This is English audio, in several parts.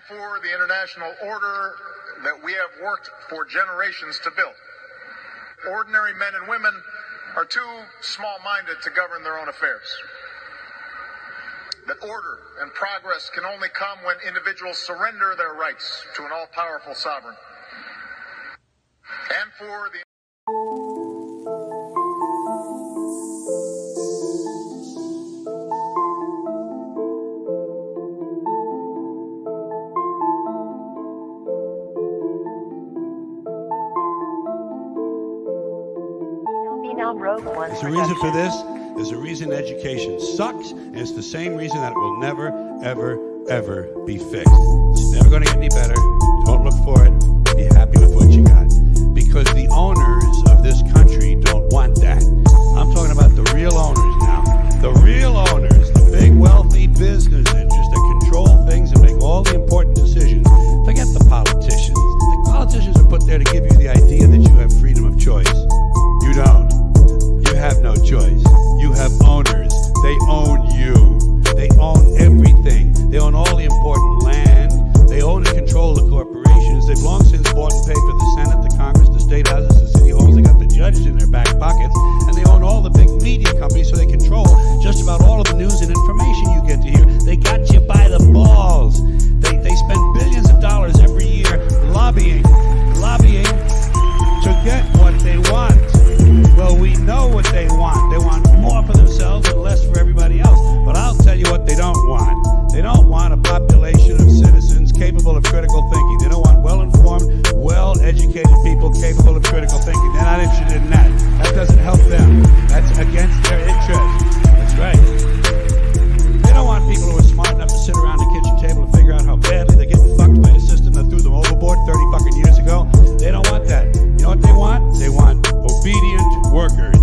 for the international order that we have worked for generations to build. Ordinary men and women are too small-minded to govern their own affairs. That order and progress can only come when individuals surrender their rights to an all-powerful sovereign. And for the There's a reason for this. There's a reason education sucks, and it's the same reason that it will never, ever, ever be fixed. It's never going to get any better. Don't look for it. Be happy with what you got. Because the owners of this country don't want that. I'm talking about the real owners now. The real owners, the big wealthy business interests that control things and make all the important decisions. Forget the politicians. The politicians are put there to give you the idea that you have freedom of choice. You don't. You have no choice. You have owners. They own you. They own everything. They own all the important land. They own and control the corporations. They've long since bought and paid for the Senate, the Congress, the state houses, the city halls. They got the judges in their back pockets. And they own all the big media companies, so they control just about all of the news and information you get to hear. They got you by the balls. They spend billions of dollars every year lobbying to get what they want. Well, we know what they want. They want more for themselves and less for everybody else. But I'll tell you what they don't want. They don't want a population of citizens capable of critical thinking. They don't want well-informed, well-educated people capable of critical thinking. They're not interested in that. That doesn't help them. That's against their interest. That's right. They don't want people who are smart enough to sit around the kitchen table and figure out how badly they're getting fucked by a system that threw them overboard 30 fucking years ago. They don't want that. You know what they want? They want obedient workers.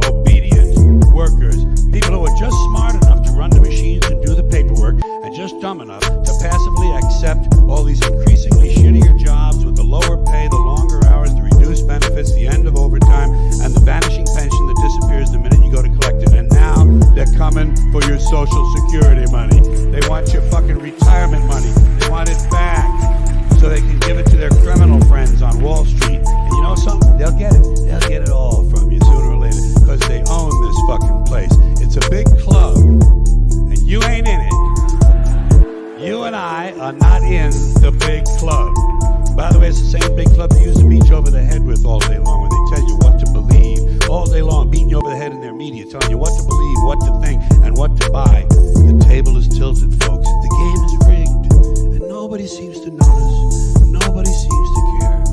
Obedient workers. People who are just smart enough to run the machines and do the paperwork and just dumb enough to passively accept all these increasingly shittier jobs with the lower pay, the longer hours, the reduced benefits, the end of overtime, and the vanishing pension that disappears the minute you go to collect it. And now they're coming for your Social Security money. They want your fucking retirement money. They want it back so they can give it to their criminal friends on Wall Street. And you know something? They'll get it. They'll get it all from you sooner or later because they own this fucking place. It's a big club, and you ain't in it. You and I are not in the big club. By the way, it's the same big club they used to beat you over the head with all day long when they tell you what to believe. All day long, beating you over the head in their media, telling you what to believe, what to think, and what to buy. The table is tilted, folks. The game is rigged, and nobody seems to notice. Nobody seems to care.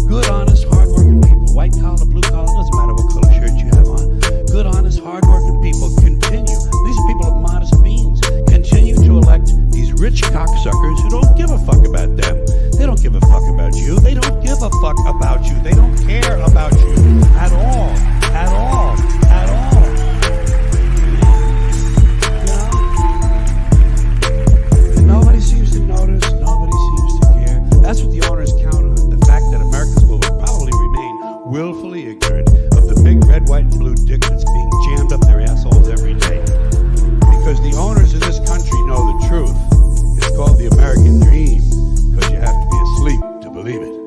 Good, honest, hardworking people, white collar, blue collar, doesn't matter what color shirt you have on. Good, honest, hardworking people continue. These are people of modest means. Continue to elect these rich cocksuckers who don't give a fuck about them. They don't give a fuck about you. They don't give a fuck about you. They don't care about you at all. At all. At all. You know? And nobody seems to notice. Nobody seems to care. That's what the owners count on. The fact that Americans will probably remain willfully ignorant of the big red, white, and blue dick that's being jammed up their assholes every day. Because the owners of this country know the truth. It's called the American dream. Because you have to be asleep to believe it.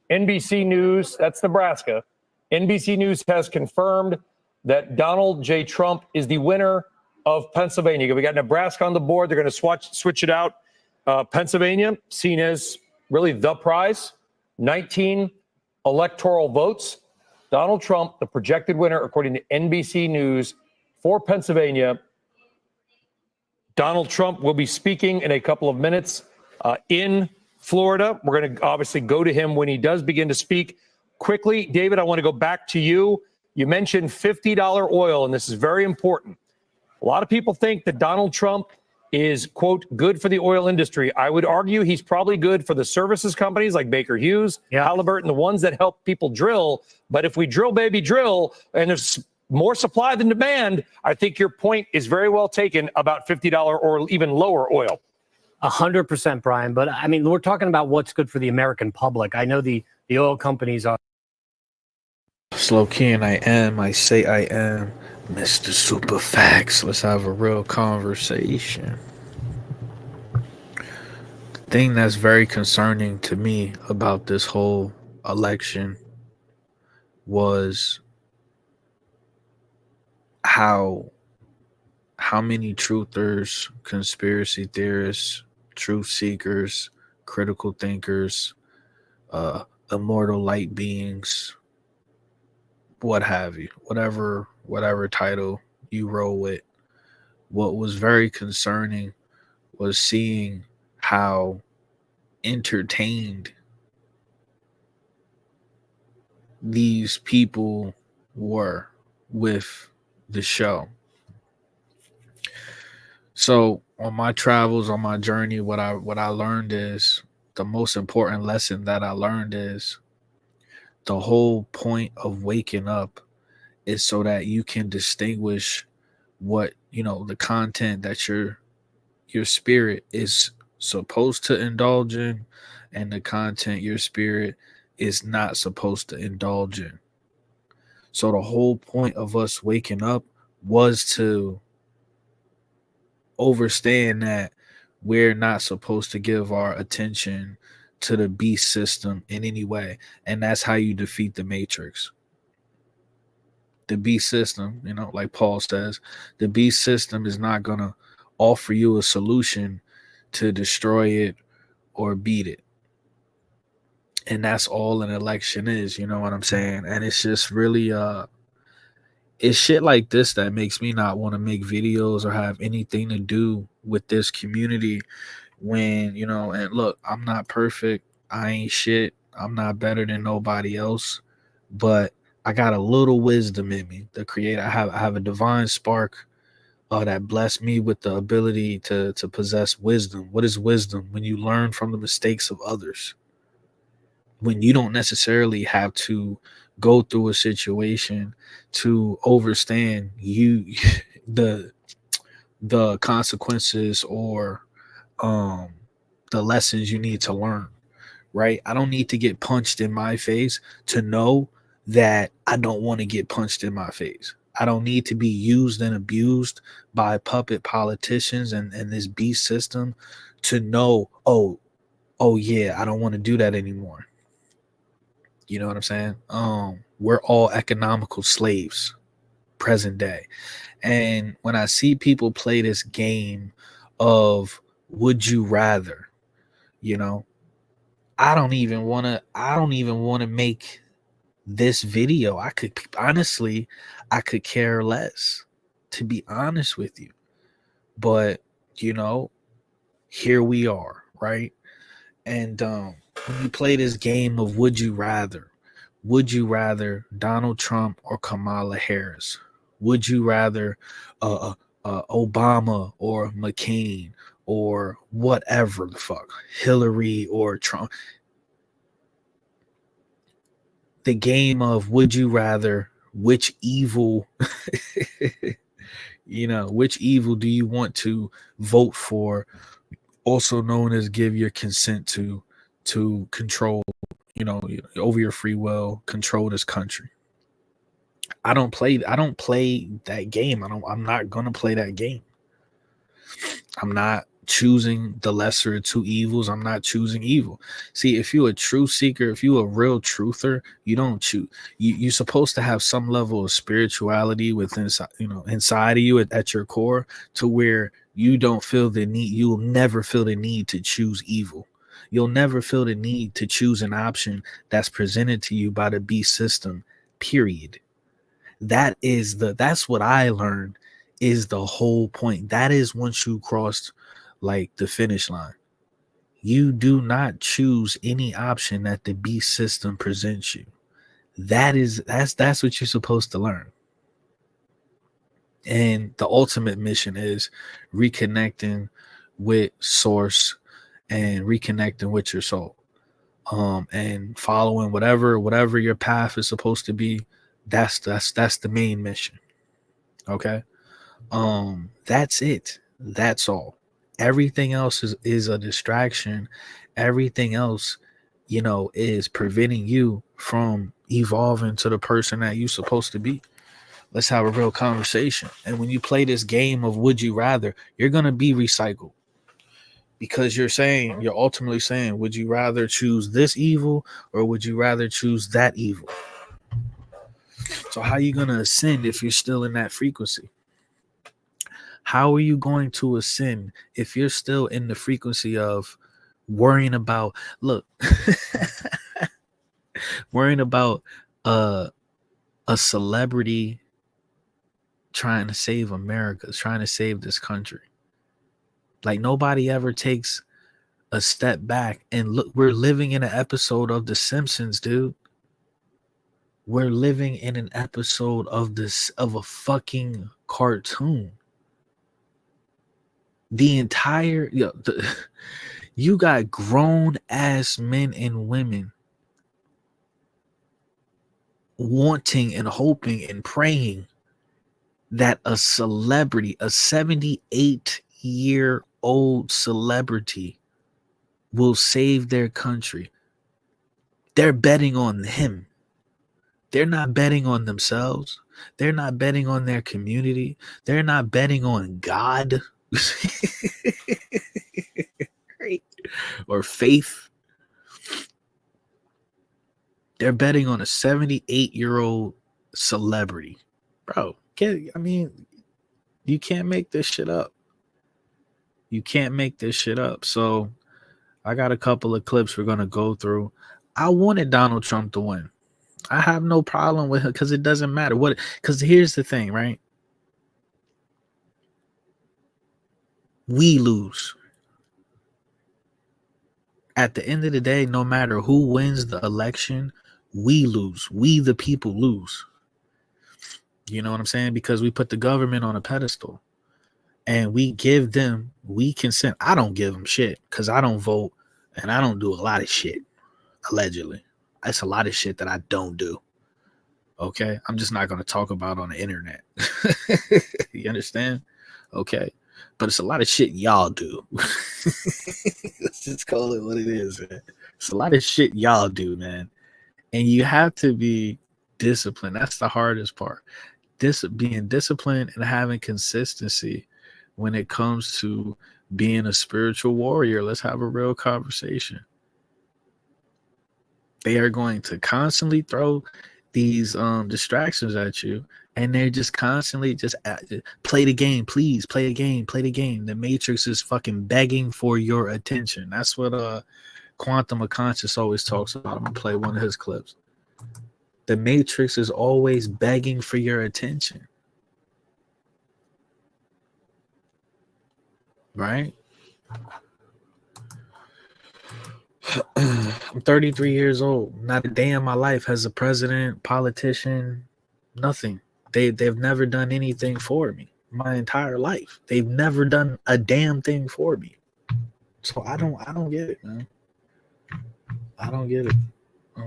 NBC News, that's Nebraska. NBC News has confirmed that Donald J. Trump is the winner of Pennsylvania. We got Nebraska on the board. They're going to switch it out. Pennsylvania, seen as really the prize, 19 electoral votes. Donald Trump, the projected winner, according to NBC News, for Pennsylvania. Donald Trump will be speaking in a couple of minutes in Florida. We're going to obviously go to him when he does begin to speak. Quickly, David, I want to go back to you. You mentioned $50 oil, and this is very important. A lot of people think that Donald Trump is, quote, good for the oil industry. I would argue he's probably good for the services companies like Baker Hughes, Halliburton, the ones that help people drill. But if we drill, baby, drill, and there's more supply than demand, I think your point is very well taken about $50 or even lower oil. 100%, Brian. But I mean, we're talking about what's good for the American public. I know the oil companies are. Slow key, and I say I am. Mr. Super Facts, let's have a real conversation. The thing that's very concerning to me about this whole election was how many truthers, conspiracy theorists, truth seekers, critical thinkers, immortal light beings, what have you, whatever title you roll with. What was very concerning was seeing how entertained these people were with the show. So on my travels, on my journey, what I learned is the most important lesson that I learned is the whole point of waking up is so that you can distinguish what, the content that your spirit is supposed to indulge in and the content your spirit is not supposed to indulge in. So the whole point of us waking up was to understand that we're not supposed to give our attention to the beast system in any way. And that's how you defeat the matrix. The beast system, like Paul says, the beast system is not going to offer you a solution to destroy it or beat it. And that's all an election is, you know what I'm saying? And it's just really it's shit like this that makes me not want to make videos or have anything to do with this community when, and look, I'm not perfect. I ain't shit. I'm not better than nobody else, but I got a little wisdom in me. The creator, I have a divine spark that blessed me with the ability to possess wisdom. What is wisdom? When you learn from the mistakes of others. When you don't necessarily have to go through a situation to understand the consequences or the lessons you need to learn, right? I don't need to get punched in my face to know that I don't want to get punched in my face. I don't need to be used and abused by puppet politicians and this beast system to know, oh yeah, I don't want to do that anymore. You know what I'm saying? We're all economical slaves, present day. And when I see people play this game of would you rather, I don't even want to make this video. I could care less, to be honest with you. But, here we are, right? And when you play this game of would you rather Donald Trump or Kamala Harris? Would you rather Obama or McCain or whatever the fuck, Hillary or Trump? The game of would you rather, which evil, which evil do you want to vote for? Also known as give your consent to control, over your free will, control this country. I don't play that game. I'm not gonna play that game. I'm not choosing the lesser of two evils. I'm not choosing evil. See, if you're a truth seeker, if you're a real truther, you don't choose. You're supposed to have some level of spirituality within, inside of you at your core, to where you don't feel the need. You'll never feel the need to choose evil. You'll never feel the need to choose an option that's presented to you by the beast system, period. That's what I learned is the whole point. That is once you crossed like the finish line. You do not choose any option that the beast system presents you. That's what you're supposed to learn. And the ultimate mission is reconnecting with source and reconnecting with your soul. And following whatever your path is supposed to be. That's the main mission. Okay. That's it. That's all. Everything else is a distraction. Everything else, is preventing you from evolving to the person that you're supposed to be. Let's have a real conversation. And when you play this game of would you rather, you're going to be recycled. Because you're ultimately saying, would you rather choose this evil or would you rather choose that evil? So how are you going to ascend if you're still in that frequency? How are you going to ascend if you're still in the frequency of worrying about, worrying about a celebrity trying to save America, trying to save this country? Like, nobody ever takes a step back and look. We're living in an episode of The Simpsons, dude. We're living in an episode of a fucking cartoon. The entire you got grown ass men and women wanting and hoping and praying that a celebrity, a 78-year-old celebrity, will save their country. They're betting on him. They're not betting on themselves. They're not betting on their community. They're not betting on God or faith. They're betting on a 78-year-old celebrity. Bro, you can't make this shit up. You can't make this shit up. So I got a couple of clips we're going to go through. I wanted Donald Trump to win. I have no problem with it because it doesn't matter what. Because here's the thing, right? We lose. At the end of the day, no matter who wins the election, we lose. We, the people, lose. You know what I'm saying? Because we put the government on a pedestal and we consent. I don't give them shit because I don't vote and I don't do a lot of shit, allegedly. That's a lot of shit that I don't do. Okay? I'm just not going to talk about on the internet. You understand? Okay. But it's a lot of shit y'all do. Let's just call it what it is, man. It's a lot of shit y'all do, man. And you have to be disciplined. That's the hardest part. Being disciplined and having consistency when it comes to being a spiritual warrior. Let's have a real conversation. They are going to constantly throw these distractions at you, and they're just constantly just play the game, please play the game, play the game. The Matrix is fucking begging for your attention. That's what Quantum of Conscious always talks about. I'm gonna play one of his clips. The Matrix is always begging for your attention, right? I'm 33 years old. Not a day in my life has a president, politician, nothing. They've never done anything for me my entire life. They've never done a damn thing for me. So I don't get it, man. I don't get it. Let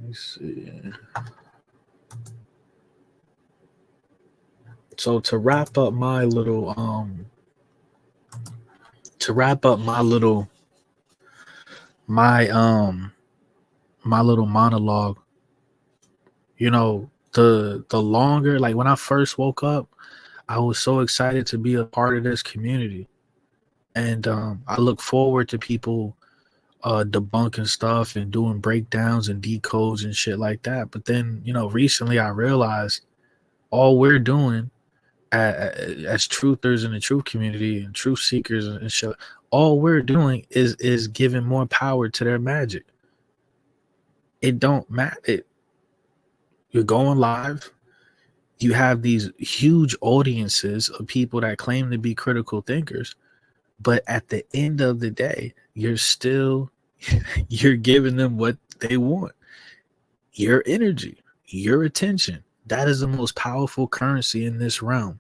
me see. So to wrap up my little my little monologue, you know, the longer, like when I first woke up, I was so excited to be a part of this community. And I look forward to people debunking stuff and doing breakdowns and decodes and shit like that. But then, you know, recently I realized all we're doing as truthers in the truth community and truth seekers and shit, all we're doing is giving more power to their magic. It don't matter. You're going live. You have these huge audiences of people that claim to be critical thinkers, but at the end of the day, you're giving them what they want. Your energy, your attention. That is the most powerful currency in this realm.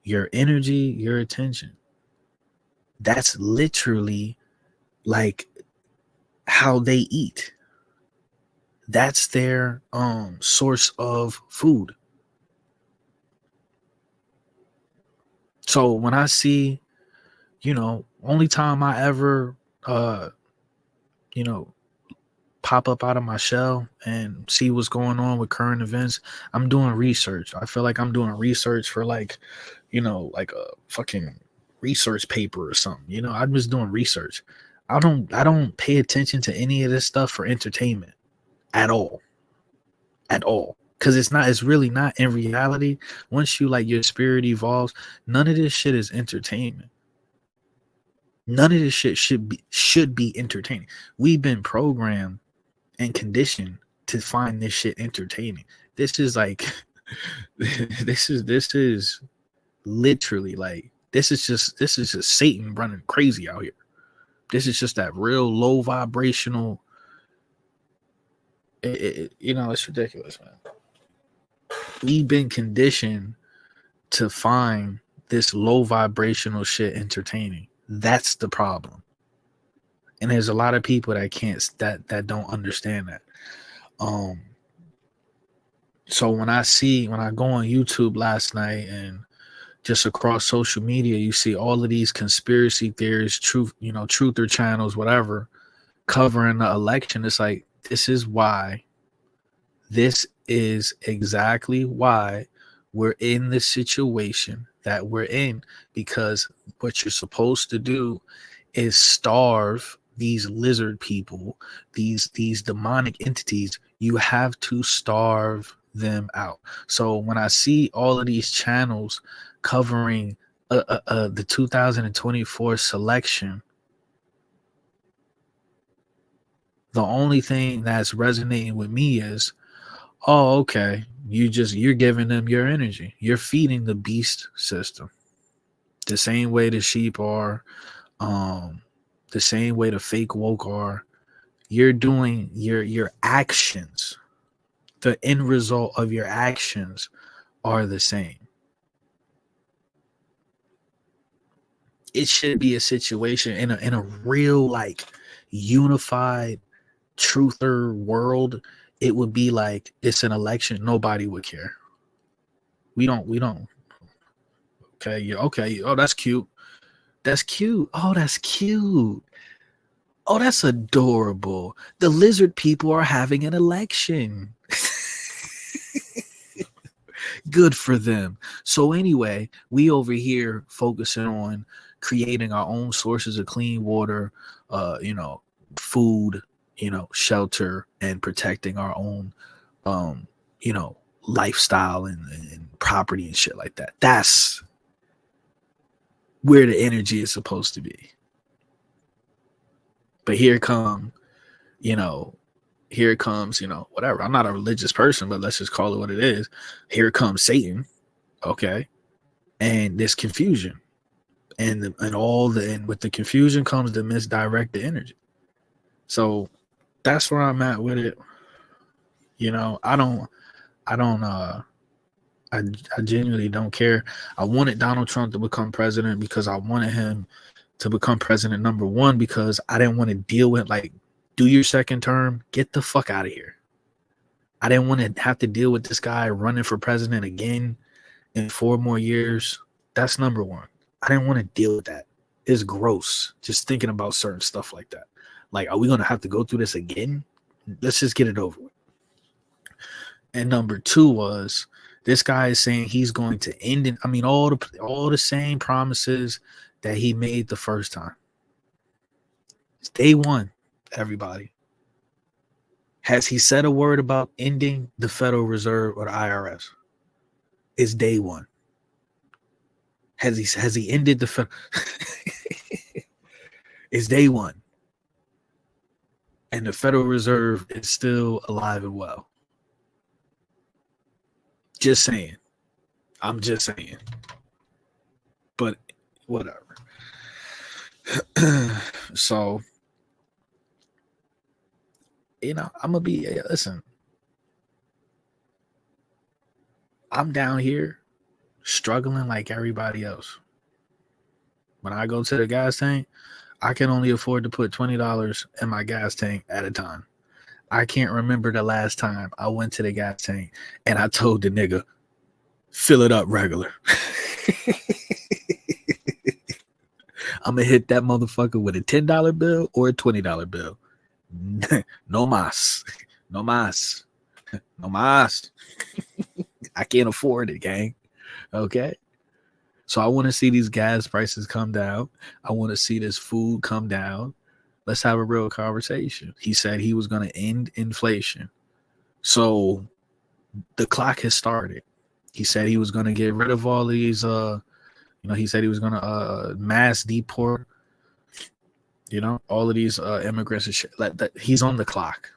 Your energy, your attention. That's literally like how they eat. That's their source of food. So when I see, you know, only time I ever pop up out of my shell and see what's going on with current events. I'm doing research. I feel like I'm doing research for like, like a fucking research paper or something. I'm just doing research. I don't pay attention to any of this stuff for entertainment at all. At all. Because it's really not. In reality, once you like your spirit evolves, none of this shit is entertainment. None of this shit should be entertaining. We've been programmed and conditioned to find this shit entertaining. This is like this is literally like this is just Satan running crazy out here. This is just that real low vibrational. It's ridiculous, man. We've been conditioned to find this low vibrational shit entertaining. That's the problem. And there's a lot of people that don't understand that. So when I go on YouTube last night and just across social media, you see all of these conspiracy theories, truther channels, whatever, covering the election. It's like, this is exactly why we're in the situation that we're in, because what you're supposed to do is starve these lizard people, these demonic entities. You have to starve them out. So when I see all of these channels covering the 2024 selection, the only thing that's resonating with me is, oh, okay, you're giving them your energy. You're feeding the beast system. The same way the sheep are, the same way the fake woke are. You're doing your actions. The end result of your actions are the same. It should be a situation in a real like unified truther world. It would be like, it's an election. Nobody would care. We don't. Okay. Oh, that's cute. That's cute. Oh, that's cute. Oh, that's adorable. The lizard people are having an election. Good for them. So anyway, we over here focusing on creating our own sources of clean water, food, shelter, and protecting our own, lifestyle and property and shit like that. That's where the energy is supposed to be. But here it comes, whatever. I'm not a religious person, but let's just call it what it is. Here comes Satan, okay, and this confusion, and with the confusion comes the misdirected energy. So that's where I'm at with it. I genuinely don't care. I wanted Donald Trump to become president because I wanted him to become president, number one, because I didn't want to deal with, like, do your second term, get the fuck out of here. I didn't want to have to deal with this guy running for president again in 4 more years. That's number one. I didn't want to deal with that. It's gross just thinking about certain stuff like that. Like, are we going to have to go through this again? Let's just get it over with. And number two was, this guy is saying he's going to end it. I mean, all the same promises that he made the first time. It's day one, everybody. Has he said a word about ending the Federal Reserve or the IRS? It's day one. Has he ended the Federal? It's day one. And the Federal Reserve is still alive and well. Just saying. I'm just saying. But whatever. So, I'm going to be, listen, I'm down here struggling like everybody else. When I go to the gas tank, I can only afford to put $20 in my gas tank at a time. I can't remember the last time I went to the gas tank and I told the nigga, fill it up regular. I'm going to hit that motherfucker with a $10 bill or a $20 bill. No mas. No mas. No mas. I can't afford it, gang. Okay. So I want to see these gas prices come down. I want to see this food come down. Let's have a real conversation. He said he was going to end inflation. So the clock has started. He said he was going to get rid of all these, he said he was going to mass deport, all of these immigrants and shit. He's on the clock.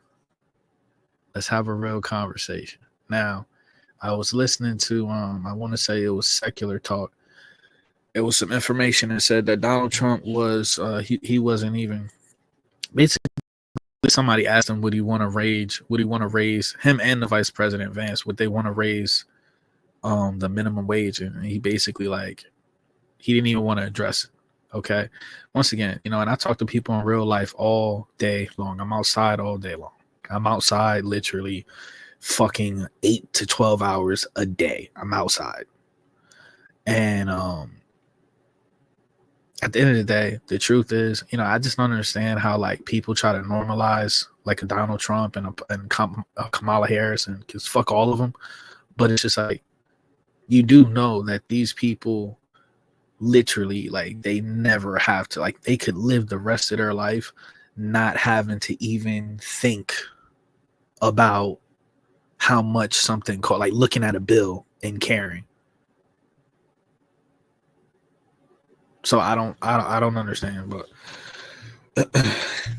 Let's have a real conversation. Now, I was listening to, I want to say it was Secular Talk. It was some information that said that Donald Trump was, he wasn't even, basically somebody asked him, would he want to raise him and the Vice President Vance, would they want to raise the minimum wage? And he basically he didn't even want to address it. Okay. Once again, and I talk to people in real life all day long. I'm outside all day long. I'm outside literally fucking 8 to 12 hours a day. I'm outside. And at the end of the day, the truth is, I just don't understand how people try to normalize a Donald Trump and a Kamala Harris, and just fuck all of them. But it's just you do know that these people literally they never have to, they could live the rest of their life not having to even think about how much something called looking at a bill and caring. So I don't understand, but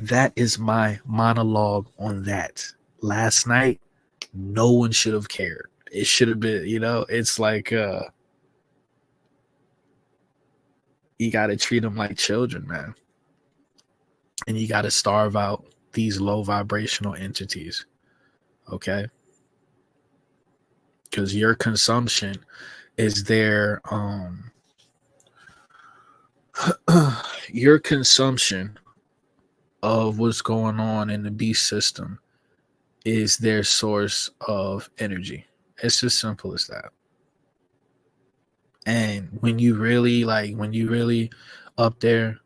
that is my monologue on that. Last night, no one should have cared. It should have been, it's you got to treat them like children, man. And you got to starve out these low vibrational entities. Okay? Because your consumption is their your consumption of what's going on in the beast system is their source of energy. It's just simple as that. And when you really up there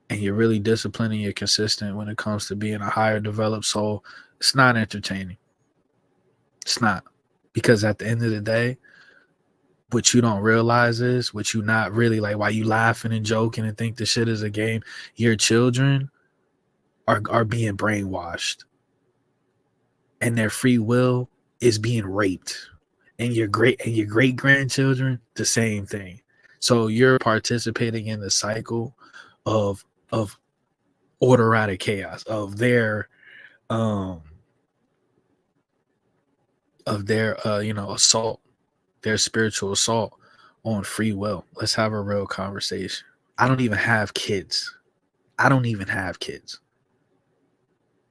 and you're really disciplined and you're consistent when it comes to being a higher developed soul, it's not entertaining. It's not. Because at the end of the day, what you don't realize is, what you not really why you laughing and joking and think the shit is a game, your children are being brainwashed. And their free will is being raped. And your great grandchildren, the same thing. So you're participating in the cycle of order out of chaos, of their assault, their spiritual assault on free will. Let's have a real conversation. I don't even have kids.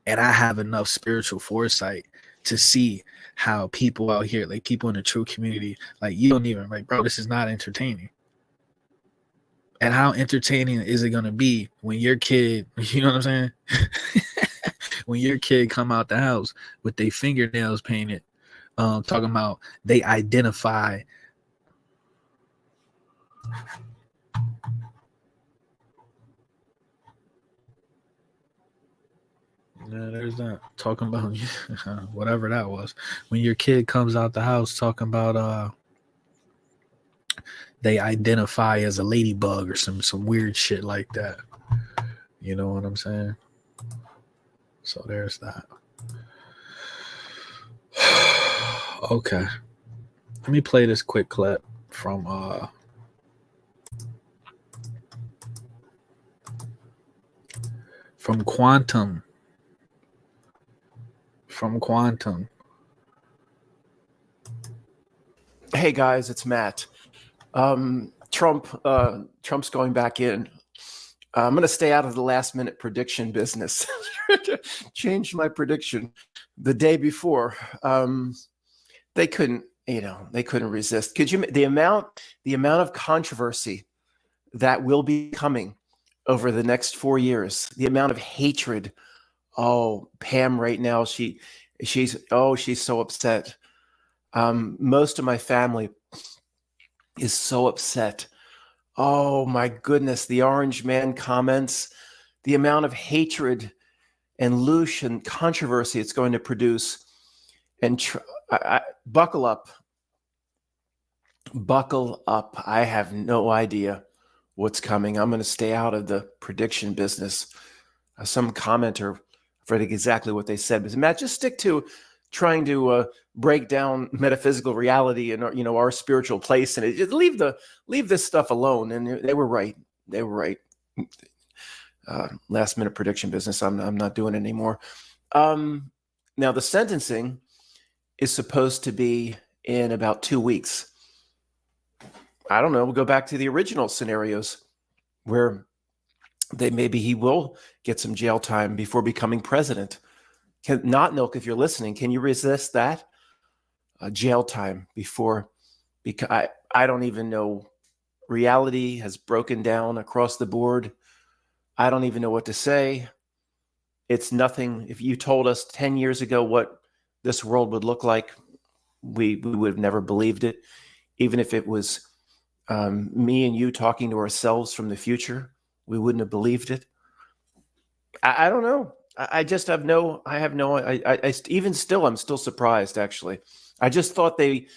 And I have enough spiritual foresight to see how people out here, people in the true community, you don't even, bro, this is not entertaining. And how entertaining is it going to be when your kid, you know what I'm saying? When your kid come out the house with their fingernails painted, talking about they identify. Yeah, there's that. Talking about whatever that was. When your kid comes out the house talking about they identify as a ladybug or some weird shit like that. You know what I'm saying? So there's that. Okay. Let me play this quick clip from Quantum. Hey guys, it's Matt. Trump's going back in. I'm going to stay out of the last minute prediction business. Changed my prediction the day before. They couldn't resist. Could you, the amount of controversy that will be coming over the next 4 years, the amount of hatred. Oh, Pam right now, she's so upset. Most of my family is so upset. Oh my goodness, the Orange Man comments the amount of hatred and loosh and controversy it's going to produce. And buckle up. Buckle up. I have no idea what's coming. I'm going to stay out of the prediction business. Some commenter, I forget exactly what they said, but Matt, just stick to trying to break down metaphysical reality and our spiritual place, and just leave this stuff alone. And they were right. They were right. Last minute prediction business. I'm not doing it anymore. Now the sentencing is supposed to be in about 2 weeks. I don't know. We'll go back to the original scenarios where maybe he will get some jail time before becoming president. Not Milk, if you're listening, can you resist that? Jail time before, because I don't even know. Reality has broken down across the board. I don't even know what to say. It's nothing. If you told us 10 years ago what this world would look like, we would have never believed it. Even if it was me and you talking to ourselves from the future, we wouldn't have believed it. I don't know. I just have no. Even still, I'm still surprised. Actually, I just thought they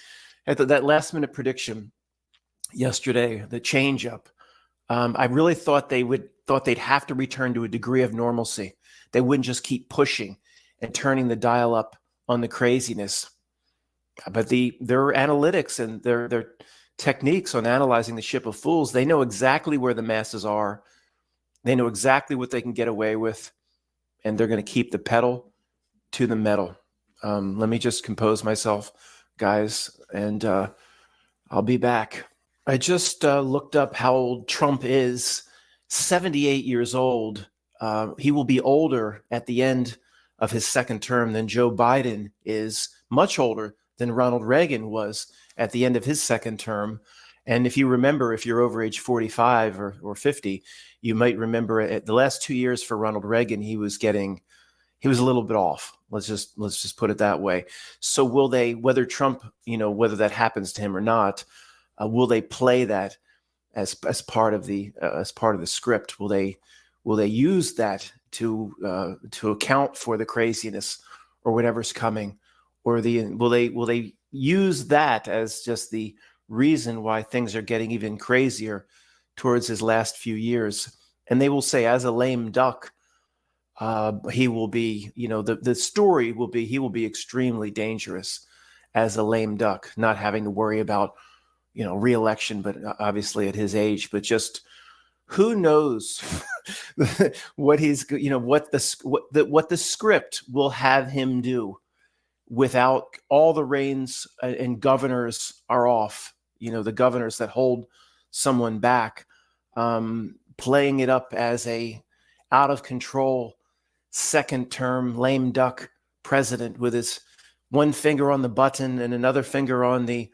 at that last minute prediction yesterday, the change up. I really thought they'd have to return to a degree of normalcy. They wouldn't just keep pushing and turning the dial up on the craziness. But their analytics and their techniques on analyzing the ship of fools, they know exactly where the masses are. They know exactly what they can get away with, and they're going to keep the pedal to the metal. Let me just compose myself, guys, and I'll be back. I just looked up how old Trump is. 78 years old. He will be older at the end of his second term than Joe Biden is, much older than Ronald Reagan was at the end of his second term. And if you remember, if you're over age 45 or 50, you might remember at the last 2 years for Ronald Reagan, he was a little bit off. Let's just put it that way. So will they, whether Trump, whether that happens to him or not, will they play that as part of the script? Will they use that to account for the craziness or whatever's coming, or will they use that as just the reason why things are getting even crazier towards his last few years? And they will say, as a lame duck, he will be, the story will be, he will be extremely dangerous as a lame duck, not having to worry about, re-election, but obviously at his age, but just who knows what he's, what the script will have him do without all the reins and governors are off, the governors that hold someone back, playing it up as a out of control second term lame duck president with his one finger on the button and another finger on the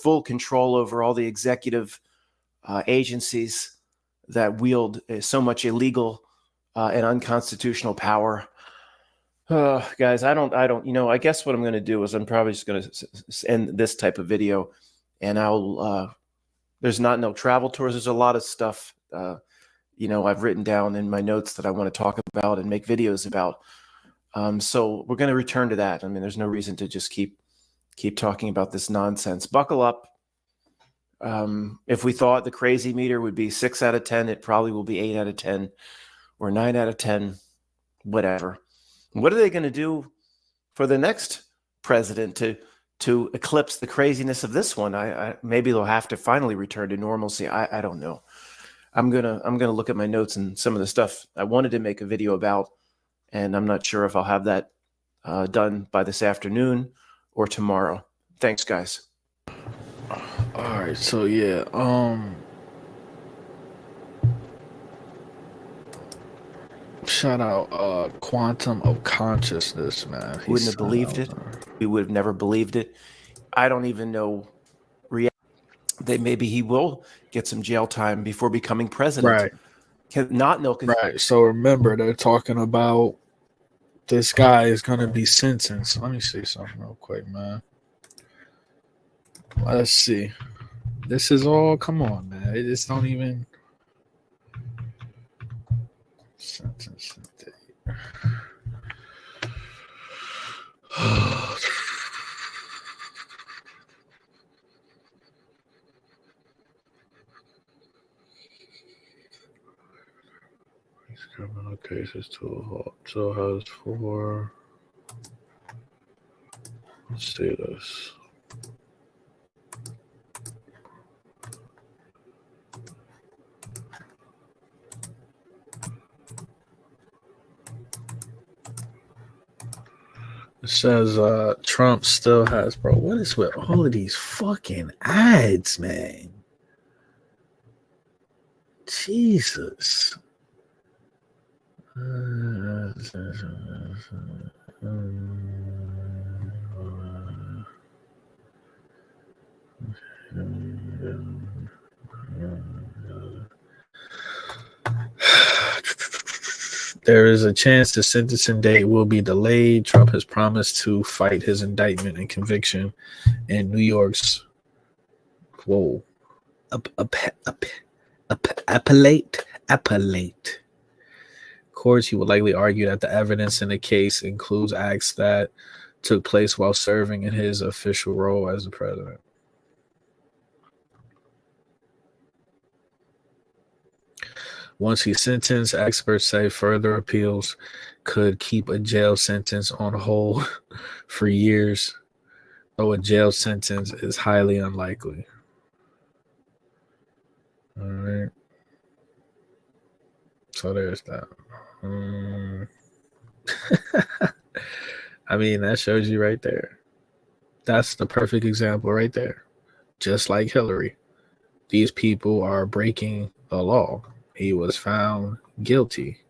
full control over all the executive agencies that wield so much illegal and unconstitutional power. Guys, I guess what I'm going to do is I'm probably just going to end this type of video, and there's not no travel tours. There's a lot of stuff, I've written down in my notes that I want to talk about and make videos about. So we're going to return to that. I mean, there's no reason to just keep talking about this nonsense. Buckle up. If we thought the crazy meter would be 6 out of 10, it probably will be 8 out of 10 or 9 out of 10, whatever. What are they going to do for the next president to eclipse the craziness of this one? Maybe they'll have to finally return to normalcy. I don't know. I'm gonna look at my notes and some of the stuff I wanted to make a video about, and I'm not sure if I'll have that done by this afternoon or tomorrow. Thanks, guys. All right, so yeah, shout out Quantum of Consciousness, man. Wouldn't have believed it. We would have never believed it. I don't even know. Maybe he will get some jail time before becoming president. Right. Not Milk. Right. So remember, they're talking about this guy is going to be sentenced. Let me see something real quick, man. Let's see. This is all, come on, man. It just don't even. sentence date. Criminal cases to a halt. So has 4. Let's see this. It says Trump still has, bro. What is with all of these fucking ads, man? Jesus. There is a chance the sentencing date will be delayed. Trump has promised to fight his indictment and conviction in New York's appellate courts. He will likely argue that the evidence in the case includes acts that took place while serving in his official role as the president. Once he's sentenced, experts say further appeals could keep a jail sentence on hold for years, though a jail sentence is highly unlikely. All right. So there's that. I mean, that shows you right there. That's the perfect example right there. Just like Hillary, these people are breaking the law. He was found guilty.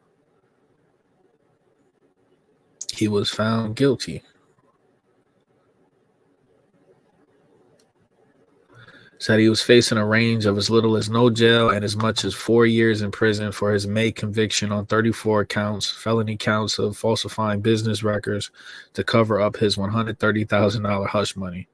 He was found guilty. Said he was facing a range of as little as no jail and as much as 4 years in prison for his May conviction on 34 counts, felony counts of falsifying business records to cover up his $130,000 hush money.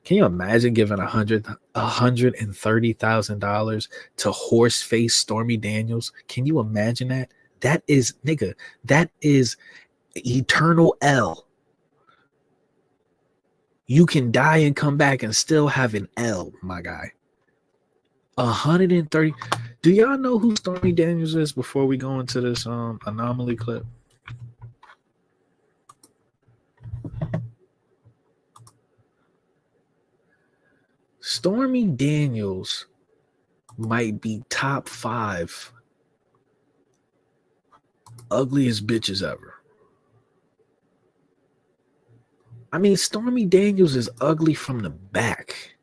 Can you imagine giving $130,000 to horse-faced Stormy Daniels? Can you imagine that? That is, nigga, that is eternal L. You can die and come back and still have an L, my guy. 130. Do y'all know who Stormy Daniels is before we go into this anomaly clip? Stormy Daniels might be top 5 ugliest bitches ever. I mean, Stormy Daniels is ugly from the back.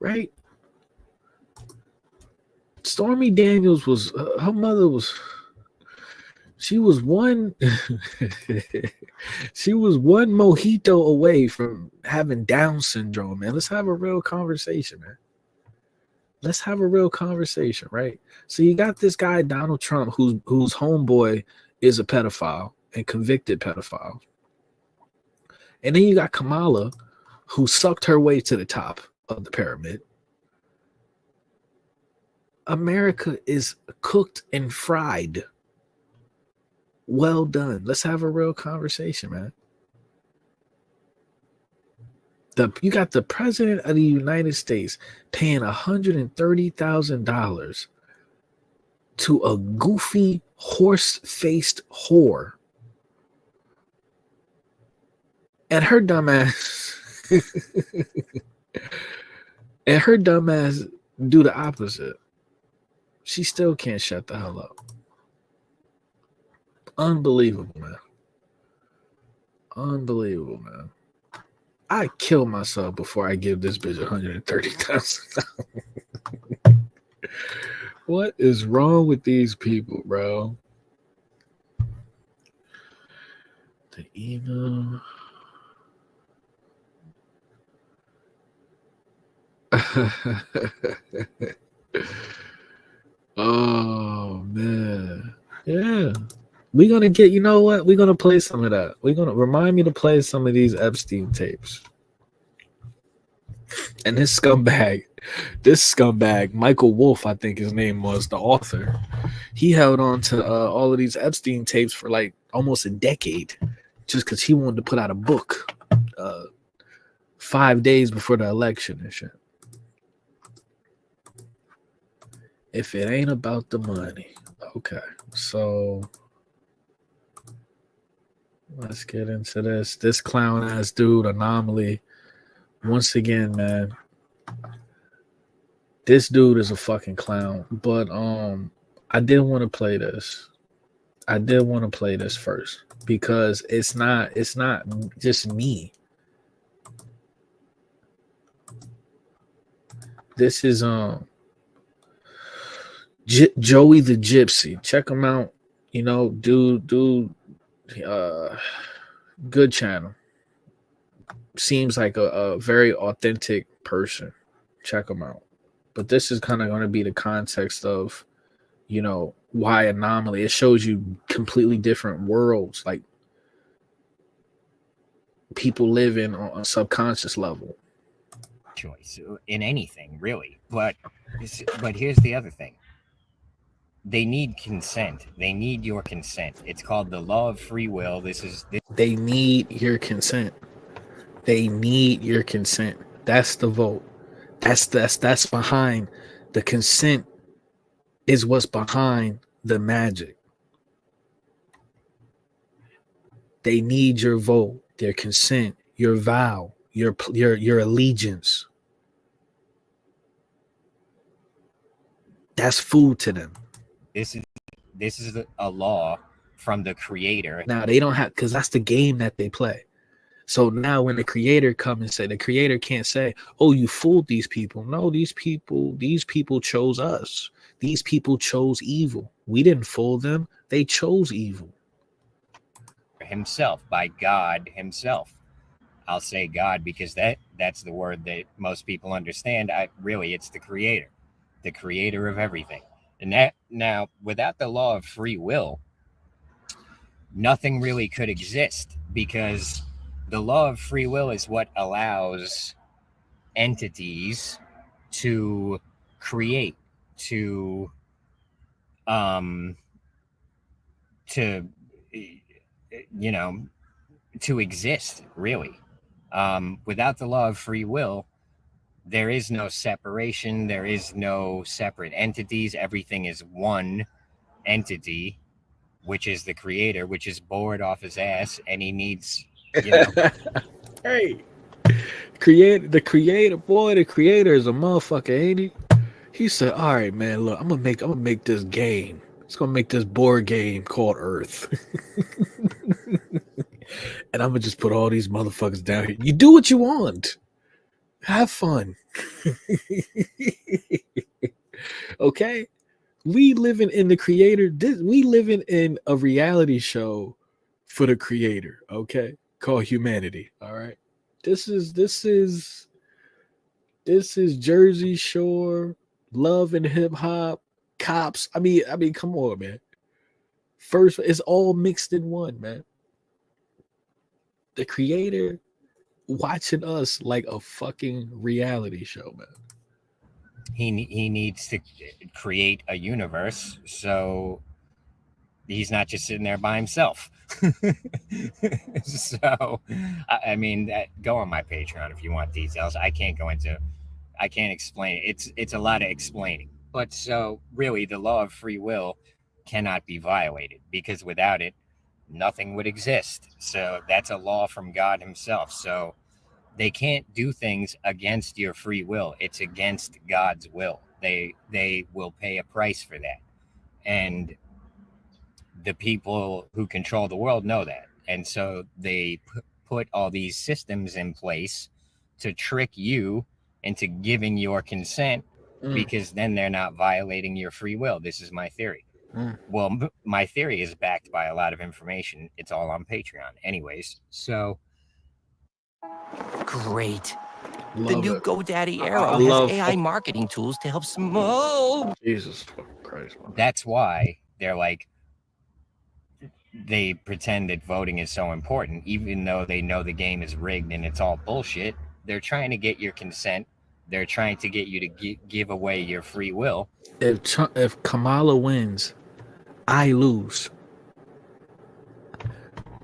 Right? Stormy Daniels was, her mother was, she was one mojito away from having Down syndrome, man. Let's have a real conversation, man. Let's have a real conversation, right? So you got this guy, Donald Trump, whose homeboy is a pedophile and convicted pedophile. And then you got Kamala, who sucked her way to the top of the pyramid. America is cooked and fried. Well done. Let's have a real conversation, man. You got the president of the United States paying $130,000 to a goofy, horse-faced whore. And her dumbass do the opposite. She still can't shut the hell up. Unbelievable, man. Unbelievable, man. I kill myself before I give this bitch $130,000. What is wrong with these people, bro? The email. Oh man. Yeah. We're gonna get, you know what? We're gonna play some of that. We're gonna remind me to play some of these Epstein tapes. And this scumbag, Michael Wolff, I think his name was, the author, he held on to all of these Epstein tapes for like almost a decade just because he wanted to put out a book 5 days before the election and shit. If it ain't about the money. Okay, so let's get into this. This clown ass dude, Anomaly. Once again, man, this dude is a fucking clown. But I did want to play this. I did want to play this first because it's not just me. This is Joey the Gypsy. Check him out. You know, dude, good channel. Seems like a very authentic person. Check him out. But this is kind of going to be the context of, you know, why Anomaly. It shows you completely different worlds, like people live in on a subconscious level. Choice in anything, really. But here's the other thing. They need consent. They need your consent. It's called the law of free will. They need your consent. They need your consent. That's the vote. That's behind the consent. Is what's behind the magic. They need your vote, their consent, your vow, your allegiance. That's food to them. This is a law from the creator. Now they don't have, because that's the game that they play. So now when the creator come and say, the creator can't say, oh, you fooled these people. No, these people chose us. These people chose evil. We didn't fool them. They chose evil. Himself, by God himself. I'll say God because that's the word that most people understand. It's the creator of everything. And that, now, without the law of free will, nothing really could exist, because the law of free will is what allows entities to create, to exist, really. Without the law of free will, there is no separation. There is no separate entities. Everything is one entity, which is the creator, which is bored off his ass, and he needs, Hey, the creator is a motherfucker, ain't he? He said, all right, man, look, I'm gonna make this game. It's gonna make this board game called Earth. And I'm gonna just put all these motherfuckers down here. You do what you want. Have fun. Okay? We living in the creator. We living in a reality show for the creator, okay? Called humanity. All right. This is Jersey Shore, love and hip hop, cops. I mean, come on, man. First, it's all mixed in one, man. The creator watching us like a fucking reality show, man. He needs to create a universe, so he's not just sitting there by himself. So, I mean, go on my Patreon if you want details. I can't explain it. It's a lot of explaining. But so really, the law of free will cannot be violated, because without it, nothing would exist. So that's a law from God himself. So they can't do things against your free will. It's against God's will. They will pay a price for that. And the people who control the world know that. And so they put all these systems in place to trick you into giving your consent, because then they're not violating your free will. This is my theory. Well, my theory is backed by a lot of information. It's all on Patreon. Anyways, so. Great. Love the new it. GoDaddy Arrow has AI marketing tools to help small. Jesus Christ. Man. That's why they're like, they pretend that voting is so important, even though they know the game is rigged and it's all bullshit. They're trying to get your consent. They're trying to get you to give away your free will. If Kamala wins, I lose.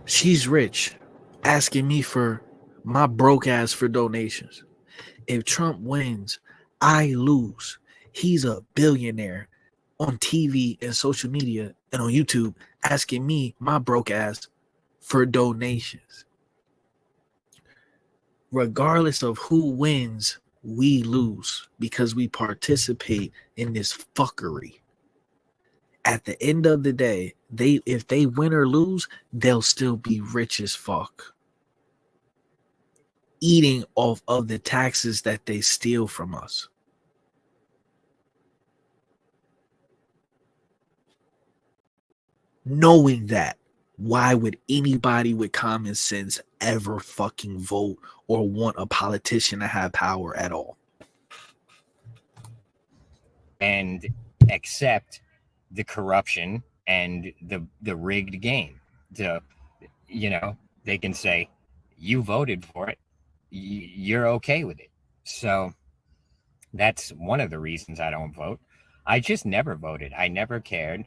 She's rich, asking me for my broke ass for donations. If Trump wins, I lose. He's a billionaire on TV and social media and on YouTube asking me, my broke ass, for donations. Regardless of who wins, we lose because we participate in this fuckery. At the end of the day, if they win or lose, they'll still be rich as fuck, eating off of the taxes that they steal from us. Knowing that, why would anybody with common sense ever fucking vote or want a politician to have power at all? And accept the corruption and the rigged game. They can say, you voted for it, you're okay with it. So that's one of the reasons I don't vote. I just never voted. I never cared.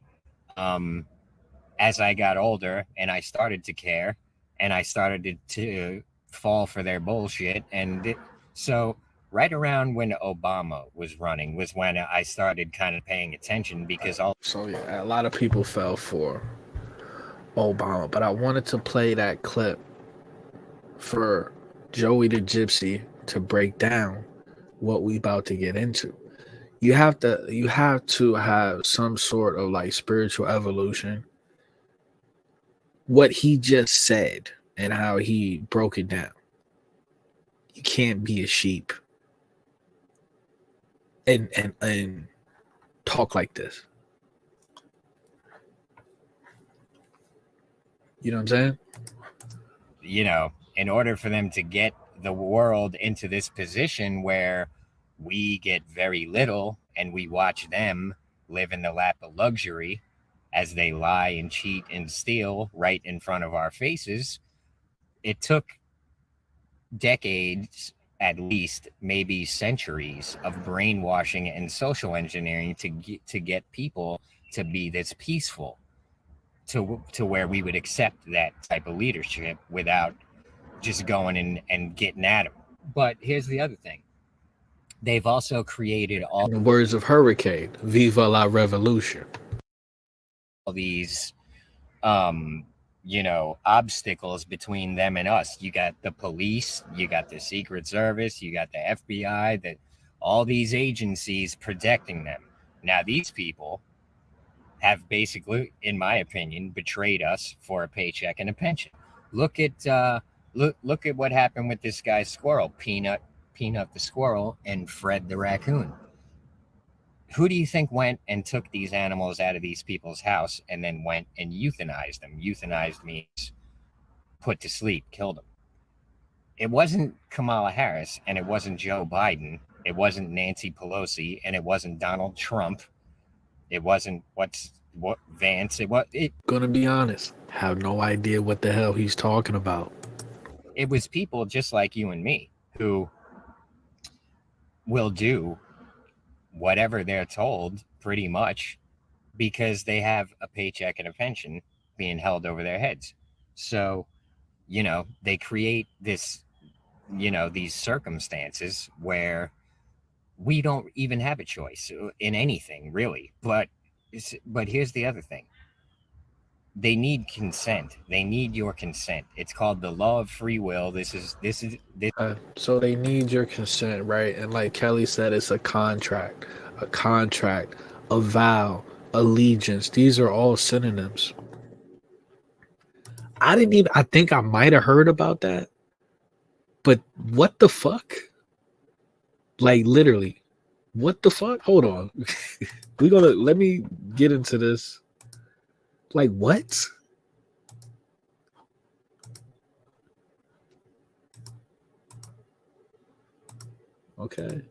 As I got older and I started to care and I started to fall for their bullshit. So right around when Obama was running was when I started kind of paying attention, because So yeah, a lot of people fell for Obama, but I wanted to play that clip for Joey the Gypsy to break down what we about to get into. You have to have some sort of like spiritual evolution. What he just said and how he broke it down. You can't be a sheep and talk like this. You know what I'm saying? In order for them to get the world into this position where we get very little and we watch them live in the lap of luxury as they lie and cheat and steal right in front of our faces, it took decades, at least maybe centuries, of brainwashing and social engineering to get people to be this peaceful, to where we would accept that type of leadership without just going in and getting at them. But here's the other thing. They've also created all, in the words of Hurricane, Viva la Revolution, these obstacles between them and us. You got the police, you got the Secret Service, you got the FBI, that all these agencies protecting them. Now these people have basically, in my opinion, betrayed us for a paycheck and a pension. Look at what happened with this guy's squirrel, Peanut the squirrel, and Fred the raccoon. Who do you think went and took these animals out of these people's house and then went and euthanized them? Euthanized means put to sleep, killed them. It wasn't Kamala Harris, and it wasn't Joe Biden. It wasn't Nancy Pelosi, and it wasn't Donald Trump. It wasn't Vance. Gonna be honest, have no idea what the hell he's talking about. It was people just like you and me who will do whatever they're told, pretty much, because they have a paycheck and a pension being held over their heads. So, they create this, these circumstances where we don't even have a choice in anything, really. But here's the other thing. They need consent. They need your consent. It's called the law of free will. So they need your consent, right? And like Kelly said, it's a contract, a vow, allegiance. These are all synonyms. I think I might have heard about that, but what the fuck? Like literally, what the fuck? Hold on. Let me get into this. Like what? Okay.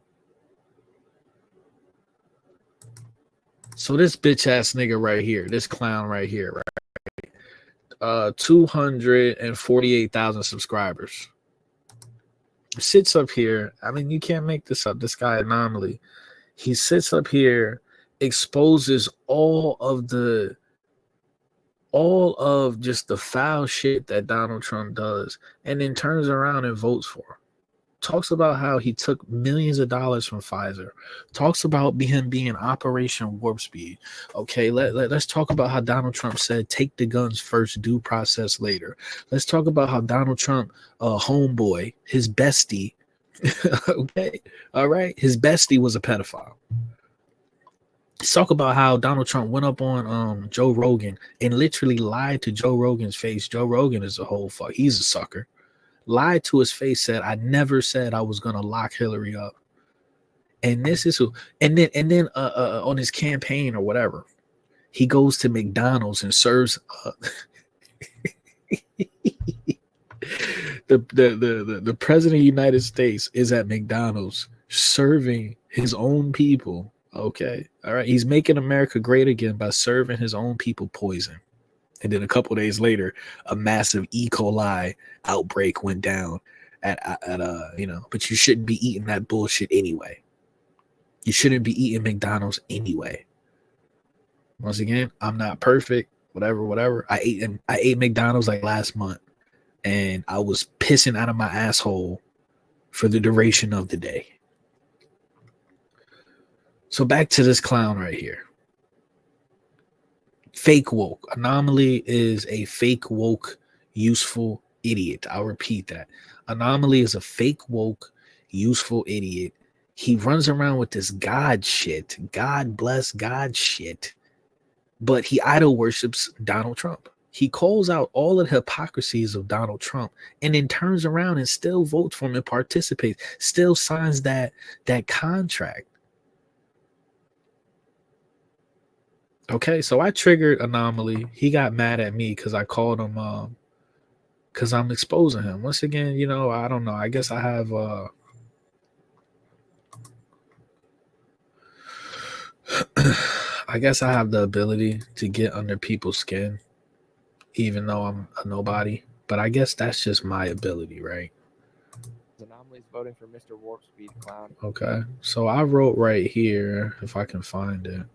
So this bitch ass nigga right here, this clown right here, right? 248,000 subscribers. sits up here. I mean, you can't make this up. This guy Anomaly. He sits up here, exposes all of just the foul shit that Donald Trump does, and then turns around and votes for him. Talks about how he took millions of dollars from Pfizer. Talks about him being Operation Warp Speed. Okay, let's talk about how Donald Trump said, take the guns first, due process later. Let's talk about how Donald Trump, homeboy, his bestie, okay, all right, his bestie was a pedophile. Let's talk about how Donald Trump went up on Joe Rogan and literally lied to Joe Rogan's face. Joe Rogan is a whole fuck. He's a sucker. Lied to his face, said, I never said I was gonna lock Hillary up. And this is and then on his campaign or whatever, he goes to McDonald's and serves the president of the United States is at McDonald's serving his own people. Okay, all right, he's making America great again by serving his own people poison. And then a couple of days later, a massive E. coli outbreak went down at but you shouldn't be eating that bullshit anyway. You shouldn't be eating McDonald's anyway. Once again, I'm not perfect, whatever. I ate McDonald's like last month, and I was pissing out of my asshole for the duration of the day. So back to this clown right here. Fake woke. Anomaly is a fake woke, useful idiot. I'll repeat that. Anomaly is a fake woke, useful idiot. He runs around with this God shit, God bless God shit, but he idol worships Donald Trump. He calls out all of the hypocrisies of Donald Trump and then turns around and still votes for him and participates, still signs that contract. Okay, so I triggered Anomaly. He got mad at me because I called him because I'm exposing him. Once again, I don't know. I guess I have the ability to get under people's skin, even though I'm a nobody. But I guess that's just my ability, right? Anomaly's voting for Mr. Warp Speed Clown. Okay, so I wrote right here, if I can find it.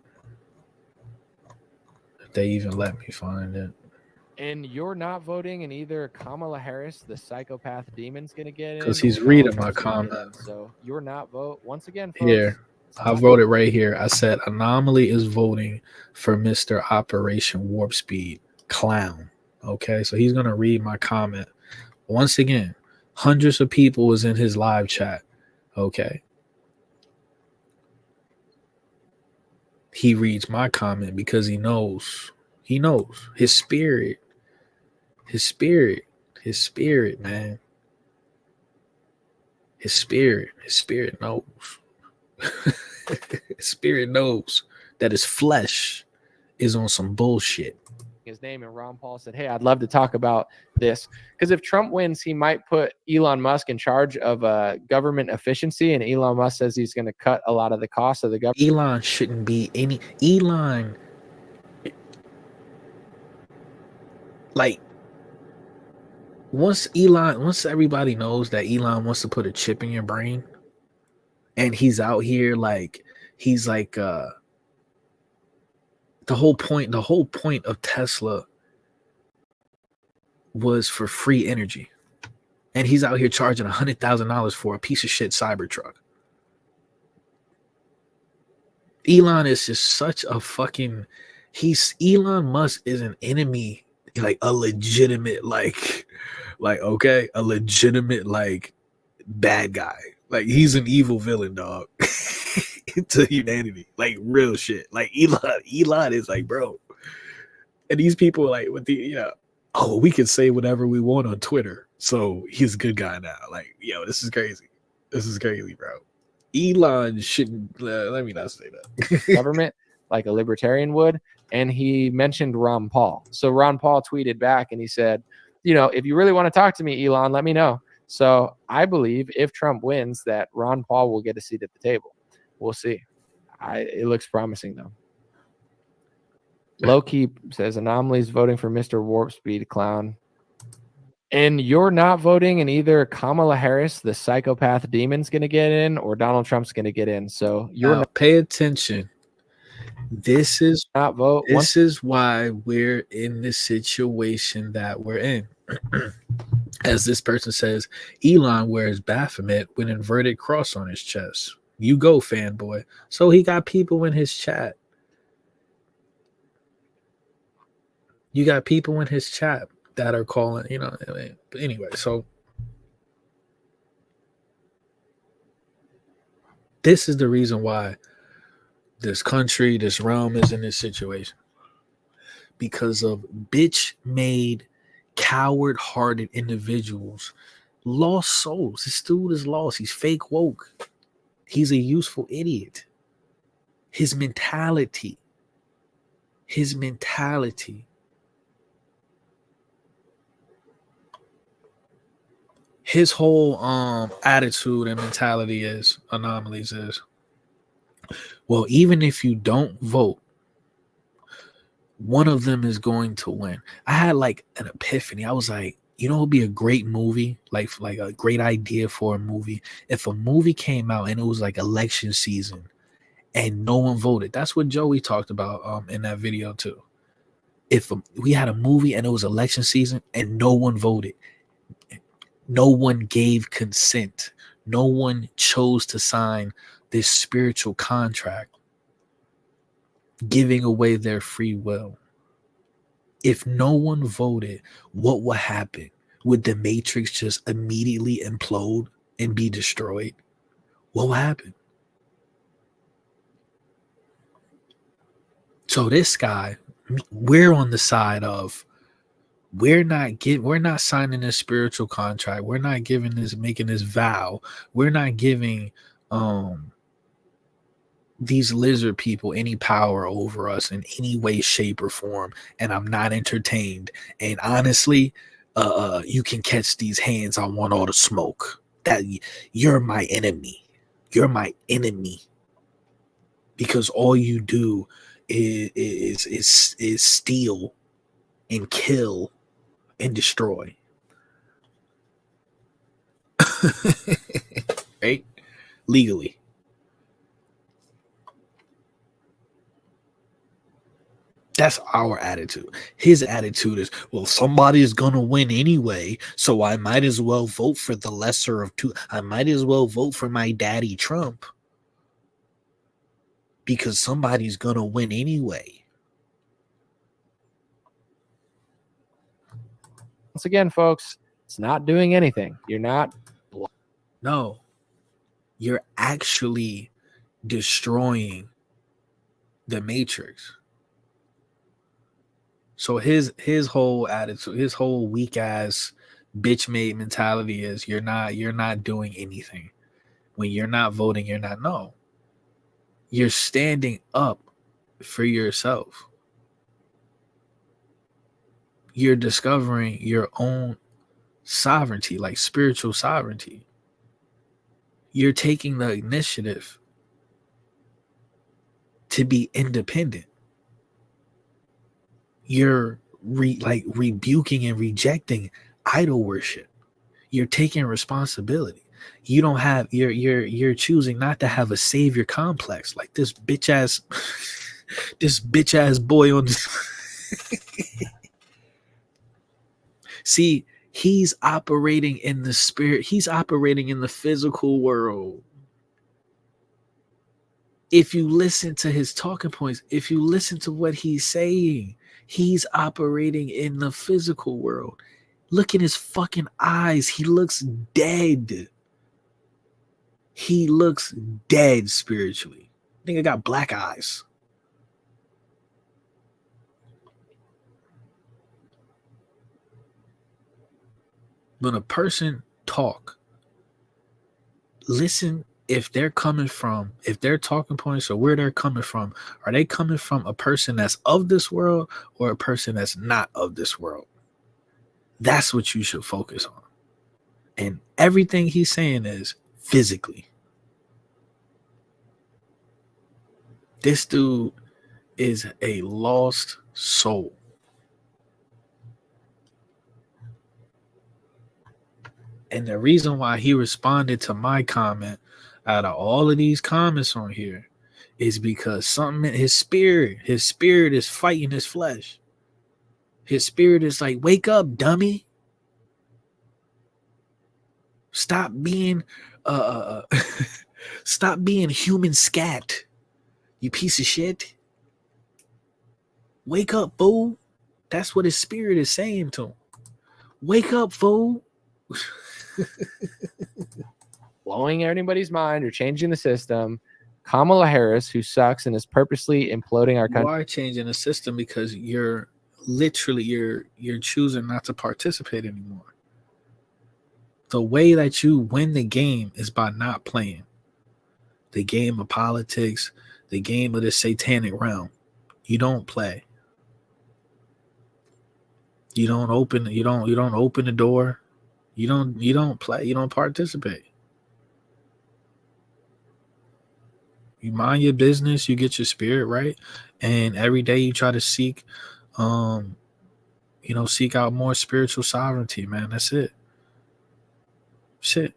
They even let me find it. And you're not voting, and either Kamala Harris, the psychopath demon's going to get in. Because he's reading my comment. So you're not vote. Once again, folks. Here, I wrote it right here. I said, Anomaly is voting for Mr. Operation Warp Speed Clown. Okay, so he's going to read my comment. Once again, hundreds of people was in his live chat. Okay. He reads my comment because he knows his spirit, man. His spirit knows. His spirit knows that his flesh is on some bullshit. His name, and Ron Paul said, hey, I'd love to talk about this, because if Trump wins, he might put Elon Musk in charge of government efficiency, and Elon Musk says he's going to cut a lot of the costs of the government. Elon shouldn't be Elon, like, once everybody knows that Elon wants to put a chip in your brain, and he's out here he's like the whole point of Tesla was for free energy, and he's out here charging $100,000 for a piece of shit Cybertruck. Elon is just such a fucking. Elon Musk is an enemy, like a legitimate, a legitimate bad guy. Like, he's an evil villain, dog. To humanity, like real shit. Like Elon is like, bro. And these people with the we can say whatever we want on Twitter, so he's a good guy now. Like, this is crazy. This is crazy, bro. Elon shouldn't. Let me not say that. Government, like a libertarian would. And he mentioned Ron Paul. So Ron Paul tweeted back and he said, if you really want to talk to me, Elon, let me know. So I believe if Trump wins, that Ron Paul will get a seat at the table. We'll see. It looks promising, though. Low Key says Anomaly's voting for Mr. Warp Speed Clown. And you're not voting, and either Kamala Harris, the psychopath demon's going to get in, or Donald Trump's going to get in. So you're Now, pay attention. This is not vote. This is why we're in the situation that we're in. As this person says, Elon wears Baphomet with an inverted cross on his chest. You go, fanboy. So he got people in his chat. You got people in his chat that are calling, you know. But anyway, so this is the reason why this country, this realm is in this situation. Because of bitch-made, coward-hearted individuals, lost souls. This dude is lost. He's fake woke. He's a useful idiot. His mentality. His whole attitude and mentality is anomalies is, well, even if you don't vote, one of them is going to win. I had like an epiphany. I was like, you know, it would be a great movie, like a great idea for a movie. If a movie came out and it was like election season and no one voted. That's what Joey talked about in that video too. If we had a movie and it was election season and no one voted, no one gave consent, no one chose to sign this spiritual contract, giving away their free will. If no one voted, what would happen? Would the Matrix just immediately implode and be destroyed? What would happen? So this guy, we're on the side of we're not signing this spiritual contract. We're not making this vow. We're not giving these lizard people any power over us in any way, shape, or form. And I'm not entertained. And honestly, you can catch these hands. I want all the smoke. That you're my enemy. You're my enemy. Because all you do is steal and kill and destroy. Right? Legally. That's our attitude. His attitude is, well, somebody's going to win anyway, so I might as well vote for the lesser of two. I might as well vote for my daddy Trump because somebody's going to win anyway. Once again, folks, it's not doing anything. You're not. No, you're actually destroying the Matrix. So his whole attitude, his whole weak ass bitch made mentality is you're not doing anything. When you're not voting, you're not. No. You're standing up for yourself. You're discovering your own sovereignty, like spiritual sovereignty. You're taking the initiative to be independent. You're rebuking and rejecting idol worship. You're taking responsibility. You don't have you're choosing not to have a savior complex like this bitch ass boy on See, he's operating in the spirit. He's operating in the physical world. If you listen to his talking points, if you listen to what he's saying, he's operating in the physical world. Look at his fucking eyes. He looks dead. He looks dead spiritually. I think I got black eyes. When a person talk, listen if their talking points or where they're coming from, are they coming from a person that's of this world or a person that's not of this world? That's what you should focus on. And everything he's saying is physically. This dude is a lost soul. And the reason why he responded to my comment out of all of these comments on here is because something in his spirit is fighting his flesh. His spirit is like, wake up, dummy. Stop being stop being human scat, you piece of shit. Wake up, fool. That's what his spirit is saying to him. Wake up, fool. Blowing everybody's mind or changing the system. Kamala Harris, who sucks and is purposely imploding our country. You are changing the system because you're literally you're choosing not to participate anymore. The way that you win the game is by not playing the game of politics, the game of the satanic realm. You don't play. You don't open the door. You don't play. You don't participate. You mind your business, you get your spirit right, and every day you try to seek seek out more spiritual sovereignty, man. That's it. Shit.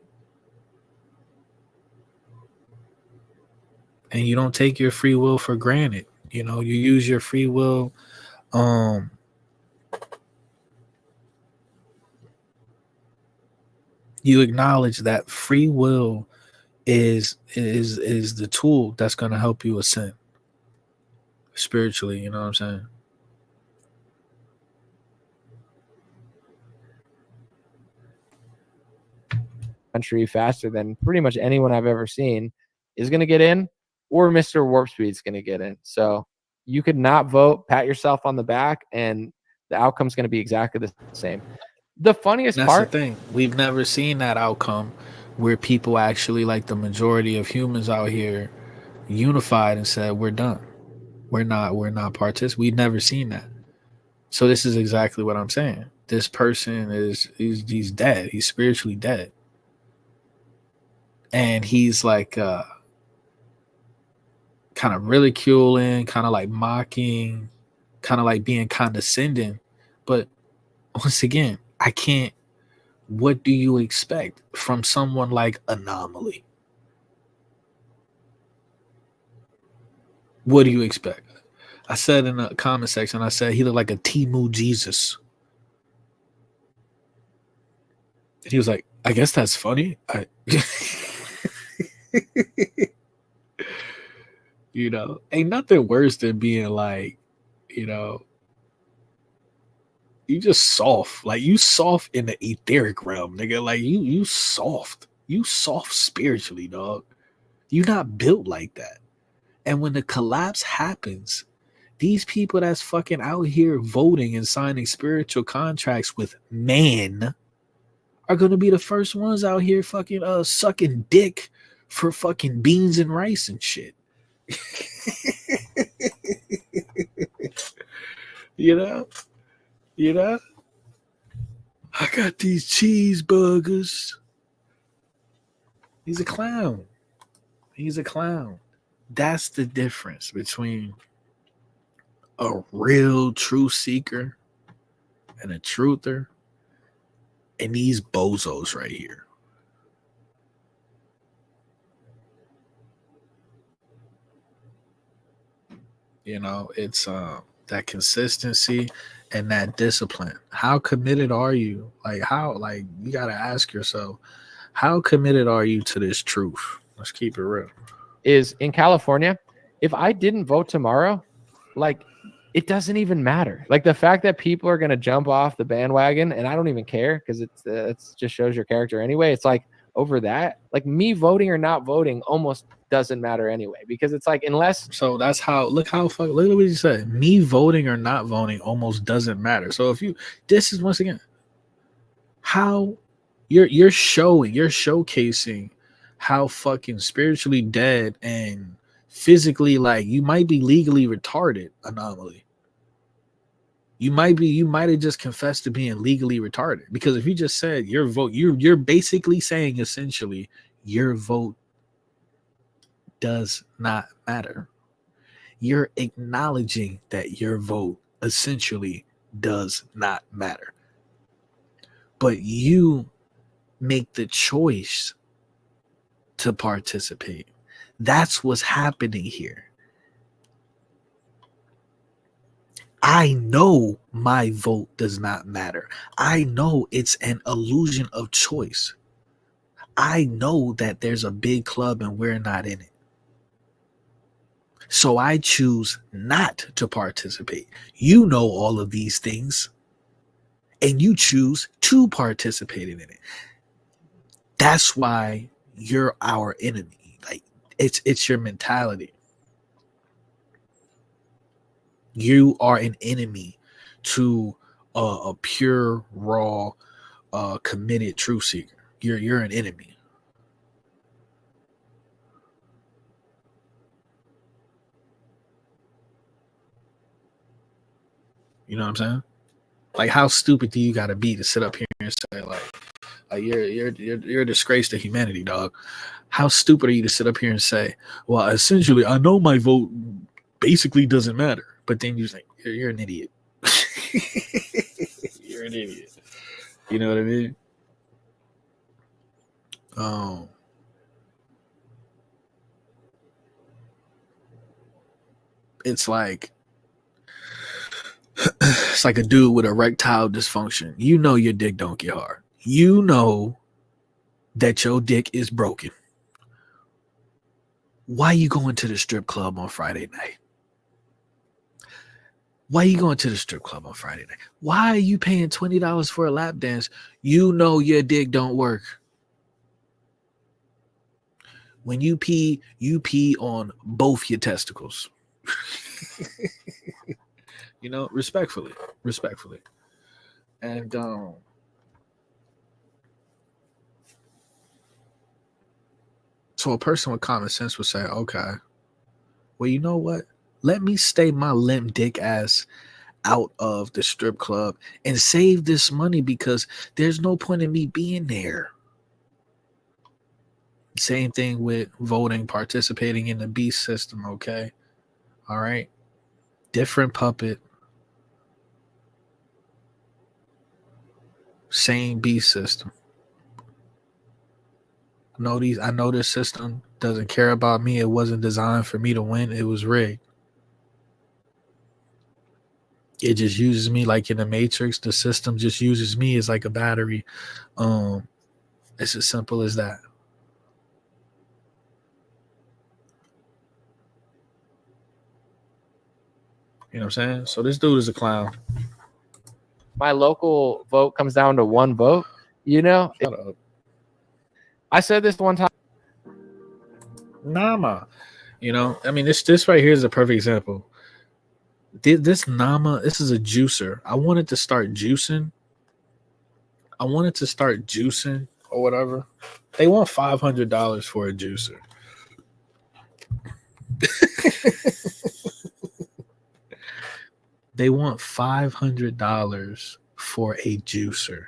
And you don't take your free will for granted. You know, you use your free will you acknowledge that free will is the tool that's going to help you ascend spiritually, you know what I'm saying? Country faster than pretty much anyone I've ever seen is going to get in, or Mr. Warp Speed's going to get in. So you could not vote, pat yourself on the back, and the outcome's going to be exactly the same. The funniest That's part, the thing. We've never seen that outcome where people actually, like the majority of humans out here, unified and said, we're done. We're not participants. We've never seen that. So this is exactly what I'm saying. This person he's dead. He's spiritually dead. And he's like kind of ridiculing, kind of like mocking, kind of like being condescending. But once again, I can't. What do you expect from someone like Anomaly? What do you expect? I said in the comment section, I said he looked like a Temu Jesus. And he was like, I guess that's funny. You know, ain't nothing worse than being like, you know, you just soft. Like you soft in the etheric realm, nigga. Like you soft. You soft spiritually, dog. You not built like that. And when the collapse happens, these people that's fucking out here voting and signing spiritual contracts with man are gonna be the first ones out here fucking sucking dick for fucking beans and rice and shit. You know, I got these cheeseburgers. He's a clown. That's the difference between a real truth seeker and a truther and these bozos right here. You know, it's that consistency and that discipline. How committed are you? Like you got to ask yourself, how committed are you to this truth? Let's keep it real. Is in California, if I didn't vote tomorrow, like it doesn't even matter. Like the fact that people are going to jump off the bandwagon, and I don't even care because it's just shows your character anyway. It's like over that, like me voting or not voting almost doesn't matter anyway, because it's like unless. So that's how look at what you said. Me voting or not voting almost doesn't matter. So if this is once again how you're showcasing how fucking spiritually dead and physically, like, you might be legally retarded, Anomaly. You might have just confessed to being legally retarded, because if you just said your vote, you're basically saying essentially your vote does not matter. You're acknowledging that your vote essentially does not matter. But you make the choice to participate. That's what's happening here. I know my vote does not matter. I know it's an illusion of choice. I know that there's a big club and we're not in it. So I choose not to participate. You know all of these things, and you choose to participate in it. That's why you're our enemy. Like, it's your mentality. You are an enemy to a pure, raw, committed truth seeker. You're an enemy. You know what I'm saying? Like, how stupid do you got to be to sit up here and say like you're a disgrace to humanity, dog? How stupid are you to sit up here and say, well, essentially, I know my vote basically doesn't matter, but then you're like, you're an idiot. You're an idiot. You know what I mean? It's like a dude with erectile dysfunction. You know your dick don't get hard. You know that your dick is broken. Why you going to the strip club on Friday night? Why you going to the strip club on Friday night? Why are you paying $20 for a lap dance? You know your dick don't work. When you pee on both your testicles. You know, respectfully. And so a person with common sense would say, okay, well, you know what? Let me stay my limp dick ass out of the strip club and save this money, because there's no point in me being there. Same thing with voting, participating in the beast system, okay? All right? Different puppet. Same beast system. I know this system doesn't care about me. It wasn't designed for me to win. It was rigged. It just uses me like in the Matrix. The system just uses me as like a battery. It's as simple as that. You know what I'm saying? So this dude is a clown. My local vote comes down to one vote. You know, I said this one time. Nama. You know, I mean, this right here is a perfect example. This Nama, this is a juicer. I wanted to start juicing or whatever. They want $500 for a juicer. They want $500 for a juicer.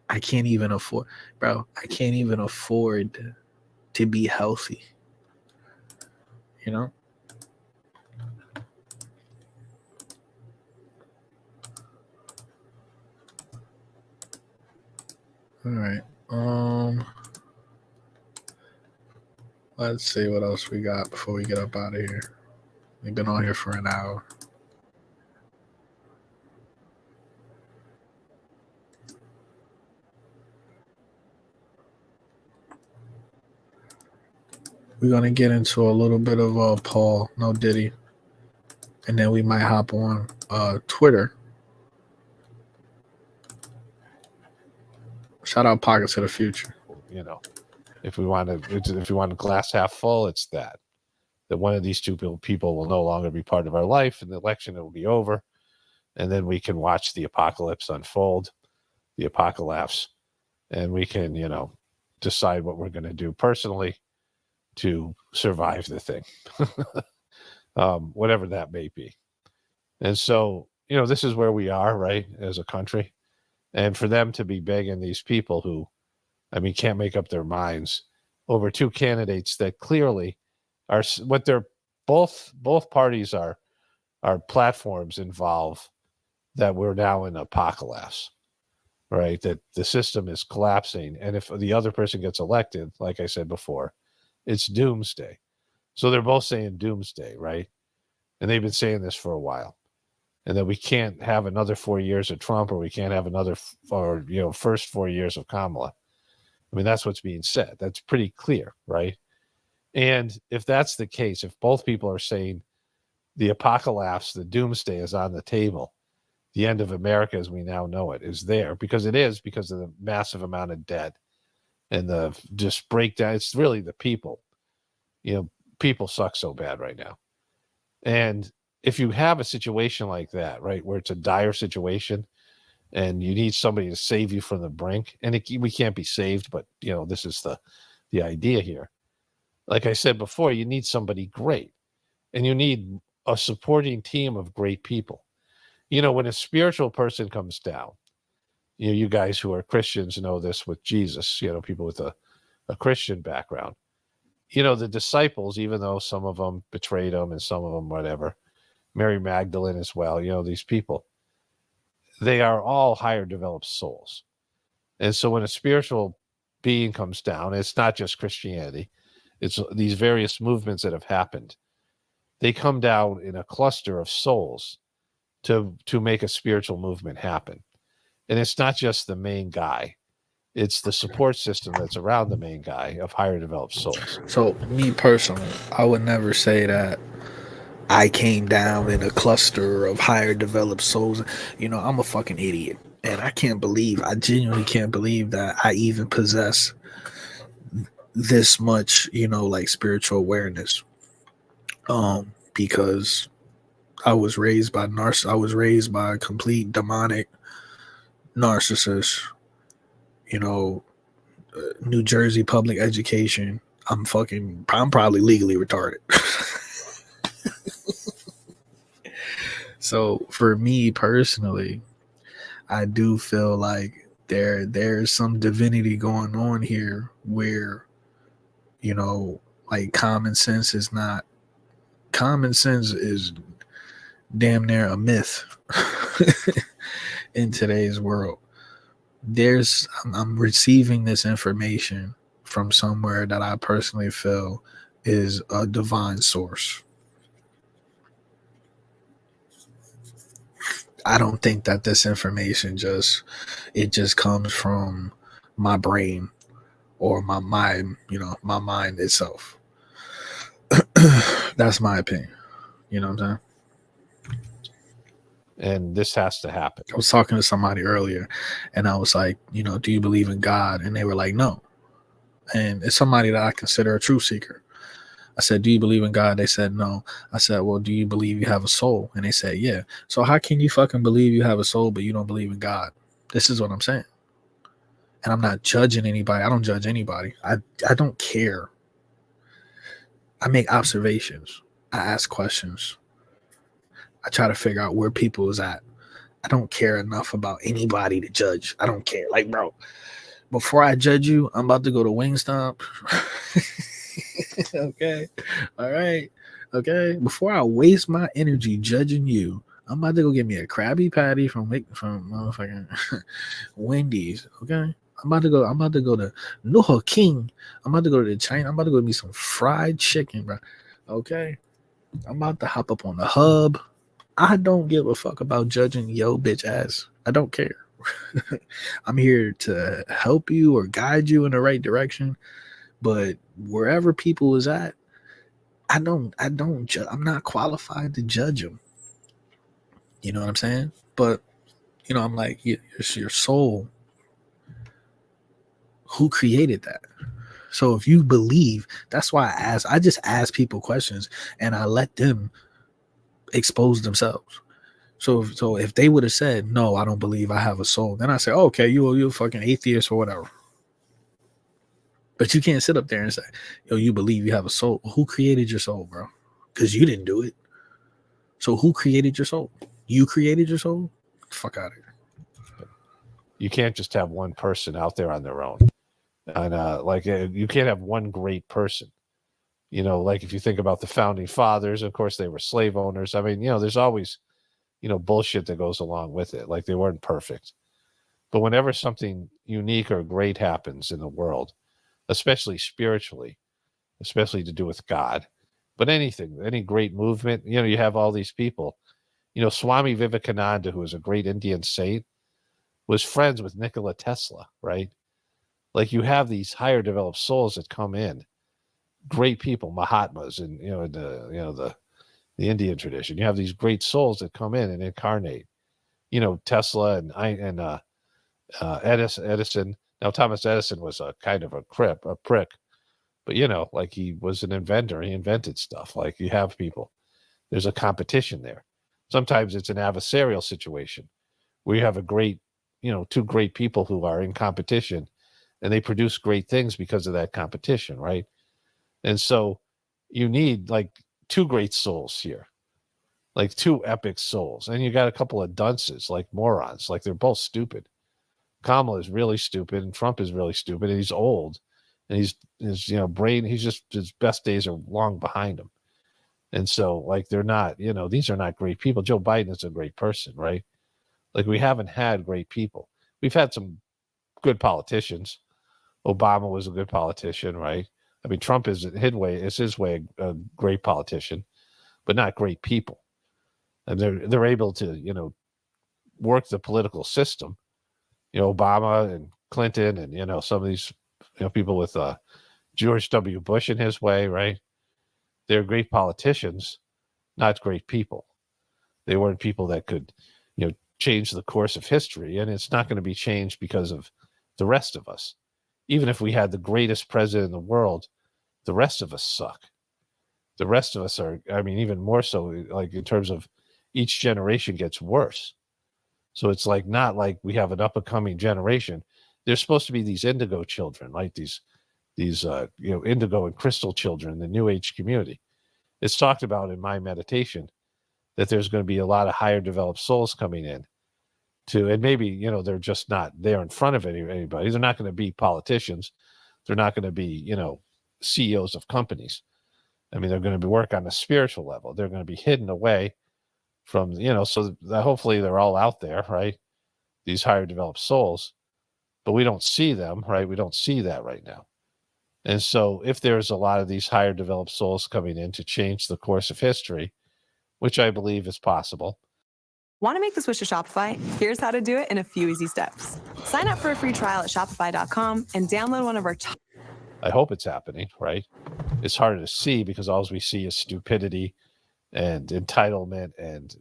I can't even afford, bro. I can't even afford to be healthy. You know? All right. Let's see what else we got before we get up out of here. We've been on here for an hour. We're gonna get into a little bit of Paul, no Diddy, and then we might hop on Twitter. Shout out Pockets of the Future. You know, if we want a glass half full, it's that one of these two people will no longer be part of our life, and the election will be over, and then we can watch the apocalypse unfold, the apocalypse, and we can, you know, decide what we're going to do personally to survive the thing, whatever that may be. And so, you know, this is where we are, right, as a country. And for them to be begging these people who, I mean, can't make up their minds over two candidates that clearly are what they're both parties are platforms involve that we're now in apocalypse. right? That the system is collapsing. And if the other person gets elected, like I said before, it's doomsday. So they're both saying doomsday, right? And they've been saying this for a while. And that we can't have another 4 years of Trump, or we can't have another, first 4 years of Kamala. I mean, that's what's being said. That's pretty clear, right? And if that's the case, if both people are saying the apocalypse, the doomsday is on the table, the end of America as we now know it is there, because it is, because of the massive amount of debt and the just breakdown. It's really the people. People suck so bad right now. And if you have a situation like that, right, where it's a dire situation and you need somebody to save you from the brink, and we can't be saved, but this is the idea here. Like I said before, you need somebody great, and you need a supporting team of great people. When a spiritual person comes down, you guys who are Christians know this with Jesus, people with a Christian background. The disciples, even though some of them betrayed him and some of them whatever, Mary Magdalene as well, these people, they are all higher developed souls. And so when a spiritual being comes down, it's not just Christianity, it's these various movements that have happened. They come down in a cluster of souls to make a spiritual movement happen. And it's not just the main guy. It's the support system that's around the main guy of higher developed souls. So me personally, I would never say that I came down in a cluster of higher developed souls. I'm a fucking idiot. And I genuinely can't believe that I even possess this much, like spiritual awareness. Because I was raised by a complete demonic narcissist. New Jersey public education. I'm probably legally retarded. So for me personally, I do feel like there's some divinity going on here where, like common sense is damn near a myth in today's world. I'm receiving this information from somewhere that I personally feel is a divine source. I don't think that this information just comes from my brain or my mind, my mind itself. That's my opinion. You know what I'm saying? And this has to happen. I was talking to somebody earlier and I was like, do you believe in God? And they were like, no. And it's somebody that I consider a truth seeker. I said, do you believe in God? They said, no. I said, well, do you believe you have a soul? And they said, yeah. So how can you fucking believe you have a soul, but you don't believe in God? This is what I'm saying. And I'm not judging anybody. I don't judge anybody. I don't care. I make observations. I ask questions. I try to figure out where people is at. I don't care enough about anybody to judge. I don't care. Like, bro, before I judge you, I'm about to go to Wingstop. Okay. All right. Okay. Before I waste my energy judging you, I'm about to go get me a Krabby Patty from motherfucking Wendy's. Okay. I'm about to go to Noho King. I'm about to go to China. I'm about to go get me some fried chicken, bro. Okay. I'm about to hop up on the hub. I don't give a fuck about judging yo bitch ass. I don't care. I'm here to help you or guide you in the right direction. But wherever people is at, I'm not qualified to judge them. You know what I'm saying? But, I'm like, your soul. Who created that? So if you believe, that's why I just ask people questions and I let them expose themselves. So if they would have said, no, I don't believe I have a soul, then I say, oh, okay, you're a fucking atheist or whatever. But you can't sit up there and say, yo, you believe you have a soul. Who created your soul, bro? Because you didn't do it. So who created your soul? You created your soul? Fuck out of here. You can't just have one person out there on their own. And you can't have one great person. Like if you think about the founding fathers, of course, they were slave owners. I mean, there's always, bullshit that goes along with it. Like they weren't perfect. But whenever something unique or great happens in the world, especially spiritually, especially to do with God, but anything, any great movement, you have all these people. Swami Vivekananda, who was a great Indian saint, was friends with Nikola Tesla, right? Like you have these higher developed souls that come in, great people, Mahatmas, and the Indian tradition. You have these great souls that come in and incarnate. Tesla and Edison. Now Thomas Edison was a kind of a prick, but like he was an inventor. He invented stuff. Like you have people. There's a competition there. Sometimes it's an adversarial situation where you have a great, two great people who are in competition, and they produce great things because of that competition, right? And so you need like two great souls here, like two epic souls. And you got a couple of dunces, like morons, like they're both stupid. Kamala is really stupid and Trump is really stupid, and he's old, and his brain, his best days are long behind him. And so like they're not, these are not great people. Joe Biden is a great person, right? Like we haven't had great people. We've had some good politicians. Obama was a good politician, right? I mean, Trump is his way a great politician, but not great people. And they're able to, work the political system. Obama and Clinton and some of these people with George W. Bush in his way, right? They're great politicians, not great people. They weren't people that could, change the course of history, and it's not going to be changed because of the rest of us. Even if we had the greatest president in the world, the rest of us suck. The rest of us are, even more so, like in terms of each generation gets worse. So it's like not like we have an up and coming generation. There's supposed to be these indigo children, like these indigo and crystal children in the New Age community. It's talked about in my meditation that there's going to be a lot of higher developed souls coming in and maybe, they're just not there in front of anybody. They're not going to be politicians. They're not going to be, CEOs of companies. They're going to work on a spiritual level. They're going to be hidden away from, so that hopefully they're all out there, right? These higher developed souls, but we don't see them, right? We don't see that right now. And so if there's a lot of these higher developed souls coming in to change the course of history, which I believe is possible. Want to make the switch to Shopify? Here's how to do it in a few easy steps. Sign up for a free trial at shopify.com and download one of our top. I hope it's happening, right? It's harder to see because all we see is stupidity and entitlement and,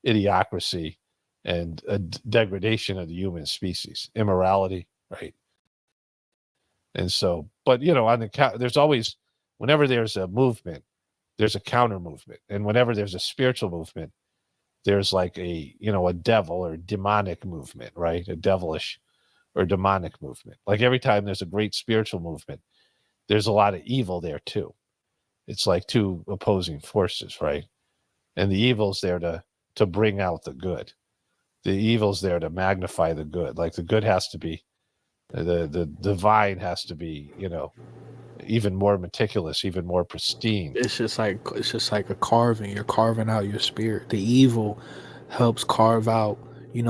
idiocracy and a degradation of the human species, immorality, right? And so, but, there's always, whenever there's a movement, there's a counter movement. And whenever there's a spiritual movement, there's like a devil or demonic movement, right? A devilish or demonic movement. Like every time there's a great spiritual movement, there's a lot of evil there too. It's like two opposing forces, right? And the evil's there to bring out the good. The evil's there to magnify the good. Like the good has to be, the divine has to be, even more meticulous, even more pristine. It's just like a carving. You're carving out your spirit. The evil helps carve out,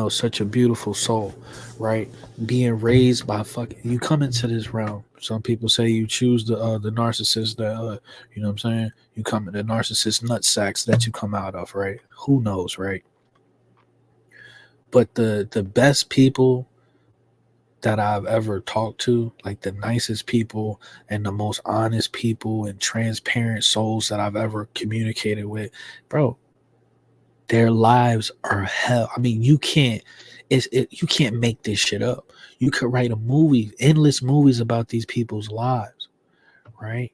such a beautiful soul, right? Being raised by you come into this realm. Some people say you choose the narcissist that what I'm saying? You come in the narcissist nut sacks that you come out of, right? Who knows, right? But the best people that I've ever talked to, like the nicest people and the most honest people and transparent souls that I've ever communicated with, bro, their lives are hell. You can't make this shit up. You could write a movie, endless movies about these people's lives, right?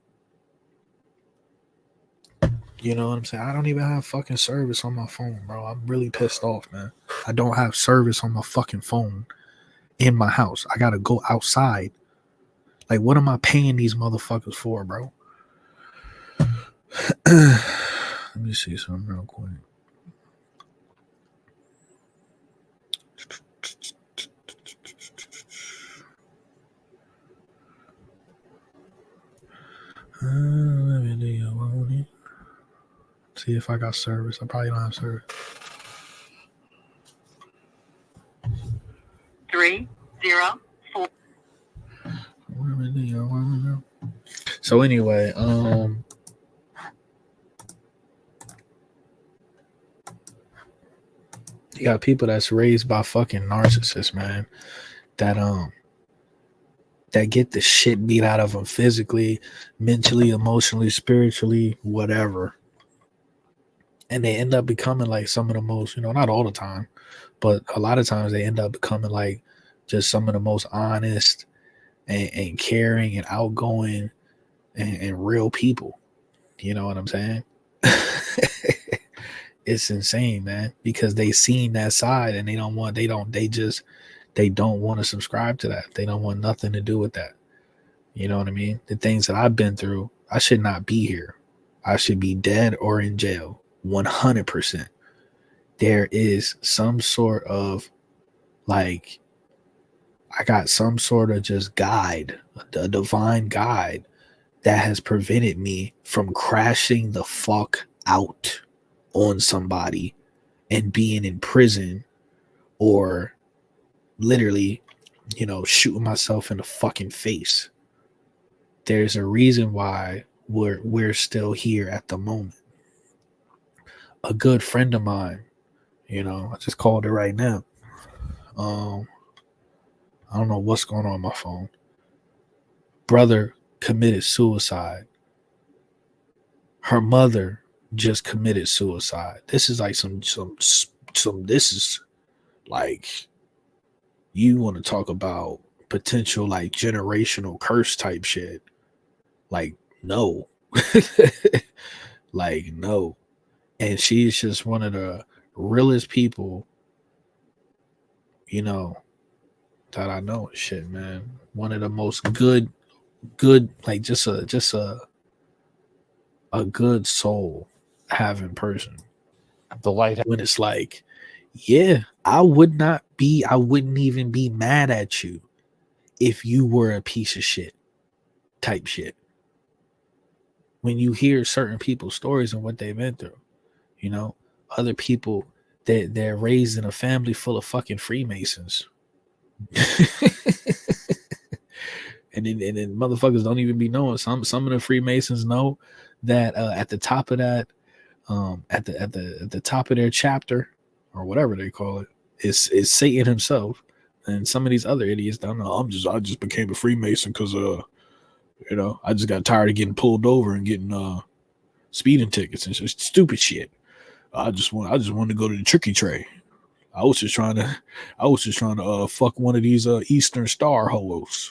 You know what I'm saying? I don't even have fucking service on my phone, bro. I'm really pissed off, man. I don't have service on my fucking phone in my house. I gotta go outside. Like, what am I paying these motherfuckers for, bro? Let me see something real quick. See if I got service. I probably don't have service. 3, So anyway, you got people that's raised by fucking narcissists, man. That get the shit beat out of them physically, mentally, emotionally, spiritually, whatever. And they end up becoming like some of the most, not all the time, but a lot of times they end up becoming like just some of the most honest and caring and outgoing and real people. You know what I'm saying? It's insane, man, because they seen that side and they don't want to subscribe to that. They don't want nothing to do with that. You know what I mean? The things that I've been through, I should not be here. I should be dead or in jail. 100%. There is some sort of I got some sort of just guide, a divine guide that has prevented me from crashing the fuck out on somebody and being in prison or literally, shooting myself in the fucking face. There's a reason why we're still here at the moment. A good friend of mine, I just called her right now. I don't know what's going on my phone. Brother committed suicide. Her mother just committed suicide. This is like this is like, you want to talk about potential like generational curse type shit. Like, no. Like, no. And she's just one of the realest people, that I know. Shit, man. One of the most good, like just a good soul having person. The light. When it's like, yeah, I wouldn't even be mad at you if you were a piece of shit type shit. When you hear certain people's stories and what they've been through, other people that they're raised in a family full of fucking Freemasons. and then motherfuckers don't even be knowing. Some of the Freemasons know that at the top of that, at the top of their chapter or whatever they call it, is Satan himself. And some of these other idiots don't know. I just became a Freemason because I just got tired of getting pulled over and getting speeding tickets and just stupid shit. I just wanted to go to the tricky tray. I was just trying to fuck one of these Eastern Star holos.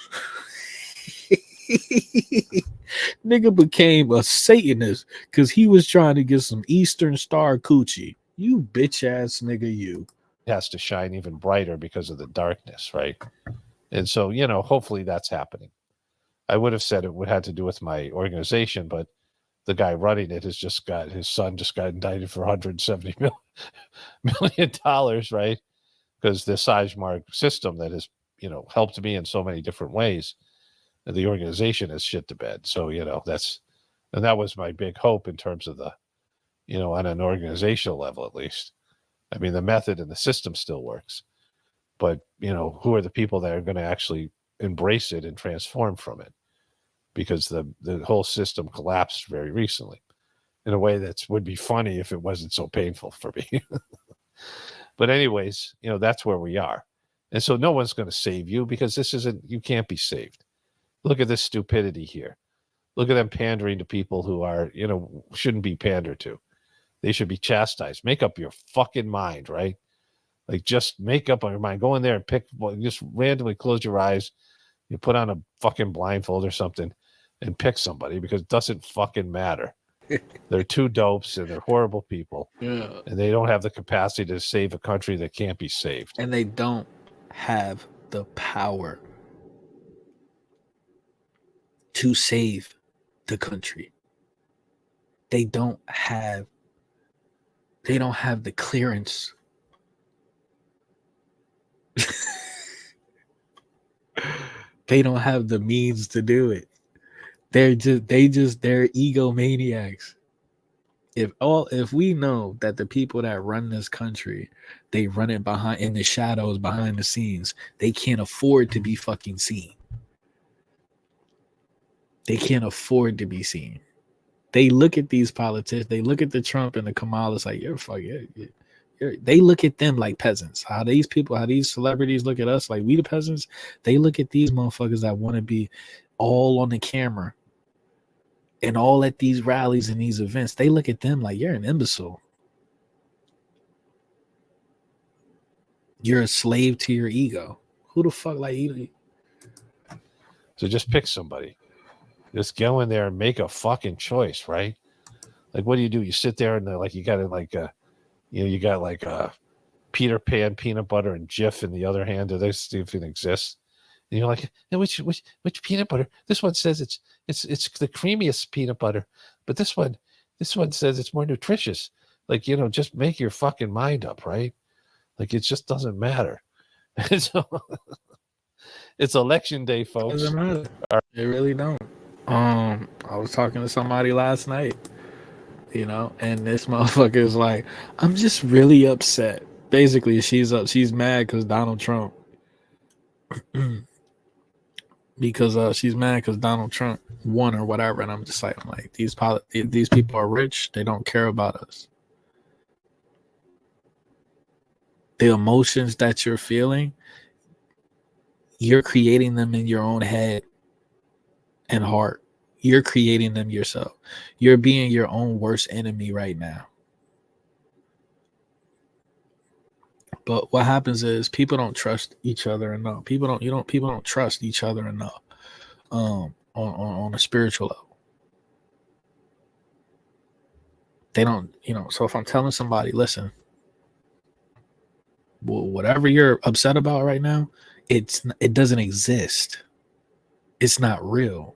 Nigga became a Satanist because he was trying to get some Eastern Star coochie. You bitch ass nigga, you. Has to shine even brighter because of the darkness, right? And so, hopefully that's happening. I would have said it would have to do with my organization, but the guy running it his son just got indicted for $170 million, right? Because the Sizemar system that has, helped me in so many different ways, the organization is shit to bed. So, that was my big hope in terms of the, on an organizational level, at least. I mean, the method and the system still works, but, who are the people that are going to actually embrace it and transform from it? Because the whole system collapsed very recently in a way that would be funny if it wasn't so painful for me. But anyways, that's where we are. And so no one's going to save you because you can't be saved. Look at this stupidity here. Look at them pandering to people who are, shouldn't be pandered to. They should be chastised. Make up your fucking mind, right? Like, just make up on your mind. Go in there and pick, just randomly close your eyes. You put on a fucking blindfold or something and pick somebody, because it doesn't fucking matter. They're two dopes and they're horrible people. Yeah. And they don't have the capacity to save a country that can't be saved. And they don't have the power to save the country. They don't have the clearance. They don't have the means to do it. They're egomaniacs. if we know that the people that run this country, they run it behind in the shadows, behind the scenes, they can't afford to be fucking seen. They can't afford to be seen. They look at these politicians, they look at the Trump and the Kamala's like, you're fucking. They look at them like peasants. How these celebrities look at us like we the peasants. They look at these motherfuckers that want to be all on the camera and all at these rallies and these events. They look at them like you're an imbecile. You're a slave to your ego. Who the fuck like you? So just pick somebody. Just go in there and make a fucking choice, right? Like, what do? You sit there and like you got it like you got like Peter Pan peanut butter and Jif in the other hand. Do they see if it exists? And you're like, hey, which peanut butter? This one says it's the creamiest peanut butter, but this one says it's more nutritious. Like, just make your fucking mind up, right? Like, it just doesn't matter. So, it's election day, folks. Doesn't matter. It really don't. I was talking to somebody last night, and this motherfucker is like, I'm just really upset. Basically, she's mad because Donald Trump. Because she's mad because Donald Trump won or whatever, and I'm like, these people are rich. They don't care about us. The emotions that you're feeling, you're creating them in your own head and heart. You're creating them yourself. You're being your own worst enemy right now. But what happens is people don't trust each other enough. People don't trust each other enough on a spiritual level. They don't, so if I'm telling somebody, listen, whatever you're upset about right now, it doesn't exist. It's not real.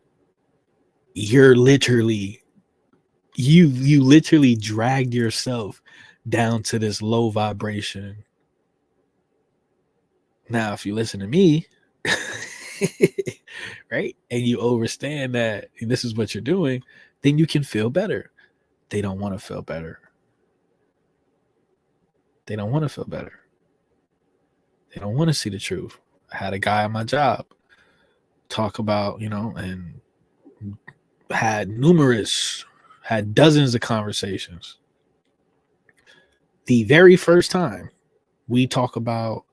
You're literally you literally dragged yourself down to this low vibration. Now, if you listen to me, right, and you understand that this is what you're doing, then you can feel better. They don't want to feel better. They don't want to feel better. They don't want to see the truth. I had a guy at my job talk about, and had dozens of conversations. The very first time we talk about,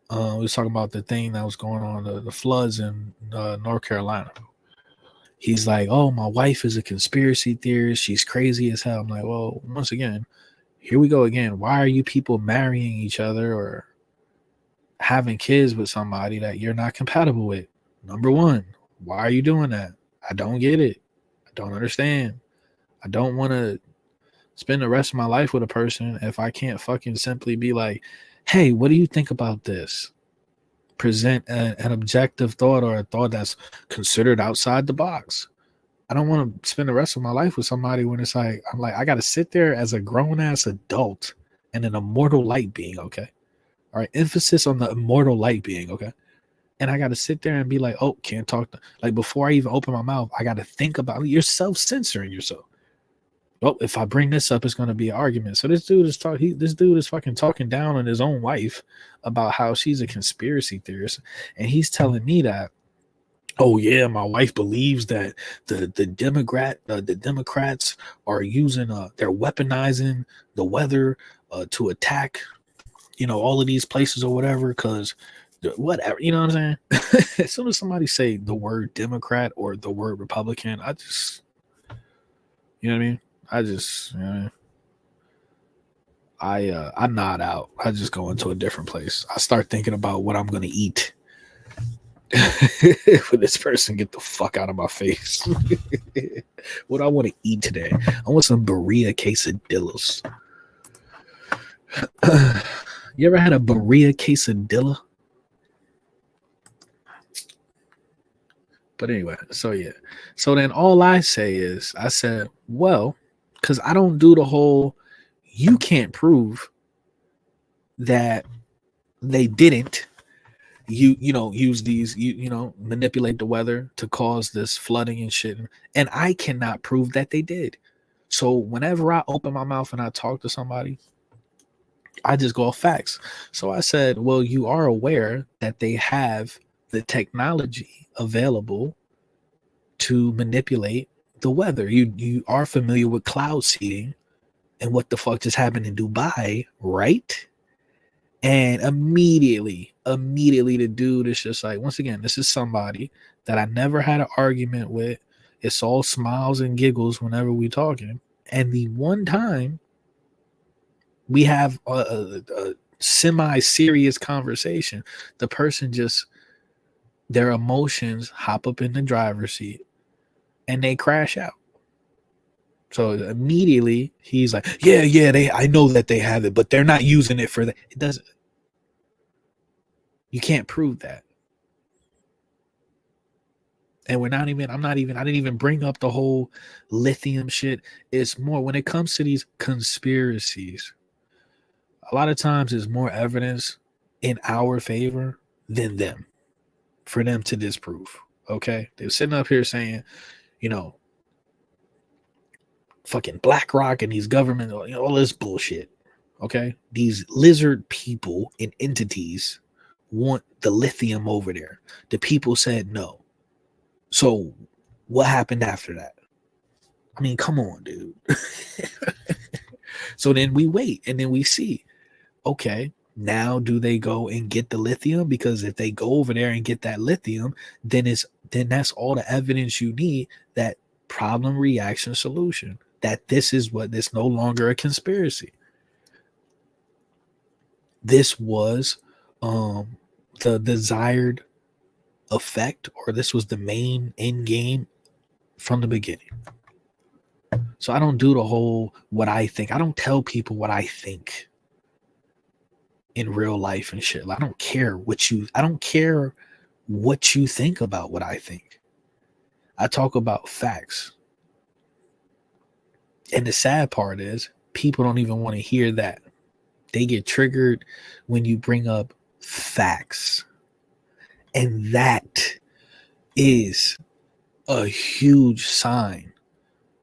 we was talking about the thing that was going on, the floods in North Carolina. He's like, oh, my wife is a conspiracy theorist. She's crazy as hell. I'm like, well, once again, here we go again. Why are you people marrying each other or having kids with somebody that you're not compatible with? Number one, why are you doing that? I don't get it. I don't understand. I don't want to spend the rest of my life with a person if I can't fucking simply be like, hey, what do you think about this? Present an objective thought or a thought that's considered outside the box. I don't want to spend the rest of my life with somebody when it's like, I'm like, I got to sit there as a grown ass adult and an immortal light being, okay? All right, emphasis on the immortal light being, okay? And I got to sit there and be like, oh, can't talk. Like, before I even open my mouth, I got to think about it. You're self-censoring yourself. Oh, if I bring this up, it's going to be an argument. So this dude is fucking talking down on his own wife about how she's a conspiracy theorist. And he's telling me that, oh yeah, my wife believes that the Democrats are using, they're weaponizing the weather to attack, all of these places or whatever, because whatever, you know what I'm saying? As soon as somebody say the word Democrat or the word Republican, I just, you know what I mean? I nod out. I just go into a different place. I start thinking about what I'm gonna eat. When this person get the fuck out of my face. What I want to eat today? I want some burrito quesadillas. You ever had a burrito quesadilla? But anyway, so yeah. So then all I say is, I said, well, because I don't do the whole, you can't prove that they didn't use these, manipulate the weather to cause this flooding and shit. And I cannot prove that they did. So whenever I open my mouth and I talk to somebody, I just go off facts. So I said, well, you are aware that they have the technology available to manipulate the weather. You are familiar with cloud seeding and what the fuck just happened in Dubai, right? And immediately the dude is just like, once again, this is somebody that I never had an argument with. It's all smiles and giggles whenever we talking. And the one time we have a semi-serious conversation, the person just, their emotions hop up in the driver's seat and they crash out. So immediately he's like, yeah, I know that they have it, but they're not using it for that. It doesn't. You can't prove that. And I didn't even bring up the whole lithium shit. It's more when it comes to these conspiracies, a lot of times there's more evidence in our favor than them for them to disprove. Okay. They're sitting up here saying, fucking BlackRock and these government, all this bullshit. Okay. These lizard people and entities want the lithium over there. The people said no. So what happened after that? I mean, come on, dude. So then we wait and then we see, okay, now do they go and get the lithium? Because if they go over there and get that lithium, then that's all the evidence you need, that problem, reaction, solution, that this no longer a conspiracy. This was the desired effect, or this was the main end game from the beginning. So I don't do the whole what I think. I don't tell people what I think in real life and shit. I don't care what you think about what I think. I talk about facts. And the sad part is people don't even want to hear that. They get triggered when you bring up facts. And that is a huge sign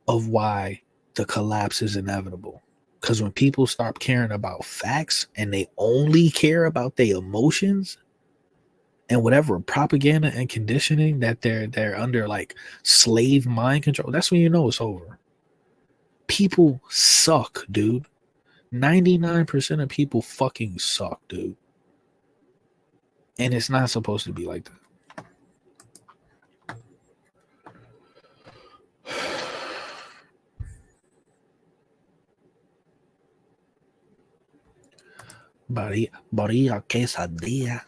of why the collapse is inevitable. Because when people start caring about facts and they only care about their emotions and whatever propaganda and conditioning that they're under, like slave mind control, that's when you know it's over. People suck, dude. 99% of people fucking suck, dude. And it's not supposed to be like that. Maria quesadilla.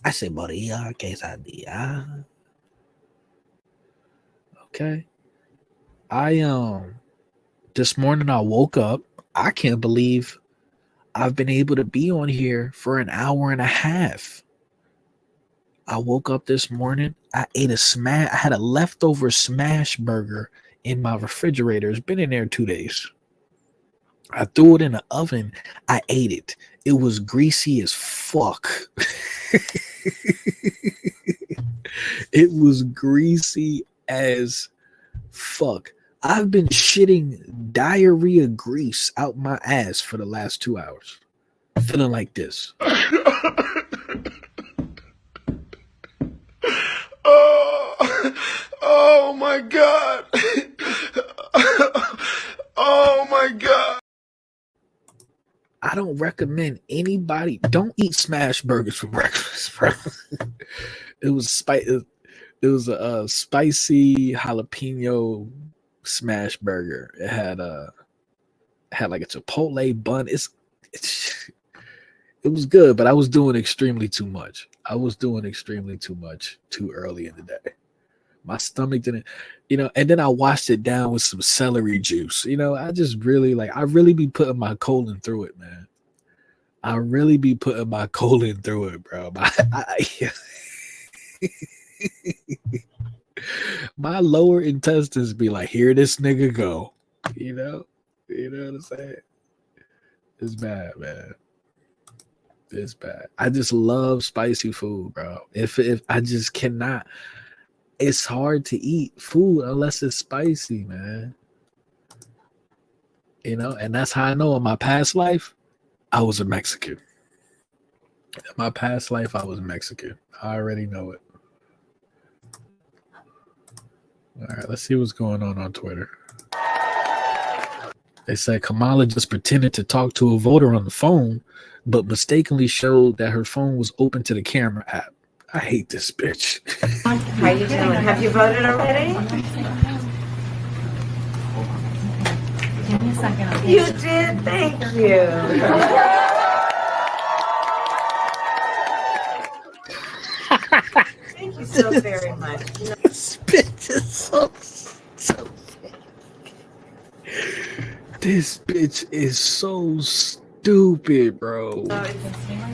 I say Maria quesadilla. Okay. This morning I woke up. I can't believe I've been able to be on here for an hour and a half. I woke up this morning. I had a leftover smash burger in my refrigerator. It's been in there 2 days. I threw it in the oven. I ate it. It was greasy as fuck. It was greasy as fuck. I've been shitting diarrhea grease out my ass for the last 2 hours. Feeling like this. Oh my God. Oh my God. I don't recommend anybody. Don't eat smash burgers for breakfast, bro. It was a spicy jalapeno smash burger. It had like a chipotle bun. It was good, but I was doing extremely too much. I was doing extremely too much too early in the day. My stomach didn't, and then I washed it down with some celery juice. I just really I really be putting my colon through it, man. I really be putting my colon through it, bro. My lower intestines be like, here this nigga go. You know what I'm saying? It's bad, man. It's bad. I just love spicy food, bro. If I just cannot, it's hard to eat food unless it's spicy, man. You know, and that's how I know in my past life, I was a Mexican. In my past life, I was Mexican. I already know it. All right, let's see what's going on Twitter. They said Kamala just pretended to talk to a voter on the phone, but mistakenly showed that her phone was open to the camera app. I hate this bitch. How you doing? Have you voted already? Give me a second. You did? Thank you. Thank you so very much. This bitch is so This bitch is so stupid, bro. So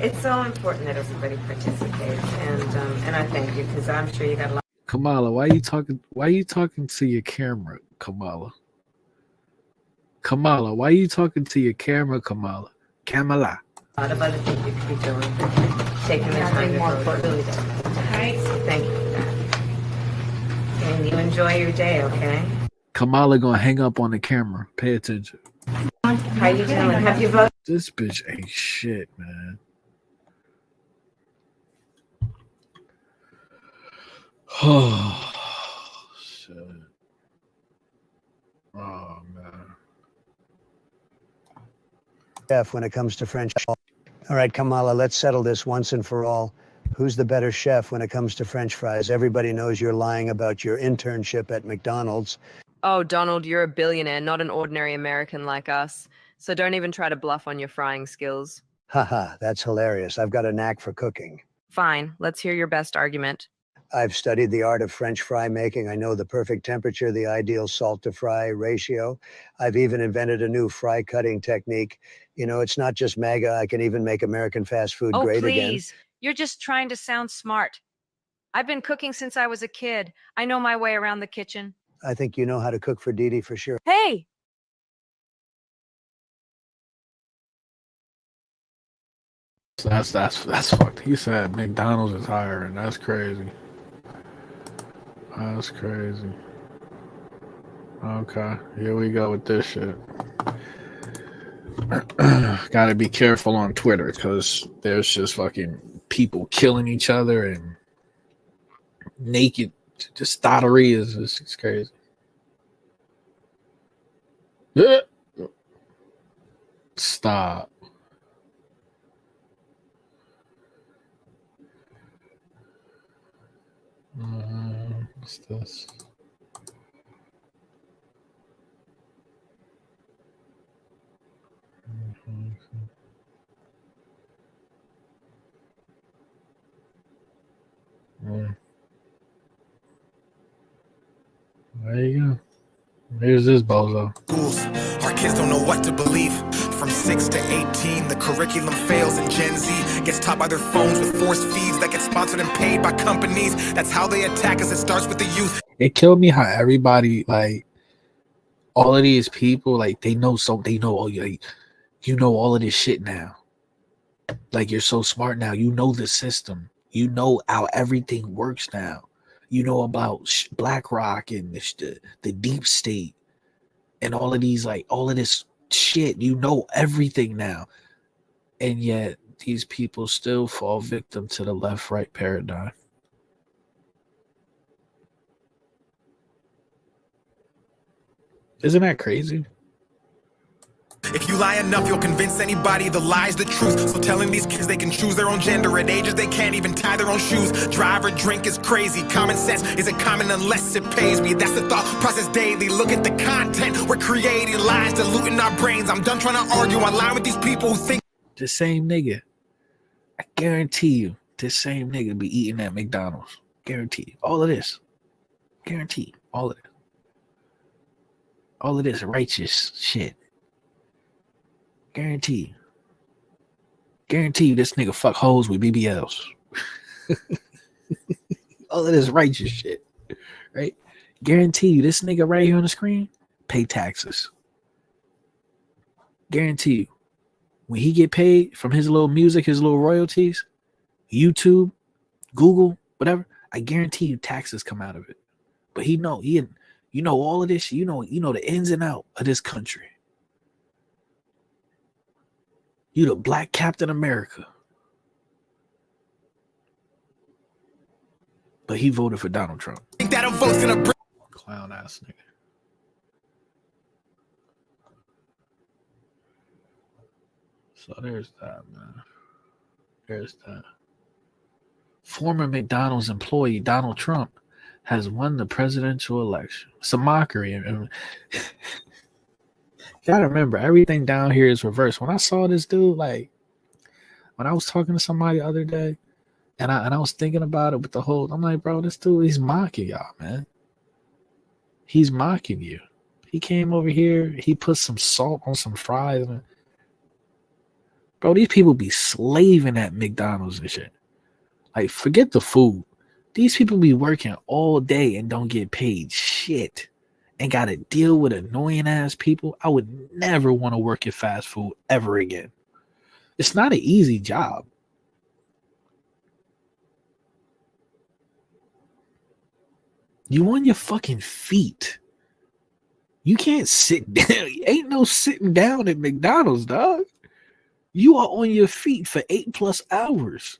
it's so important that everybody participates, and I thank you because I'm sure you got a lot. Kamala, why you talking to your camera, Kamala? Kamala, why are you talking to your camera, Kamala? Kamala. A lot of other things you could be doing, taking the time to vote. Really does. Right. So thank you for that. And you enjoy your day, okay? Kamala gonna hang up on the camera. Pay attention. How you doing? Have you voted? This bitch ain't shit, man. Oh shit. Oh man. Chef when it comes to French. All right, Kamala, let's settle this once and for all. Who's the better chef when it comes to French fries? Everybody knows you're lying about your internship at McDonald's. Oh, Donald, you're a billionaire, not an ordinary American like us. So don't even try to bluff on your frying skills. Haha, that's hilarious. I've got a knack for cooking. Fine, let's hear your best argument. I've studied the art of French fry making. I know the perfect temperature, the ideal salt to fry ratio. I've even invented a new fry cutting technique. You know, it's not just MAGA. I can even make American fast food great again. Please. You're just trying to sound smart. I've been cooking since I was a kid. I know my way around the kitchen. I think you know how to cook for Dee Dee for sure. Hey! That's fucked. He said McDonald's is hiring. That's crazy. That's crazy. Okay, here we go with this shit. Gotta be careful on Twitter because there's just fucking people killing each other and naked. Just thottery is crazy. Stop. What's this? There you go. Here's this bozo. Schools, our kids don't know what to believe. From 6 to 18, the curriculum fails, and Gen Z gets taught by their phones with force feeds that get sponsored and paid by companies. That's how they attack us. It starts with the youth. It killed me how everybody, like, all of these people, like, they know oh, you know all of this shit now. Like, you're so smart now. You know the system. You know how everything works now. You know about BlackRock and the deep state and all of these, like, all of this shit. You know everything now. And yet these people still fall victim to the left-right paradigm. Isn't that crazy? If you lie enough, you'll convince anybody the lie's the truth. So telling these kids they can choose their own gender at ages they can't even tie their own shoes. Drive or drink is crazy. Common sense isn't common unless it pays me. That's the thought process daily. Look at the content. We're creating lies, diluting our brains. I'm done trying to argue online with these people who think. The same nigga. I guarantee you, this same nigga be eating at McDonald's. Guarantee you. All of this. Guarantee. All of it. All of this righteous shit. Guarantee you. Guarantee you this nigga fuck hoes with BBLs. All of this righteous shit. Right? Guarantee you this nigga right here on the screen pay taxes. Guarantee you. When he get paid from his little music, his little royalties, YouTube, Google, whatever, I guarantee you taxes come out of it. But you know all of this, you know the ins and out of this country. You the black Captain America. But he voted for Donald Trump. Think that a vote's gonna bring Clown ass nigga. So there's that, man. There's that. Former McDonald's employee Donald Trump has won the presidential election. It's a mockery. And gotta remember, everything down here is reversed. When I saw this dude, like when I was talking to somebody the other day, and I was thinking about it with the whole, I'm like, bro, this dude, he's mocking y'all, man. He's mocking you. He came over here, he put some salt on some fries. Bro, these people be slaving at McDonald's and shit. Like, forget the food. These people be working all day and don't get paid shit and got to deal with annoying ass people. I would never want to work at fast food ever again. It's not an easy job. You on your fucking feet. You can't sit down. Ain't no sitting down at McDonald's, dog. You are on your feet for 8+ hours.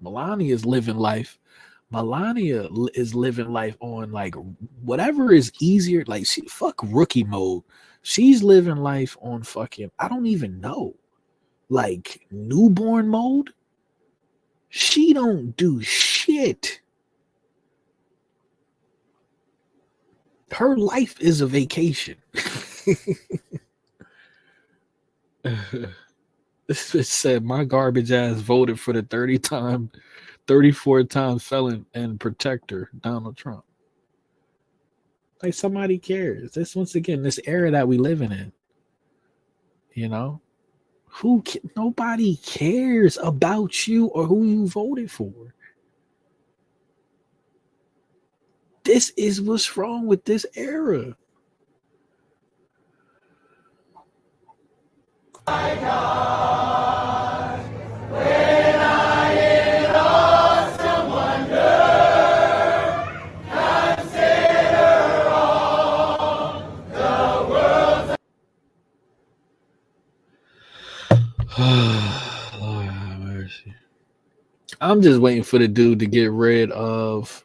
Melania is living life. Melania is living life on like whatever is easier. Like she fuck rookie mode. She's living life on fucking, I don't even know. Like newborn mode. She don't do shit. Her life is a vacation. It said my garbage ass voted for the 34-time felon and protector, Donald Trump. Like somebody cares. This once again, this era that we living in. You know? Nobody cares about you or who you voted for. This is what's wrong with this era. My God, when I in awesome wonder consider all the world's. Lord have mercy. I'm just waiting for the dude to get rid of.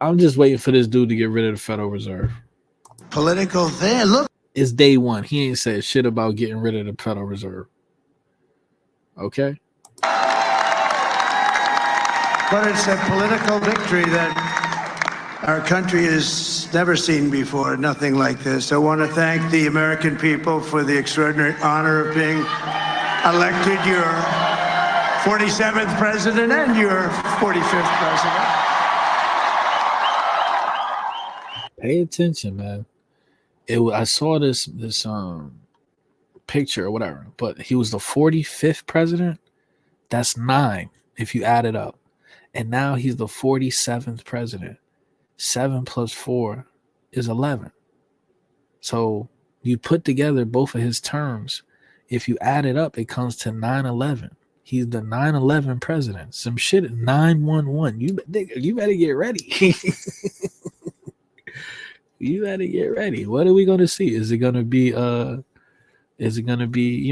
I'm just waiting for this dude to get rid of the Federal Reserve. Political thing. Look. It's day one. He ain't said shit about getting rid of the Federal Reserve. Okay? But it's a political victory that our country has never seen before. Nothing like this. I want to thank the American people for the extraordinary honor of being elected your 47th president and your 45th president. Pay attention, man. I saw this picture or whatever, but he was the 45th president. That's 9 if you add it up. And now he's the 47th president. 7 + 4 is 11. So you put together both of his terms. If you add it up, it comes to 9/11. He's the 9/11 president. Some shit 9/11. You better get ready. You gotta get ready. What are we gonna see? Is it gonna be you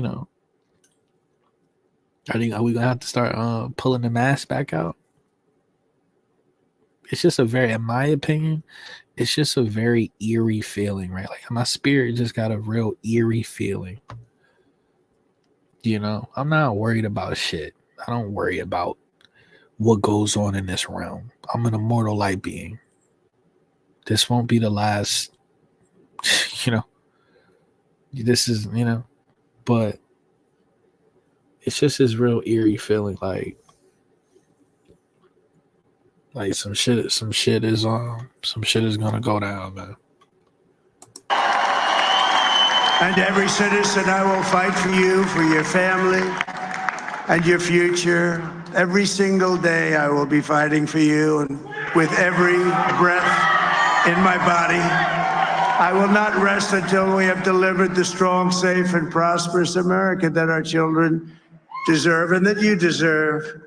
know, are we gonna have to start pulling the mask back out? It's just in my opinion, it's just a very eerie feeling, right? Like my spirit just got a real eerie feeling. You know, I'm not worried about shit. I don't worry about what goes on in this realm. I'm an immortal light being. This won't be the last, you know, this is, you know, but it's just this real eerie feeling like some shit is gonna go down, man. And every citizen, I will fight for you, for your family, and your future. Every single day, I will be fighting for you, and with every breath in my body, I will not rest until we have delivered the strong, safe, and prosperous America that our children deserve and that you deserve.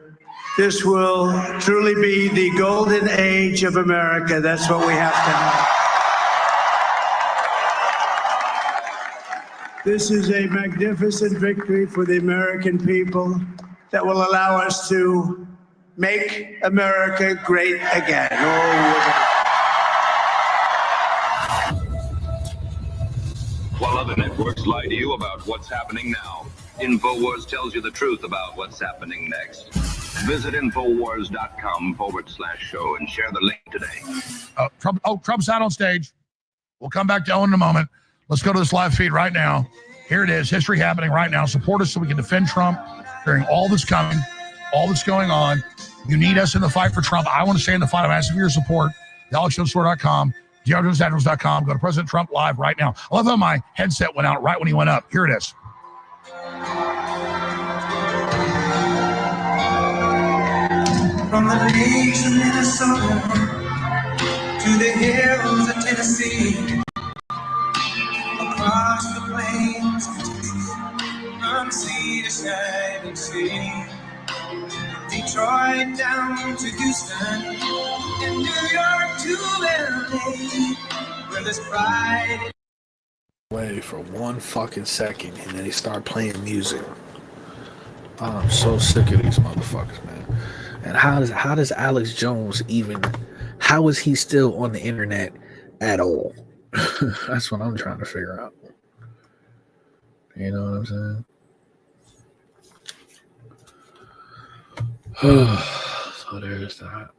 This will truly be the golden age of America. That's what we have to know. This is a magnificent victory for the American people that will allow us to make America great again. While other networks lie to you about what's happening now, InfoWars tells you the truth about what's happening next. Visit Infowars.com/show and share the link today. Trump's out on stage. We'll come back to Owen in a moment. Let's go to this live feed right now. Here it is. History happening right now. Support us so we can defend Trump during all that's coming, all that's going on. You need us in the fight for Trump. I want to stay in the fight. I'm asking for your support. TheAlexJonesStore.com, DRJonesAdmirals.com. Go to President Trump live right now. I love how my headset went out right when he went up. Here it is. From the lakes of Minnesota to the hills of Tennessee, across the plains from sea to shining sea, Detroit down to Houston, and New York to LA, where there's pride. Away for 1 fucking second, and then they start playing music. I'm so sick of these motherfuckers, man. And how does Alex Jones even? How is he still on the internet at all? That's what I'm trying to figure out. You know what I'm saying? So there's that.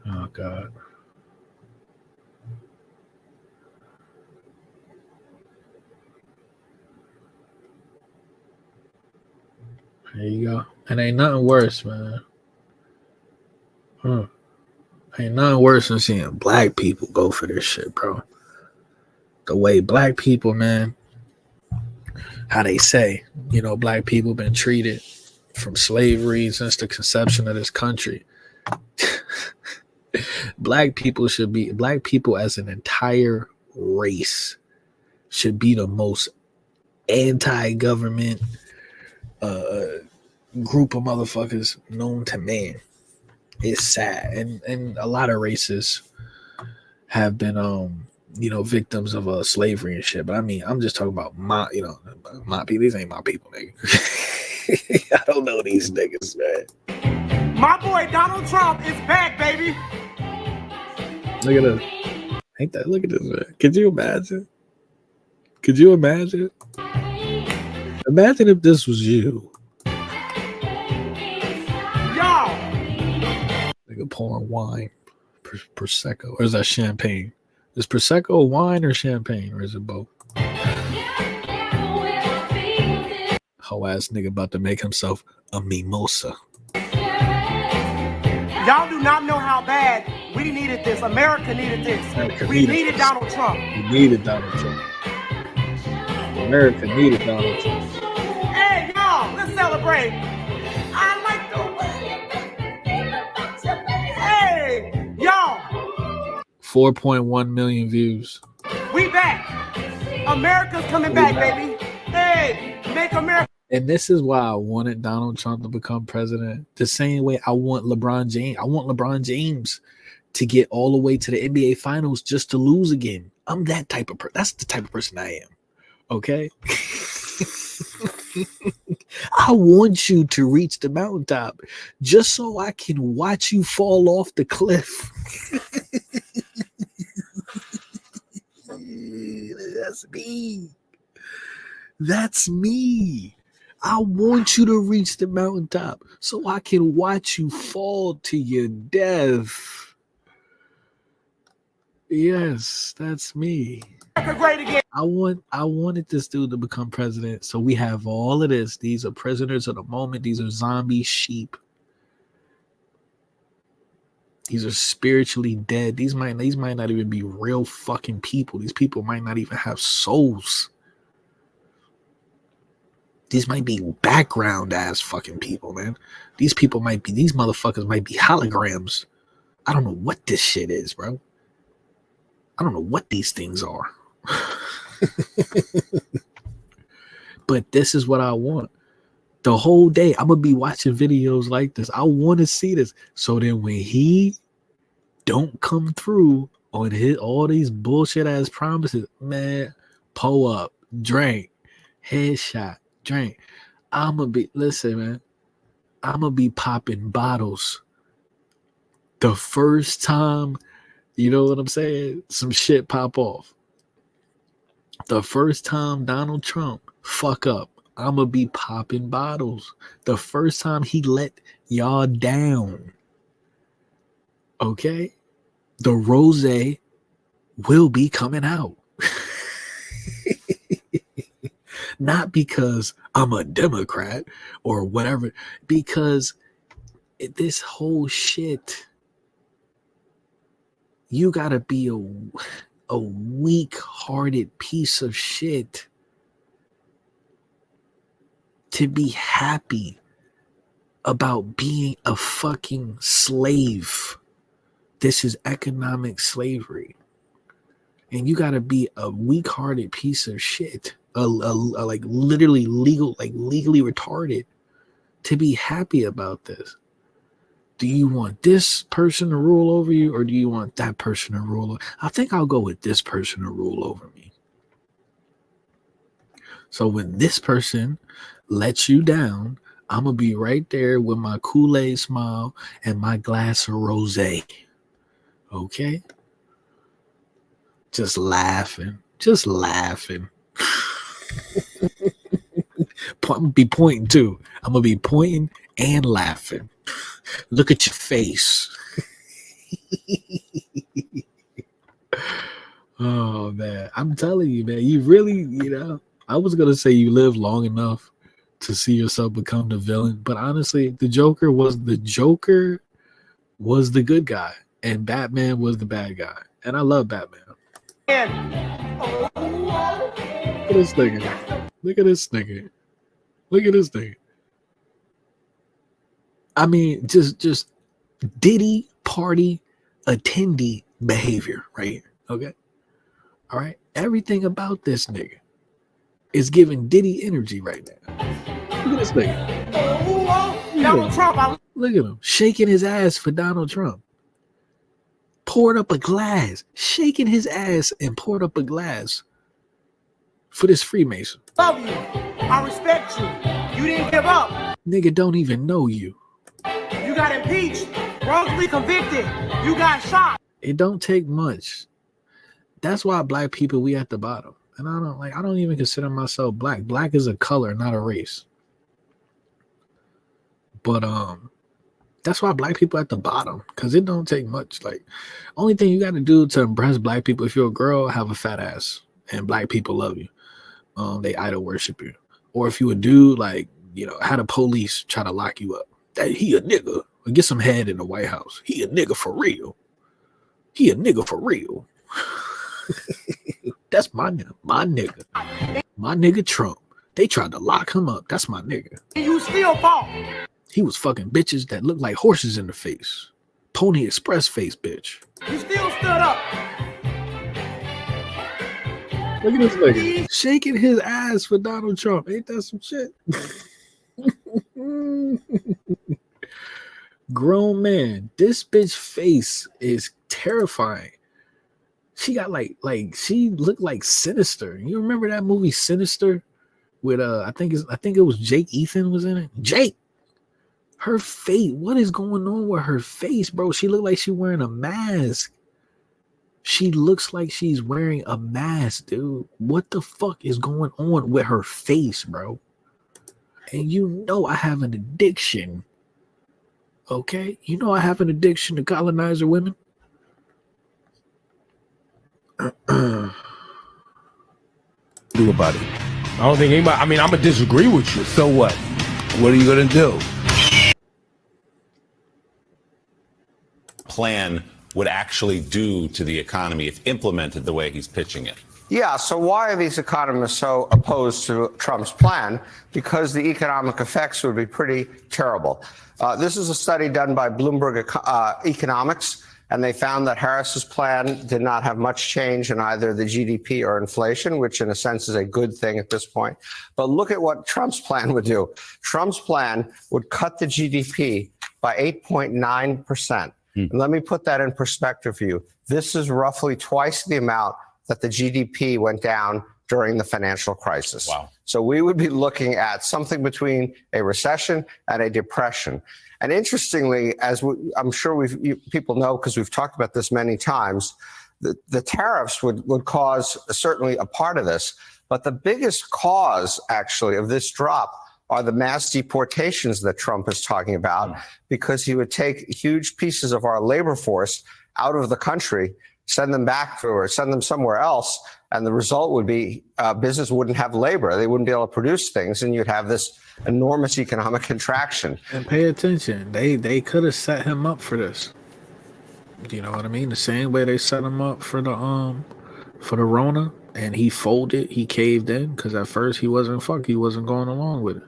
Oh God. There you go. And ain't nothing worse, man. Ain't nothing worse than seeing black people go for this shit, bro. The way black people, man, how they say, black people been treated from slavery since the conception of this country. Black people as an entire race should be the most anti-government group of motherfuckers known to man. It's sad, and a lot of races have been victims of slavery and shit. But I mean, I'm just talking about my people. These ain't my people, nigga. I don't know these niggas, man. My boy Donald Trump is back, baby. Look at this. Look at this, man. Could you imagine? Imagine if this was you. Nigga pouring wine, Prosecco. Or is that champagne? Is Prosecco wine or champagne? Or is it both? Whole ass nigga about to make himself a mimosa. Y'all do not know how bad we needed this. America needed this. We needed Donald Trump. We needed Donald Trump. America needed Donald Trump. Hey, y'all, let's celebrate. I like the way. Hey, y'all. 4.1 million views. We back. America's coming back, baby. Hey, make America. And this is why I wanted Donald Trump to become president. The same way I want LeBron James. I want LeBron James to get all the way to the NBA Finals just to lose again. I'm that type of person. That's the type of person I am. Okay? I want you to reach the mountaintop just so I can watch you fall off the cliff. That's me. That's me. I want you to reach the mountaintop so I can watch you fall to your death. Yes, that's me. Great again. I wanted this dude to become president, so we have all of this. These are prisoners of the moment. These are zombie sheep. These are spiritually dead. These might not even be real fucking people. These people might not even have souls. These might be background ass fucking people, man. These motherfuckers might be holograms I don't know what this shit is, bro. I don't know what these things are. But this is what I want. The whole day, I'm going to be watching videos like this. I want to see this. So then when he don't come through on all these bullshit ass promises, man, pull up, drink, headshot, drink. Listen, man, I'm going to be popping bottles the first time, you know what I'm saying? Some shit pop off. The first time Donald Trump fuck up, I'm going to be popping bottles. The first time he let y'all down, okay? The rosé will be coming out. Not because I'm a Democrat or whatever, because this whole shit, you got to be a weak-hearted piece of shit to be happy about being a fucking slave. This is economic slavery. And you got to be a weak-hearted piece of shit, like literally legally retarded to be happy about this. Do you want this person to rule over you, or do you want that person to rule? I think I'll go with this person to rule over me. So when this person lets you down, I'm going to be right there with my Kool-Aid smile and my glass of rosé. Okay? Just laughing. I'm going to be pointing too. I'm going to be pointing and laughing. Look at your face. Oh, man. I'm telling you, man. You really, I was going to say you live long enough to see yourself become the villain. But honestly, the Joker was the good guy. And Batman was the bad guy. And I love Batman. Look at this nigga. Look at this nigga. Look at this nigga. I mean, just Diddy party attendee behavior, right? Okay. All right. Everything about this nigga is giving Diddy energy right now. Look at this nigga. Donald Trump. Look at him shaking his ass for Donald Trump. Poured up a glass, shaking his ass and poured up a glass for this Freemason. Love you. I respect you. You didn't give up. Nigga don't even know you. You got impeached, wrongfully convicted. You got shot. It don't take much. That's why black people, we at the bottom. And I don't even consider myself black. Black is a color, not a race. But that's why black people at the bottom, because it don't take much. Like, only thing you got to do to impress black people, if you're a girl, have a fat ass, and black people love you. They idol worship you. Or if you a dude, like, had a police try to lock you up, that he a nigga, or get some head in the White House. He a nigga for real. He a nigga for real. That's my nigga. My nigga Trump. They tried to lock him up. That's my nigga. You still fought. He was fucking bitches that looked like horses in the face. Pony Express face, bitch. You still stood up. Look at this nigga shaking his ass for Donald Trump. Ain't that some shit? Grown man. This bitch face is terrifying. She got like she looked like Sinister. You remember that movie Sinister with I think it was Jake Ethan was in it. Jake. Her face, what is going on with her face, bro? She looked like she's wearing a mask. She looks like she's wearing a mask, dude. What the fuck is going on with her face, bro? And I have an addiction. Okay? I have an addiction to colonizer women. Do about it. I don't think anybody, I'm going to disagree with you. So what? What are you going to do? Plan would actually do to the economy if implemented the way he's pitching it. Yeah, so why are these economists so opposed to Trump's plan? Because the economic effects would be pretty terrible. This is a study done by Bloomberg Economics, and they found that Harris's plan did not have much change in either the GDP or inflation, which in a sense is a good thing at this point. But look at what Trump's plan would do. Trump's plan would cut the GDP by 8.9%. And let me put that in perspective for you. This is roughly twice the amount that the GDP went down during the financial crisis. Wow. So we would be looking at something between a recession and a depression. And interestingly, I'm sure people know because we've talked about this many times, the tariffs would cause certainly a part of this. But the biggest cause, actually, of this drop are the mass deportations that Trump is talking about, because he would take huge pieces of our labor force out of the country, send them back or send them somewhere else. And the result would be business wouldn't have labor. They wouldn't be able to produce things. And you'd have this enormous economic contraction. And pay attention. They could have set him up for this. You know what I mean? The same way they set him up for the Rona, and he folded, he caved in, because at first he wasn't going along with it.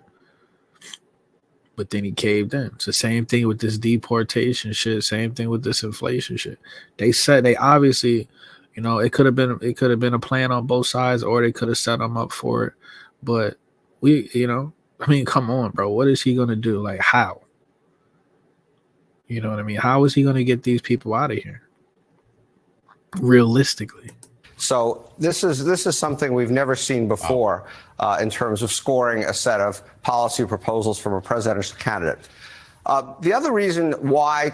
But then he caved in. It's the same thing with this deportation shit. Same thing with this inflation shit. They obviously, you know, it could have been a plan on both sides, or they could have set him up for it. But I mean, come on, bro. What is he gonna do? Like, how? You know what I mean? How is he gonna get these people out of here? Realistically. So this is something we've never seen before in terms of scoring a set of policy proposals from a presidential candidate. The other reason why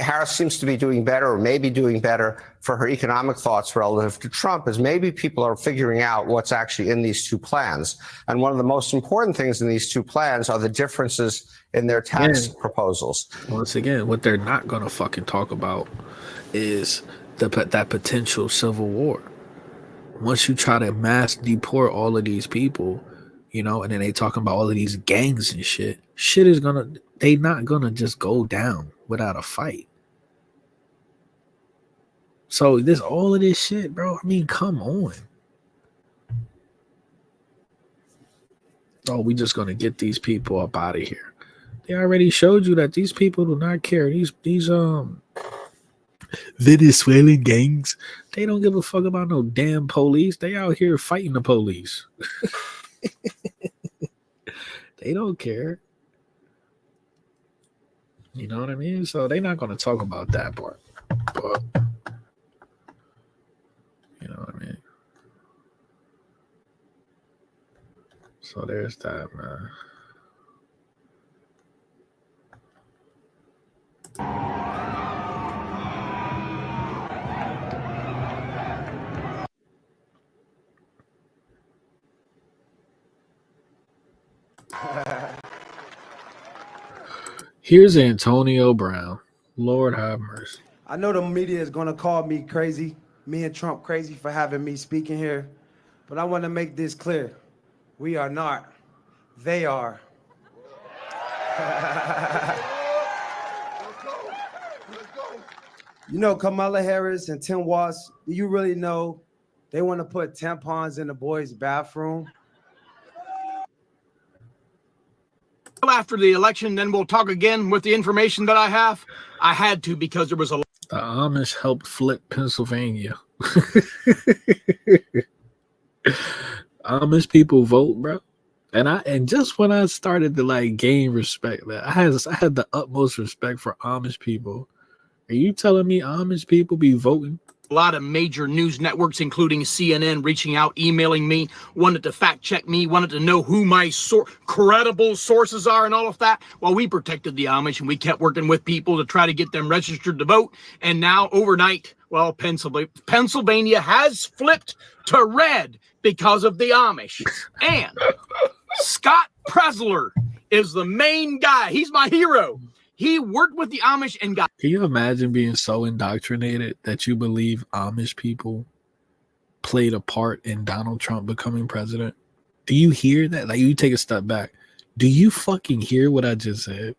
Harris seems to be doing better, or maybe doing better for her economic thoughts relative to Trump, is maybe people are figuring out what's actually in these two plans. And one of the most important things in these two plans are the differences in their tax proposals. Once again, what they're not going to fucking talk about is that potential civil war. Once you try to mass deport all of these people, you know, and then they talking about all of these gangs and shit is they not gonna just go down without a fight. So all of this shit, bro, I mean, come on. Oh, we just gonna get these people up out of here. They already showed you that these people do not care. These Venezuelan gangs, they don't give a fuck about no damn police. They out here fighting the police. They don't care. You know what I mean? So they're not going to talk about that part. But, you know what I mean? So there's that, man. Here's Antonio Brown. Lord have mercy. I know the media is going to call me crazy, me and Trump crazy for having me speaking here, but I want to make this clear. We are not. They are. You know, Kamala Harris and Tim Walz, do you really know they want to put tampons in the boys' bathroom? After the election, then we'll talk again with the information that I have. I had to, because there was a... The Amish helped flip Pennsylvania. Amish people vote, bro. And just when I started to like gain respect, man, I had the utmost respect for Amish people. Are you telling me Amish people be voting? A lot of major news networks, including CNN, reaching out, emailing me, wanted to fact check me, wanted to know who my credible sources are and all of that. Well, we protected the Amish, and we kept working with people to try to get them registered to vote. And now overnight, well, Pennsylvania has flipped to red because of the Amish. And Scott Presler is the main guy. He's my hero. He worked with the Amish and got... Can you imagine being so indoctrinated that you believe Amish people played a part in Donald Trump becoming president? Do you hear that? Like, you take a step back. Do you fucking hear what I just said?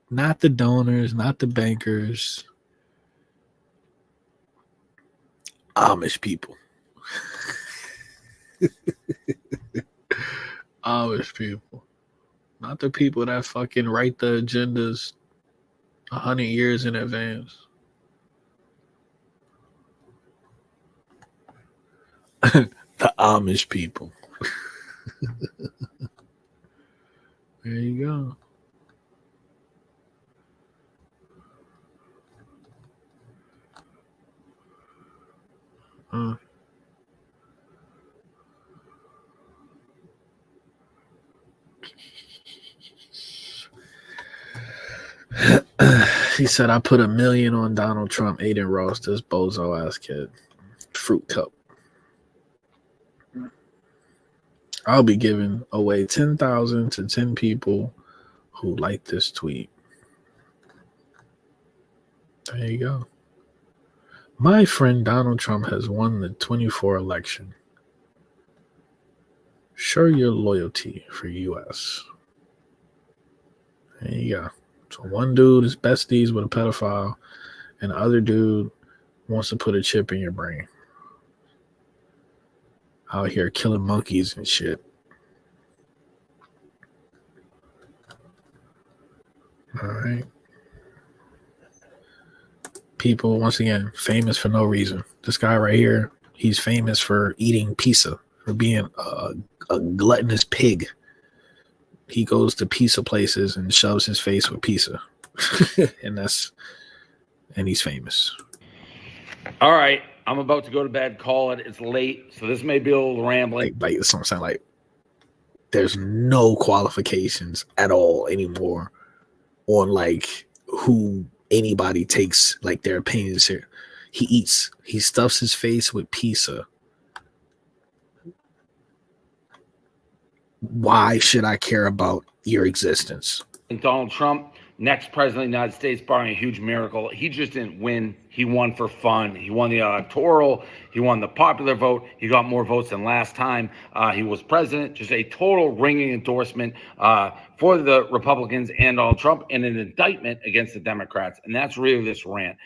Not the donors, not the bankers. Amish people. Amish people. Not the people that fucking write the agendas 100 years in advance. The Amish people. There you go. He said, I put $1 million on Donald Trump, Aiden Ross, this bozo ass kid. Fruit cup. I'll be giving away 10,000 to 10 people who like this tweet. There you go. My friend Donald Trump has won the 24 election. Show your loyalty for U.S. There you go. So one dude is besties with a pedophile, and the other dude wants to put a chip in your brain. Out here killing monkeys and shit. All right. People, once again, famous for no reason. This guy right here, he's famous for eating pizza, for being a gluttonous pig. He goes to pizza places and shoves his face with pizza. and he's famous. All right, I'm about to go to bed. Call it. It's late, so this may be a little rambling. Like that's what I'm saying. Like, there's no qualifications at all anymore on like who anybody takes like their opinions here. He stuffs his face with pizza. Why should I care about your existence? Donald Trump, next president of the United States, barring a huge miracle. He just didn't win. He won for fun. He won the electoral. He won the popular vote. He got more votes than last time he was president. Just a total ringing endorsement for the Republicans and Donald Trump, and an indictment against the Democrats. And that's really this rant.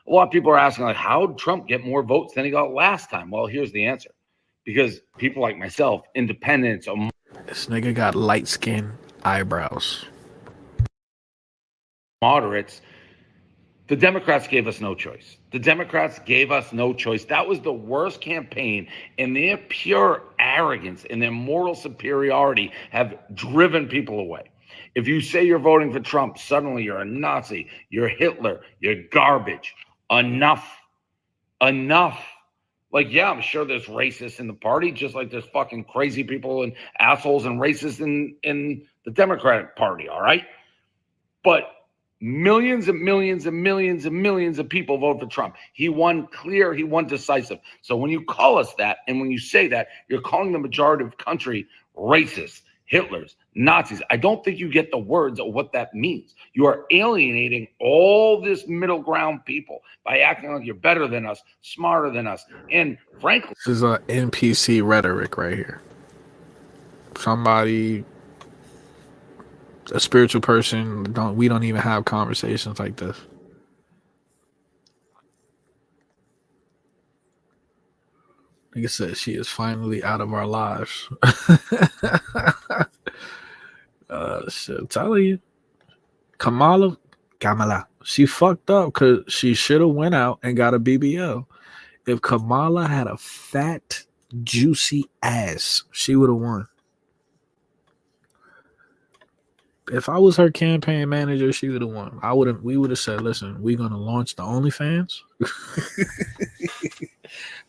A lot of people are asking, like, how did Trump get more votes than he got last time? Well, here's the answer. Because people like myself, independents, this nigga got light skin eyebrows. Moderates, the Democrats gave us no choice. The Democrats gave us no choice. That was the worst campaign, and their pure arrogance and their moral superiority have driven people away. If you say you're voting for Trump, suddenly you're a Nazi, you're Hitler, you're garbage. Enough. Like, yeah, I'm sure there's racists in the party, just like there's fucking crazy people and assholes and racists in the Democratic Party, all right? But millions and millions and millions and millions of people vote for Trump. He won clear, he won decisive. So when you call us that, and when you say that, you're calling the majority of the country racist, Hitlers, Nazis. I don't think you get the words of what that means. You are alienating all this middle ground people by acting like you're better than us, smarter than us, and frankly, this is NPC rhetoric right here. Somebody, a spiritual person, we don't even have conversations like this. Like I said, she is finally out of our lives. Shit, I'm telling you, Kamala, she fucked up because she should have went out and got a BBL. If Kamala had a fat, juicy ass, she would have won. If I was her campaign manager, she would have won. We would have said, listen, we're gonna launch the OnlyFans.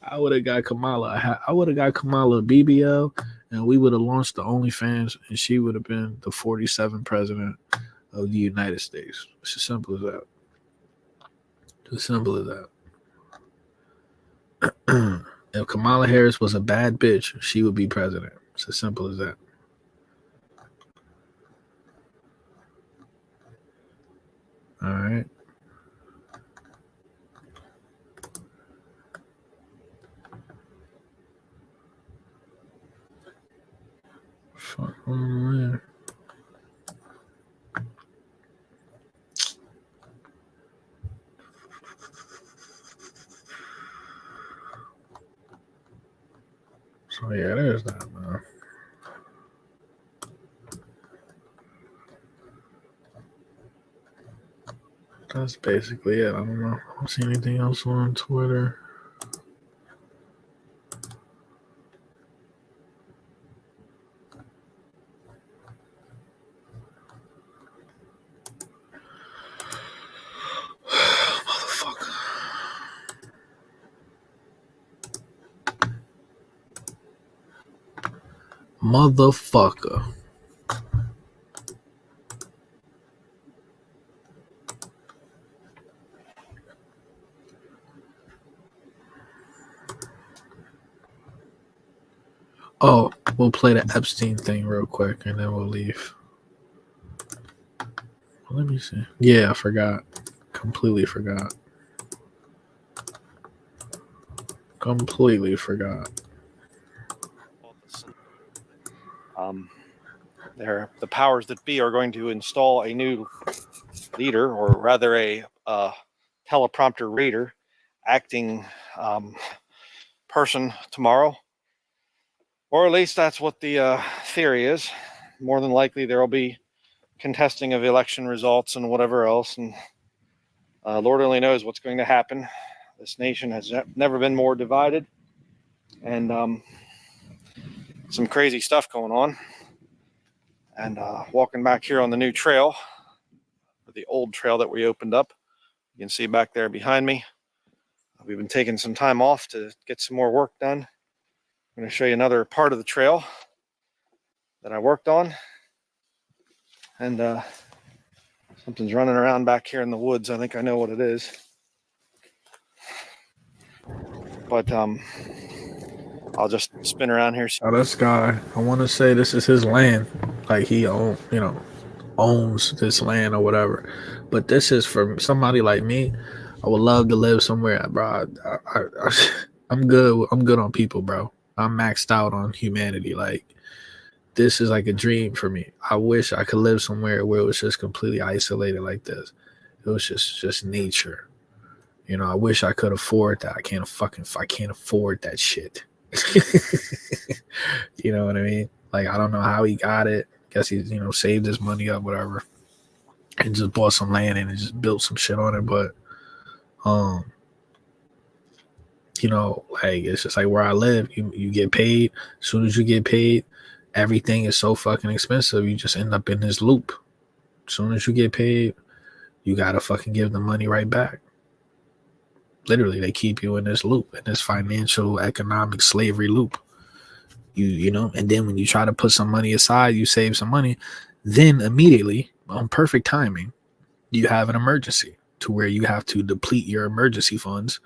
I would have got Kamala a BBL, and we would have launched the OnlyFans, and she would have been the 47th president of the United States. It's as simple as that. It's as simple as that. If Kamala Harris was a bad bitch, she would be president. It's as simple as that. All right. Fuck, oh man. So yeah, there's that, man. That's basically it. I don't know. I don't see anything else on Twitter. Motherfucker. Oh, we'll play the Epstein thing real quick and then we'll leave. Let me see. Yeah, I forgot. Completely forgot. Completely forgot. The powers that be are going to install a new leader, or rather a teleprompter reader, acting person tomorrow, or at least that's what the theory is. More than likely, there will be contesting of election results and whatever else, and Lord only knows what's going to happen. This nation has never been more divided, and some crazy stuff going on. And walking back here on the new trail, the old trail that we opened up, you can see back there behind me, we've been taking some time off to get some more work done. I'm going to show you another part of the trail that I worked on. And something's running around back here in the woods. I think I know what it is. But I'll just spin around here. Oh, this guy, I want to say this is his land. Like he owns this land or whatever. But this is for somebody like me. I would love to live somewhere, bro. I'm good. I'm good on people, bro. I'm maxed out on humanity. Like, this is like a dream for me. I wish I could live somewhere where it was just completely isolated like this. It was just nature. You know, I wish I could afford that. I can't afford that shit. You know what I mean? Like, I don't know how he got it. Guess he's, saved his money up, whatever, and just bought some land and just built some shit on it. But, like, it's just like where I live. You get paid. As soon as you get paid, everything is so fucking expensive. You just end up in this loop. As soon as you get paid, you gotta fucking give the money right back. Literally, they keep you in this loop, in this financial, economic slavery loop. And then when you try to put some money aside, you save some money, then immediately, on perfect timing, you have an emergency to where you have to deplete your emergency funds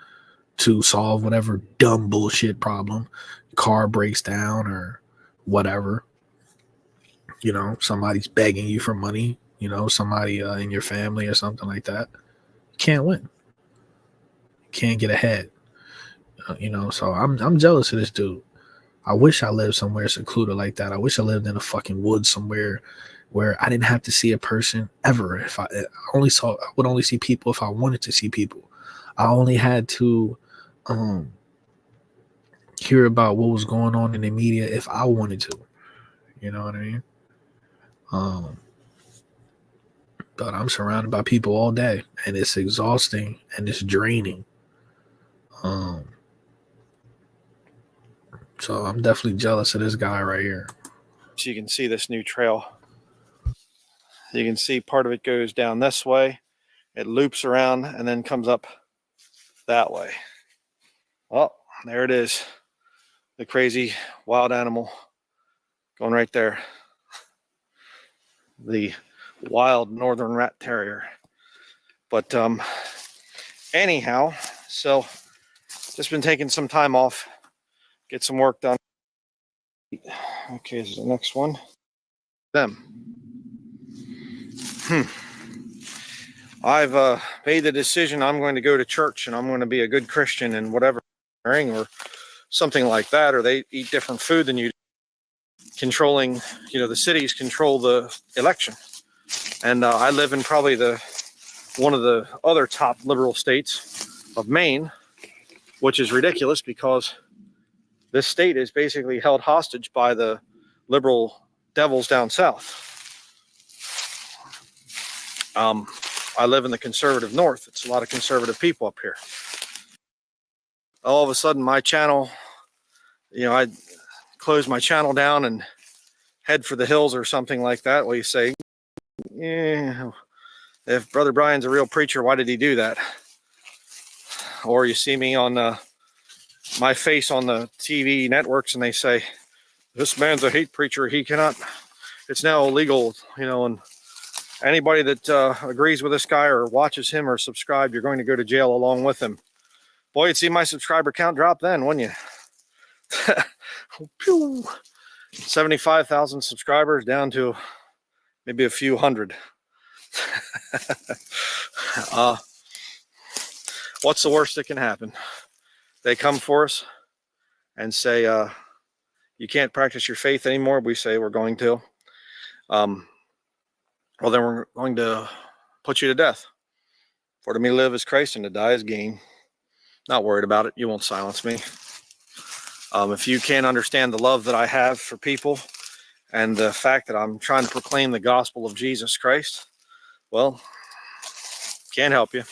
to solve whatever dumb bullshit problem. Car breaks down or whatever. Somebody's begging you for money, somebody in your family or something like that. You can't win. You can't get ahead. So I'm jealous of this dude. I wish I lived somewhere secluded like that. I wish I lived in a fucking woods somewhere where I didn't have to see a person ever. I would only see people if I wanted to see people. I only had to hear about what was going on in the media if I wanted to. You know what I mean? But I'm surrounded by people all day, and it's exhausting and it's draining. So I'm definitely jealous of this guy right here. So you can see this new trail. You can see part of it goes down this way. It loops around and then comes up that way. Oh, there it is. The crazy wild animal going right there. The wild northern rat terrier. But anyhow, so just been taking some time off, get some work done. Okay, this is the next one. Them. I've made the decision I'm going to go to church and I'm going to be a good Christian and whatever, or something like that, or they eat different food than you do. Controlling, the cities control the election. And I live in probably one of the other top liberal states of Maine, which is ridiculous because this state is basically held hostage by the liberal devils down south. I live in the conservative north. It's a lot of conservative people up here. All of a sudden, my channel, I close my channel down and head for the hills or something like that. Well, you say, yeah, if Brother Brian's a real preacher, why did he do that? Or you see me on my face on the TV networks and they say, this man's a hate preacher. He cannot, it's now illegal, and anybody that agrees with this guy or watches him or subscribe, you're going to go to jail along with him. Boy, you'd see my subscriber count drop then, wouldn't you? 75,000 subscribers down to maybe a few hundred. What's the worst that can happen? They come for us and say, you can't practice your faith anymore. We say we're going to. Well, then we're going to put you to death. For to me live is Christ and to die is gain. Not worried about it. You won't silence me. If you can't understand the love that I have for people and the fact that I'm trying to proclaim the gospel of Jesus Christ, well, can't help you.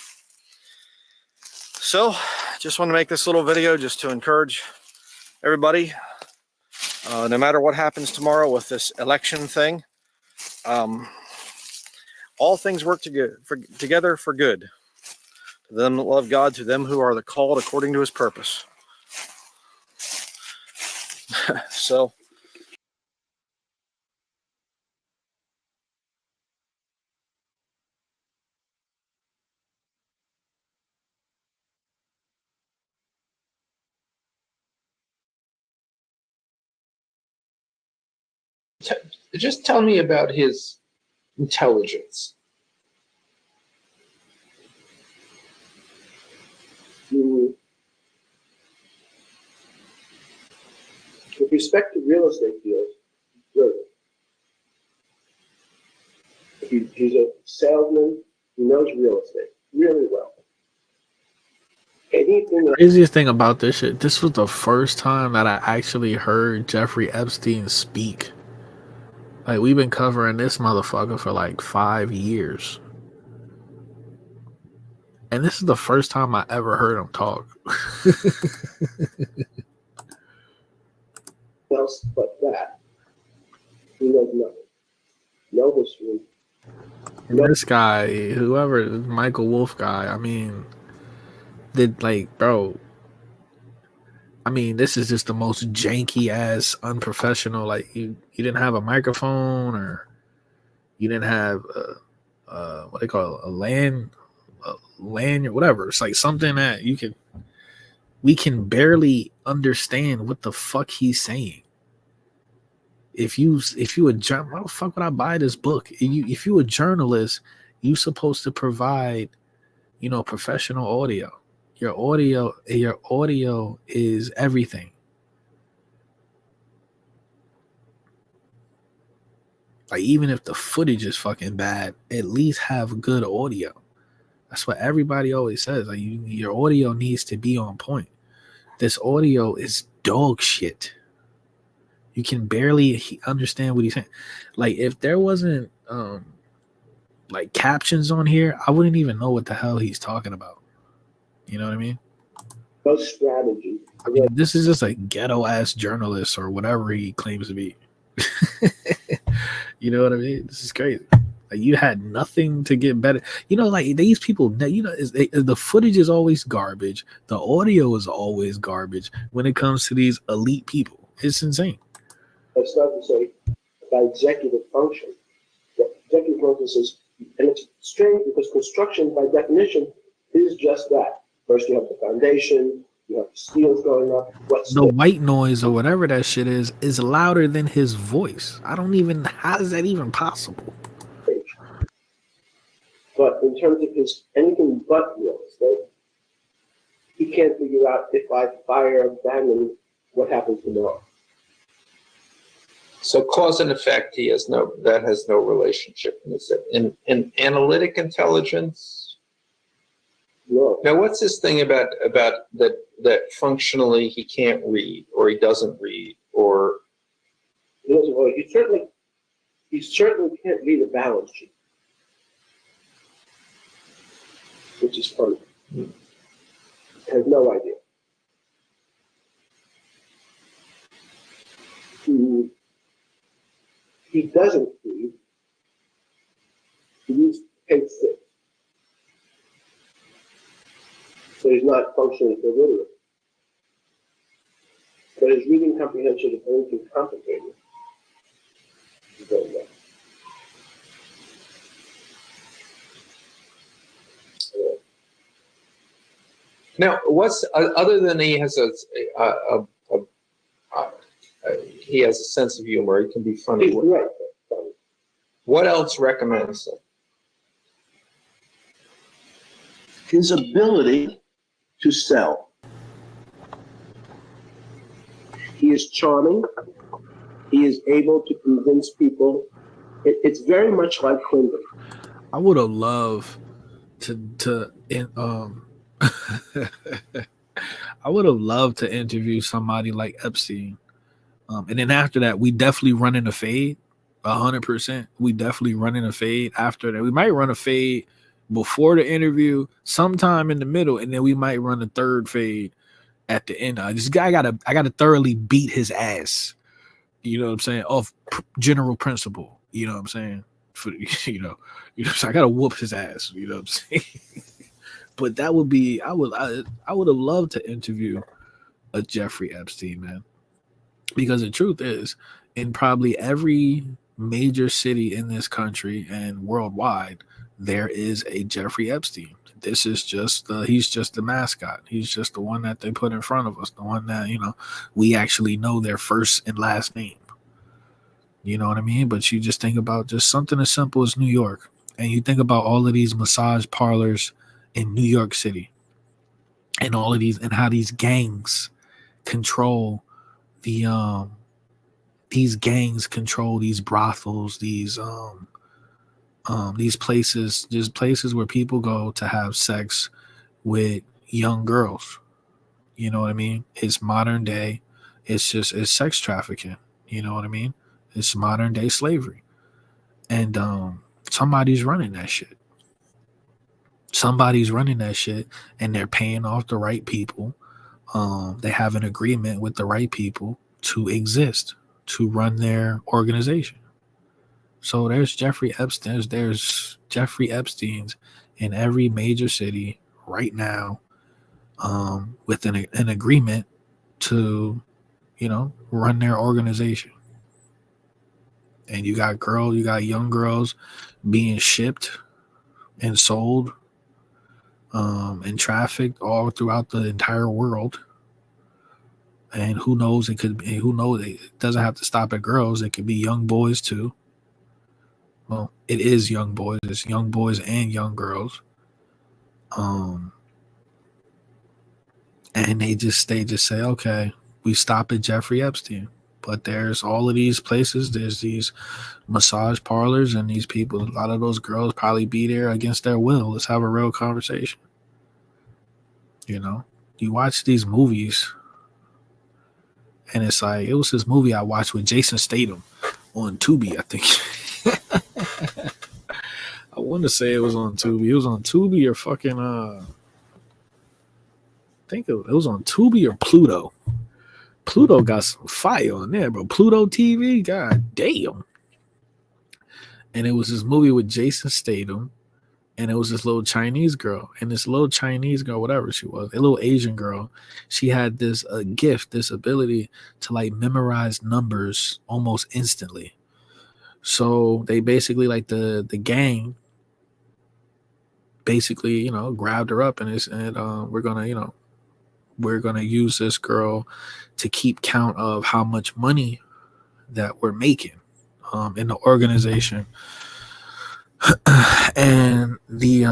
So, just want to make this little video just to encourage everybody, no matter what happens tomorrow with this election thing, all things work together for good. To them that love God, to them who are the called according to his purpose. So, just tell me about his intelligence. With respect to real estate deals, good. He's a salesman. He knows real estate really well. Anything Craziest thing about this shit, this was the first time that I actually heard Jeffrey Epstein speak. Like, we've been covering this motherfucker for like 5 years. And this is the first time I ever heard him talk. else but that. He knows nothing. No history. And this guy, whoever, Michael Wolf guy, I mean, bro, I mean, this is just the most janky ass unprofessional. Like, you didn't have a microphone, or you didn't have what they call a lanyard, whatever. It's like something that we can barely understand what the fuck he's saying. If you a journalist, why the fuck would I buy this book? If you a journalist, you supposed to provide, professional audio. Your audio is everything. Like, even if the footage is fucking bad, at least have good audio. That's what everybody always says. Like, your audio needs to be on point. This audio is dog shit. You can barely understand what he's saying. Like, if there wasn't like captions on here, I wouldn't even know what the hell he's talking about. You know what I mean? No strategy. I mean, this is just a ghetto ass journalist or whatever he claims to be. You know what I mean? This is crazy. Like, you had nothing to get better. Like, these people, the footage is always garbage. The audio is always garbage when it comes to these elite people. It's insane. That's not to say by executive function. The executive function is, and it's strange because construction by definition is just that. First you have the foundation, you have the steels going up. The white noise or whatever that shit is louder than his voice. How is that even possible? But in terms of his anything but real estate, he can't figure out if I fire Bannon, what happens tomorrow. So cause and effect, that has no relationship. In analytic intelligence. No. Now, what's this thing about that functionally he can't read, or he doesn't read, or he certainly can't read a balance sheet. which is funny. Has no idea. He doesn't read. He hates it. So he's not functionally illiterate. But his reading comprehension is anything complicated. He's very well. Now, what's other than he has he has a sense of humor. He can be funny. He's right. What else recommends him? His ability to sell. He is charming. He is able to convince people. It's very much like Clinton. I would have loved I would have loved to interview somebody like Epstein. And then after that, we definitely run in a fade, 100%. We definitely run in a fade after that. We might run a fade before the interview, sometime in the middle, and then we might run a third fade at the end. This guy I gotta thoroughly beat his ass. You know what I'm saying? Of general principle. You know what I'm saying? For so I gotta whoop his ass. You know what I'm saying? But that would be I would have loved to interview a Jeffrey Epstein, man. Because the truth is, in probably every major city in this country and worldwide, there is a Jeffrey Epstein. This is just he's just the mascot. He's just the one that they put in front of us, the one that, we actually know their first and last name. You know what I mean? But you just think about just something as simple as New York, and you think about all of these massage parlors in New York City, and all of these, and how these gangs control these gangs control these brothels, these places, just places where people go to have sex with young girls. You know what I mean? It's modern day. It's sex trafficking. You know what I mean? It's modern day slavery. And somebody's running that shit. Somebody's running that shit, and they're paying off the right people. They have an agreement with the right people to exist, to run their organization. So there's Jeffrey Epstein. There's Jeffrey Epsteins in every major city right now, with an agreement to, run their organization. And you got young girls being shipped and sold, and trafficked all throughout the entire world. And who knows, it doesn't have to stop at girls. It could be young boys too. Well, it is young boys. It's young boys and young girls. And they just say, okay, we stop at Jeffrey Epstein. But there's all of these places. There's these massage parlors, and these people, a lot of those girls probably be there against their will. Let's have a real conversation. You watch these movies, and it's like, it was this movie I watched with Jason Statham on Tubi, I think. I want to say it was on Tubi. It was on Tubi or fucking I think it was on Tubi or Pluto. Pluto got some fire on there, bro. Pluto TV, god damn. And it was this movie with Jason Statham, and it was this little Chinese girl. And this little Chinese girl, whatever she was, a little Asian girl, she had this gift, this ability to like memorize numbers almost instantly. So they basically, like the gang basically, grabbed her up and said, we're gonna use this girl to keep count of how much money that we're making in the organization. And the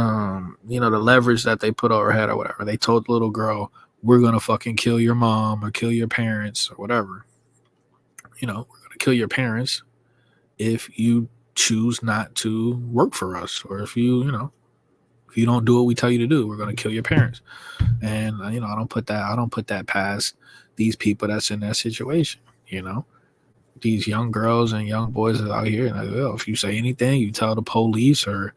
the leverage that they put over her head or whatever. They told the little girl, we're gonna fucking kill your mom or kill your parents or whatever. We're gonna kill your parents if you choose not to work for us, or if you don't do what we tell you to do, we're gonna kill your parents. And I don't put that past these people that's in that situation. These young girls and young boys are out here, and if you say anything, you tell the police or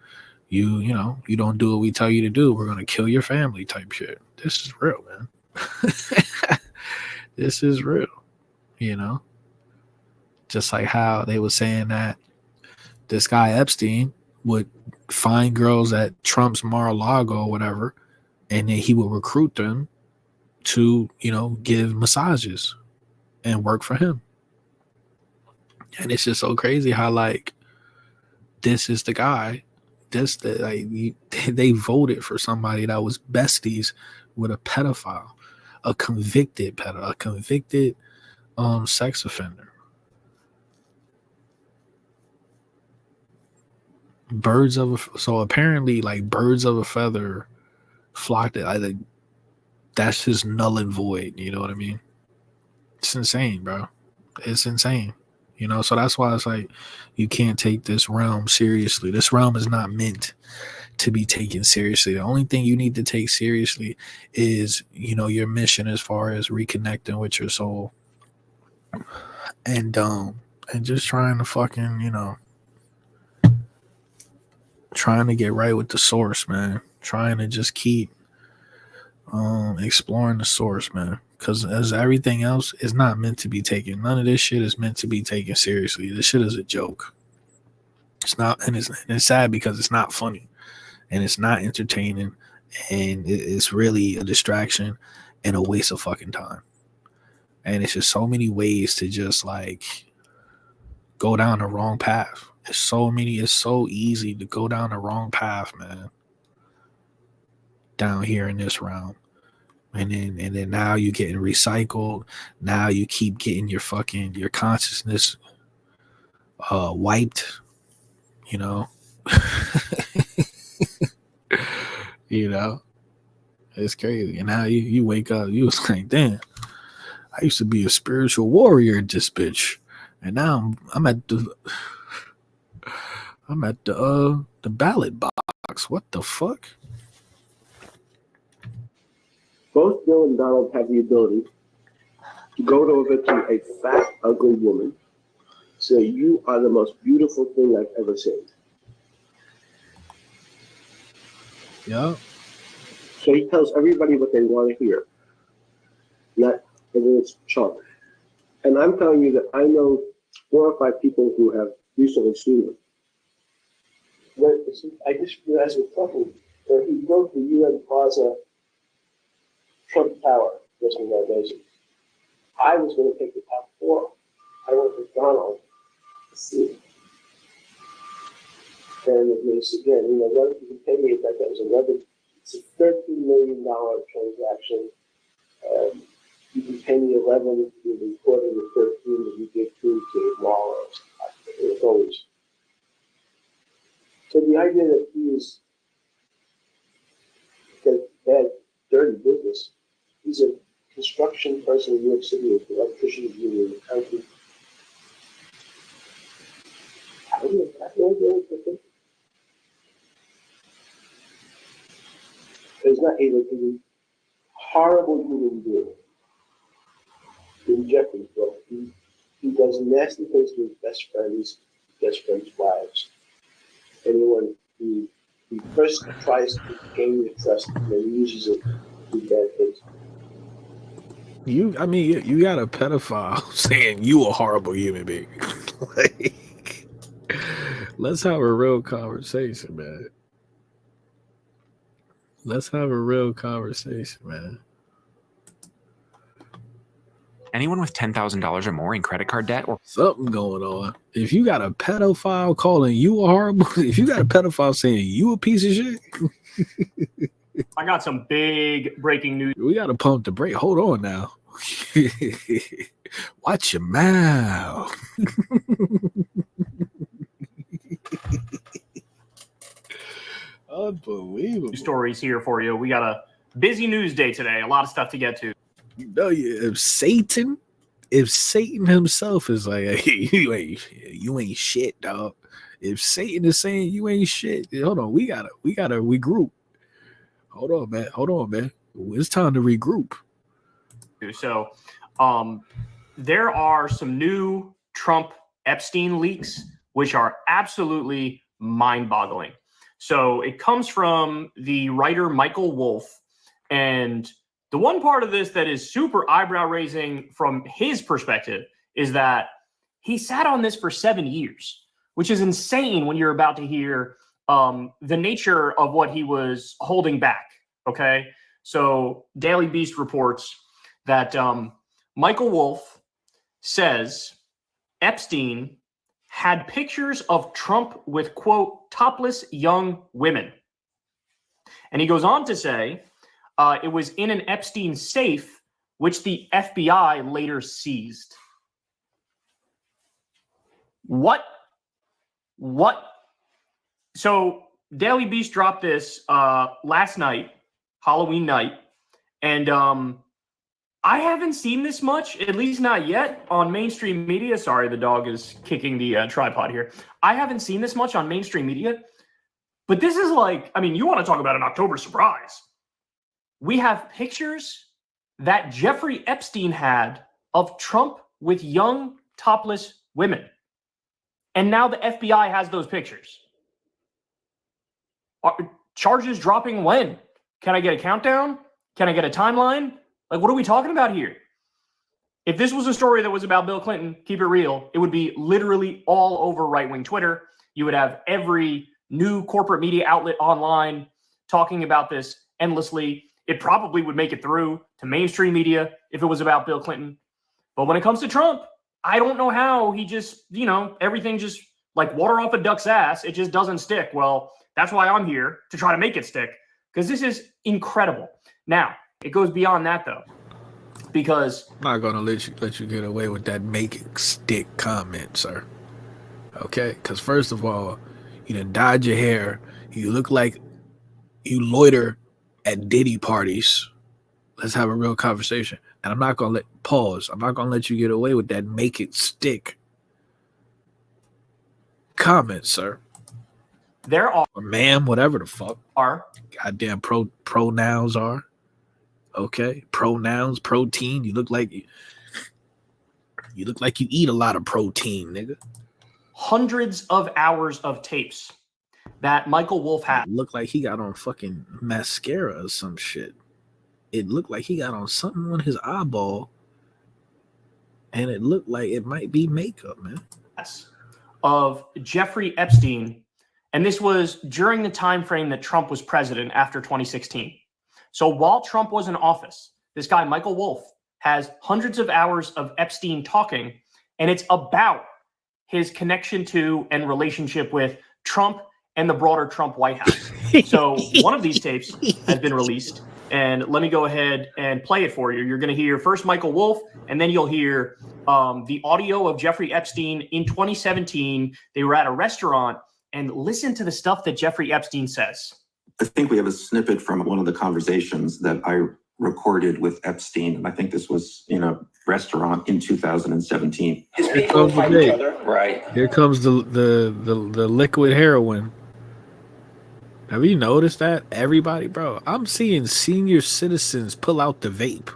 You know, you don't do what we tell you to do, we're gonna kill your family type shit. This is real, man. This is real, you know. Just like how they were saying that this guy Epstein would find girls at Trump's Mar-a-Lago or whatever, and then he would recruit them to, you know, give massages and work for him. And it's just so crazy how like this is the guy. They voted for somebody that was besties with a pedophile, a convicted sex offender. So apparently like birds of a feather flock that that's just null and void, you know what I mean? It's insane, bro. It's insane. You know, so that's why it's like you can't take this realm seriously. This realm is not meant to be taken seriously. The only thing you need to take seriously is, you know, your mission as far as reconnecting with your soul. And just trying to fucking, you know, trying to get right with the source, man. Trying to just keep exploring the source, man. Because as everything else is not meant to be taken. None of this shit is meant to be taken seriously. This shit is a joke. It's not, and it's sad because it's not funny, and it's not entertaining, and it's really a distraction and a waste of fucking time. And it's just so many ways to just like go down the wrong path. It's so easy to go down the wrong path, man. Down here in this realm. And then now you're getting recycled. Now you keep getting your consciousness wiped, you know. You know, it's crazy. And now you wake up, you was like, damn, I used to be a spiritual warrior in this bitch, and now I'm at the ballot box. What the fuck? Both Bill and Donald have the ability to go over to a fat, ugly woman, say, "You are the most beautiful thing I've ever seen." Yeah. So he tells everybody what they want to hear, not whether it's charming. And I'm telling you that I know 4 or 5 people who have recently seen him. I just realized we're talking, where he broke the UN Plaza Trump Tower listening to our basics. I was going to pick the top 4. I went with Donald to see it. And it was, again, you know, what you can pay me that was it's a $13 million transaction. You can pay me 11, you recorded the 13 that you give to Waller. It goes. So the idea that he is that bad, dirty business, he's a construction person in New York City with the electricians union, accountant. I don't know, that's no idea what to think. There's not a horrible human being. In Jeffrey's book, he does nasty things to his best friends' wives. Anyone he first tries to gain your trust and then uses it to do bad things. You got a pedophile saying you a horrible human being. Like, let's have a real conversation, man. Let's have a real conversation, man. Anyone with $10,000 or more in credit card debt or something going on. If you got a pedophile calling you a horrible, if you got a pedophile saying you a piece of shit, I got some big breaking news. We got to pump the brake. Hold on now. Watch your mouth. Unbelievable. Stories here for you. We got a busy news day today. A lot of stuff to get to. You know, if Satan himself is like, hey, you ain't shit, dog. If Satan is saying you ain't shit, hold on, we gotta regroup. Hold on, man. It's time to regroup. So, there are some new Trump Epstein leaks, which are absolutely mind-boggling. So it comes from the writer Michael Wolff. And the one part of this that is super eyebrow raising from his perspective is that he sat on this for 7 years, which is insane when you're about to hear the nature of what he was holding back. Okay. So Daily Beast reports that Michael Wolff says Epstein had pictures of Trump with, quote, topless young women. And he goes on to say it was in an Epstein safe, which the FBI later seized. What? So Daily Beast dropped this last night, Halloween night, and I haven't seen this much, at least not yet, on mainstream media. Sorry, the dog is kicking the tripod here. I haven't seen this much on mainstream media, but this is like, I mean, you want to talk about an October surprise. We have pictures that Jeffrey Epstein had of Trump with young topless women. And now the FBI has those pictures. Charges dropping when? Can I get a countdown? Can I get a timeline? Like, what are we talking about here? If this was a story that was about Bill Clinton, keep it real, it would be literally all over right-wing Twitter. You would have every new corporate media outlet online talking about this endlessly. It probably would make it through to mainstream media if it was about Bill Clinton. But when it comes to Trump, I don't know how he just, everything just like water off a duck's ass. It just doesn't stick. Well, that's why I'm here, to try to make it stick, because this is incredible. Now, it goes beyond that, though, because I'm not gonna let you get away with that make it stick comment, sir. Okay, because first of all, you done dyed your hair. You look like you loiter at Diddy parties. Let's have a real conversation. And I'm not gonna I'm not gonna let you get away with that make it stick comment, sir. There are, or ma'am, whatever the fuck goddamn pronouns are. Okay, pronouns, protein. You look like you eat a lot of protein, nigga. Hundreds of hours of tapes that Michael Wolff had. Look like he got on fucking mascara or some shit. It looked like he got on something on his eyeball, and it looked like it might be makeup, man. Of Jeffrey Epstein, and this was during the time frame that Trump was president after 2016. So while Trump was in office, this guy, Michael Wolff, has hundreds of hours of Epstein talking, and it's about his connection to and relationship with Trump and the broader Trump White House. So one of these tapes has been released, and let me go ahead and play it for you. You're going to hear first Michael Wolff, and then you'll hear the audio of Jeffrey Epstein in 2017. They were at a restaurant, and listen to the stuff that Jeffrey Epstein says. I think we have a snippet from one of the conversations that I recorded with Epstein, and I think this was in a restaurant in 2017. Here comes the day. Right. Here comes the liquid heroin. Have you noticed that? Everybody, bro. I'm seeing senior citizens pull out the vape.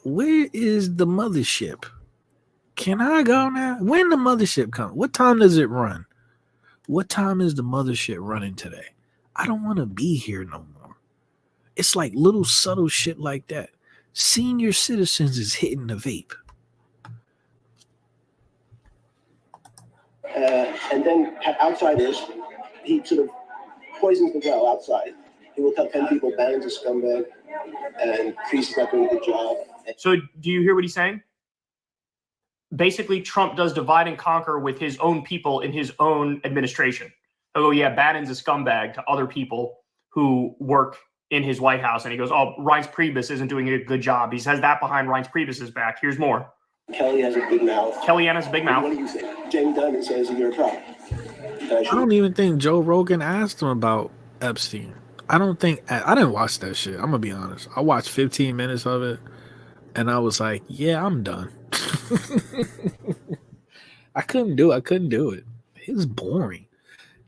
Where is the mothership? Can I go now? When the mothership come? What time does it run? What time is the mothership running today? I don't want to be here no more. It's like little subtle shit like that. Senior citizens is hitting the vape. And then have outsiders, he sort of poisons the well outside. He will tell 10 people Bannon's a scumbag and Priest is not doing a good job. So do you hear what he's saying? Basically, Trump does divide and conquer with his own people in his own administration. Oh, yeah, Bannon's a scumbag to other people who work in his White House. And he goes, oh, Reince Priebus isn't doing a good job. He says that behind Reince Priebus's back. Here's more. Kelly has a big mouth. Kellyanne has a big mouth. What do you think? Jamie Dimon says you're a problem. I don't even think Joe Rogan asked him about Epstein. I didn't watch that shit. I'm going to be honest. I watched 15 minutes of it, and I was like, yeah, I'm done. I couldn't do it. It was boring.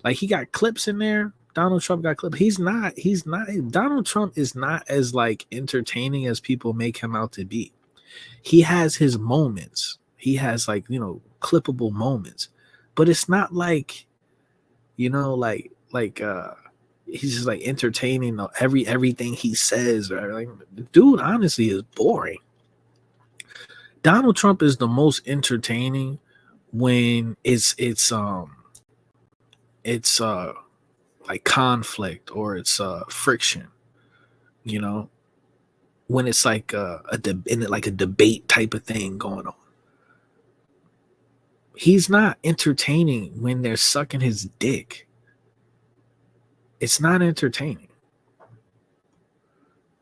Like, he got clips in there. Donald Trump got clips. Donald Trump is not as like entertaining as people make him out to be. He has his moments. He has like, clippable moments. but it's not like, he's just like entertaining everything he says. Or like, dude, honestly, is boring. Donald Trump is the most entertaining when it's like conflict or it's friction, when it's like like a debate type of thing going on. He's not entertaining when they're sucking his dick. It's not entertaining.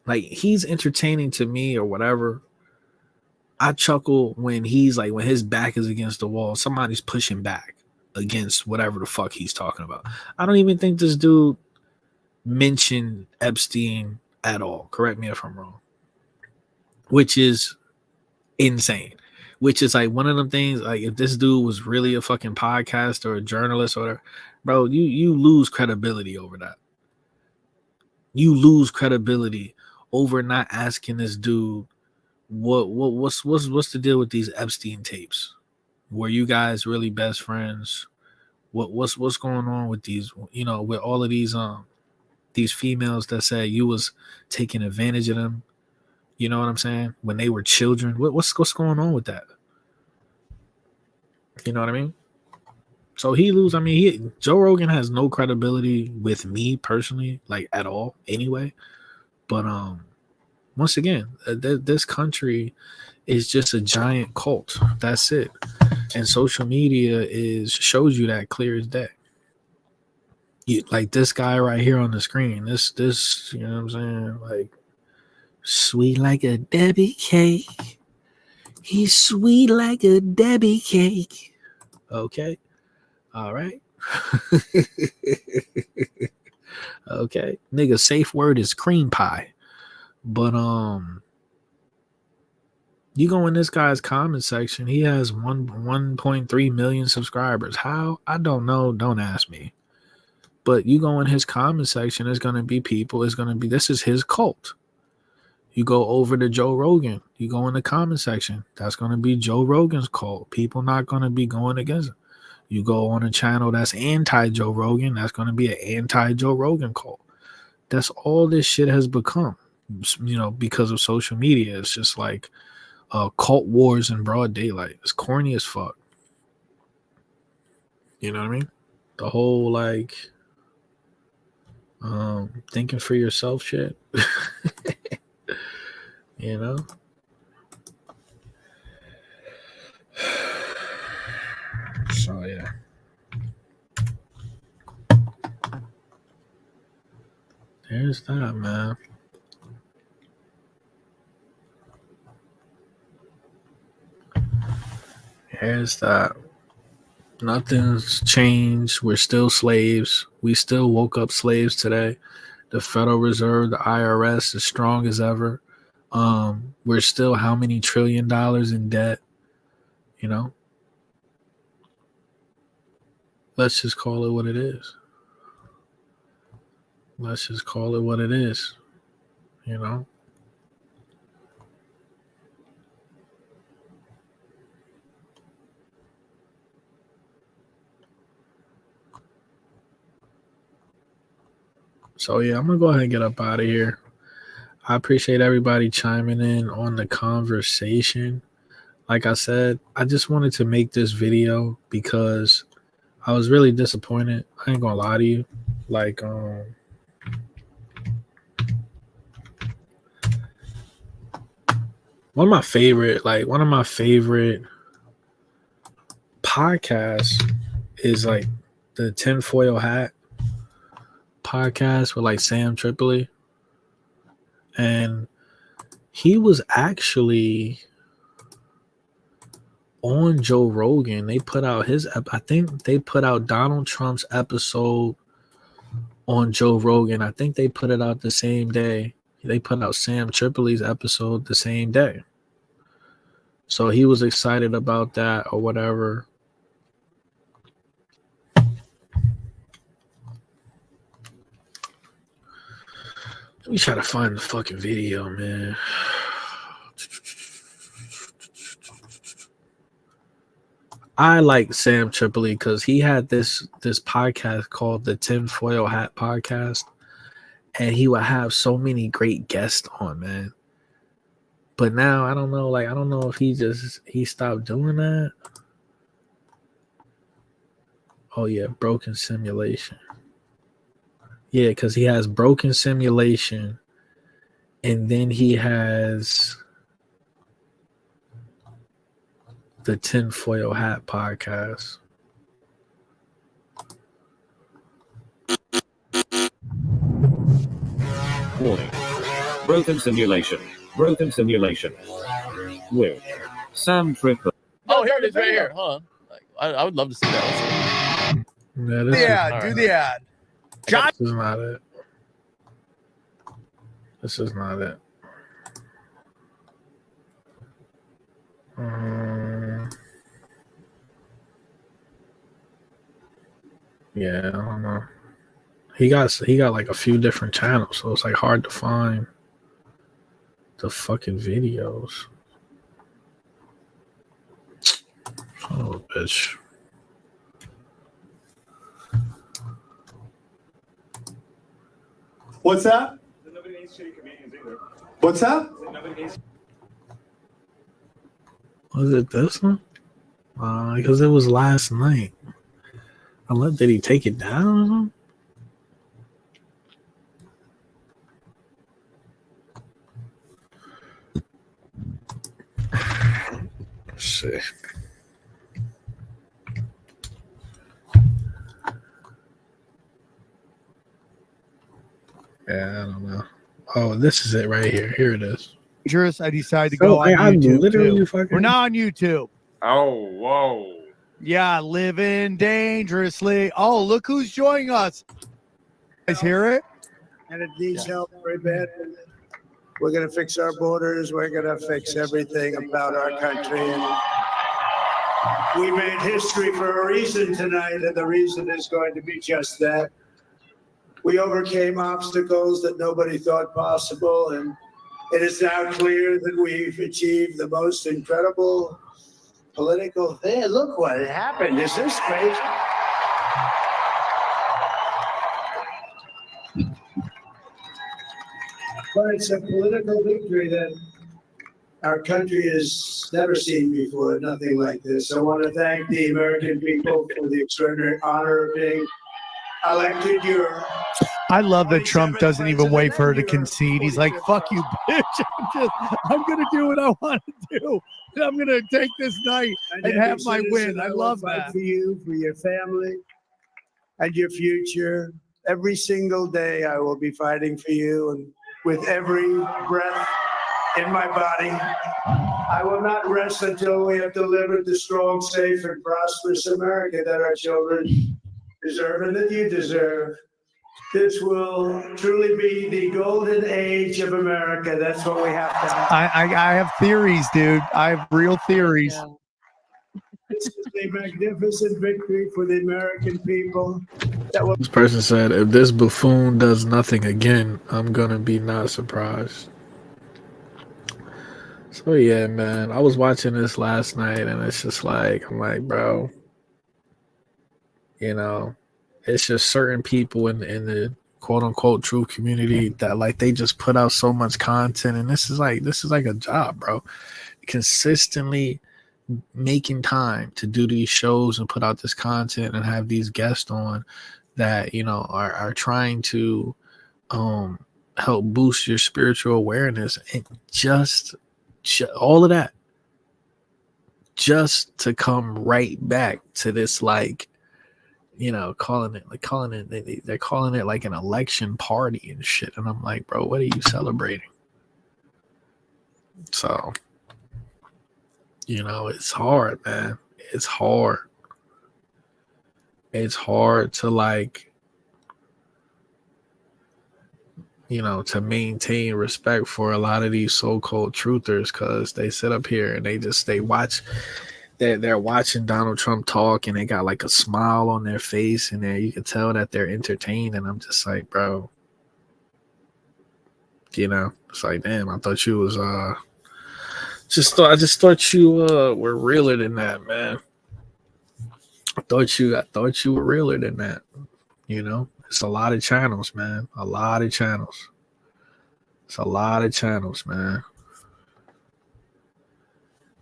Like, he's entertaining to me or whatever. I chuckle when when his back is against the wall, somebody's pushing back against whatever the fuck he's talking about. I don't even think this dude mentioned Epstein at all. Correct me if I'm wrong. Which is insane. Which is like one of them things, like if this dude was really a fucking podcast or a journalist or whatever, bro, you lose credibility over that. You lose credibility over not asking this dude what's the deal with these Epstein tapes? Were you guys really best friends? What's going on with these, with all of these females that say you was taking advantage of them? You know what I'm saying? When they were children, what's going on with that? You know what I mean? So Joe Rogan has no credibility with me personally, like at all, anyway. But once again, this country is just a giant cult. That's it. And social media shows you that clear as day. Like this guy right here on the screen, this, you know what I'm saying? Like, sweet like a Debbie cake. He's sweet like a Debbie cake. Okay. All right. Okay. Nigga, safe word is cream pie. But you go in this guy's comment section, he has 1.3 million subscribers. How? I don't know. Don't ask me. But you go in his comment section, there's gonna be people, this is his cult. You go over to Joe Rogan, you go in the comment section, that's gonna be Joe Rogan's cult. People not gonna be going against him. You go on a channel that's anti-Joe Rogan, that's gonna be an anti-Joe Rogan cult. That's all this shit has become, because of social media. It's just like cult wars in broad daylight. It's corny as fuck. You know what I mean? The whole like thinking for yourself shit. You know? So yeah. There's that, man. Here's that. Nothing's changed. We're still slaves. We still woke up slaves today. The Federal Reserve, the IRS, is strong as ever. We're still how many $1 trillion in debt? Let's just call it what it is. Let's just call it what it is. So yeah, I'm gonna go ahead and get up out of here. I appreciate everybody chiming in on the conversation. Like I said, I just wanted to make this video because I was really disappointed. I ain't gonna lie to you. Like, one of my favorite podcasts is like the Tinfoil Hat podcast with like Sam Tripoli. And he was actually on Joe Rogan. They put out I think they put out Donald Trump's episode on Joe Rogan. I think they put it out the same day. They put out Sam Tripoli's episode the same day. So he was excited about that or whatever. Let me try to find the fucking video, man. I like Sam Tripoli because he had this podcast called the Tinfoil Hat Podcast, and he would have so many great guests on, man. But now I don't know, like I don't know if he stopped doing that. Oh yeah, Broken Simulation. Yeah, because he has Broken Simulation, and then he has the Tinfoil Hat Podcast. Warning. Broken Simulation. Broken Simulation. With Sam Tripoli. Oh, here it is, right here. Hold on. I would love to see that. Yeah, Do the ad. Do the ad. John. This is not it. This is not it. Yeah, I don't know. He got like a few different channels, so it's like hard to find the fucking videos. Son of a bitch. What's that? What's that? Was it this one? Because it was last night. Did he take it down or something? Shit. Yeah, I don't know. Oh, this is it right here. Here it is. Dangerous. I decided to go on I'm YouTube. literally too. fucking. We're not on YouTube. Oh, whoa. Yeah, living dangerously. Oh, look who's joining us. Guys, hear it? And it needs help very bad. We're going to fix our borders. We're going to fix everything about our country. And we made history for a reason tonight, and the reason is going to be just that. We overcame obstacles that nobody thought possible, and it is now clear that we've achieved the most incredible political thing. Look what happened. Is this crazy? But it's a political victory that our country has never seen before, nothing like this. I want to thank the American people for the extraordinary honor of being elected. I love that Trump doesn't even wait for her to concede. He's like, fuck you, bitch. I'm going to do what I want to do. And I'm going to take this night and have my win. I love that. For you, for your family, and your future. Every single day I will be fighting for you, and with every breath in my body, I will not rest until we have delivered the strong, safe, and prosperous America that our children deserve and that you deserve. This will truly be the golden age of America. That's what we have to have. I have theories, dude. I have real theories. Yeah. This is a magnificent victory for the American people. This person said, if this buffoon does nothing again, I'm going to be not surprised. So, yeah, man, I was watching this last night, and it's just like, I'm like, bro, you know, it's just certain people in the quote unquote true community that like they just put out so much content, and this is like a job, bro. Consistently making time to do these shows and put out this content and have these guests on that, you know, are trying to help boost your spiritual awareness, and just all of that just to come right back to this, like, you know, they're calling it like an election party and shit. And I'm like, bro, what are you celebrating? So, you know, it's hard, man. It's hard. It's hard to, like, you know, to maintain respect for a lot of these so-called truthers, because they sit up here and they're watching Donald Trump talk, and they got like a smile on their face, and you can tell that they're entertained. And I'm just like, bro, you know, it's like, damn, I thought you was I just thought you were realer than that, man. thought you were realer than that. You know, it's a lot of channels, man. A lot of channels. It's a lot of channels, man.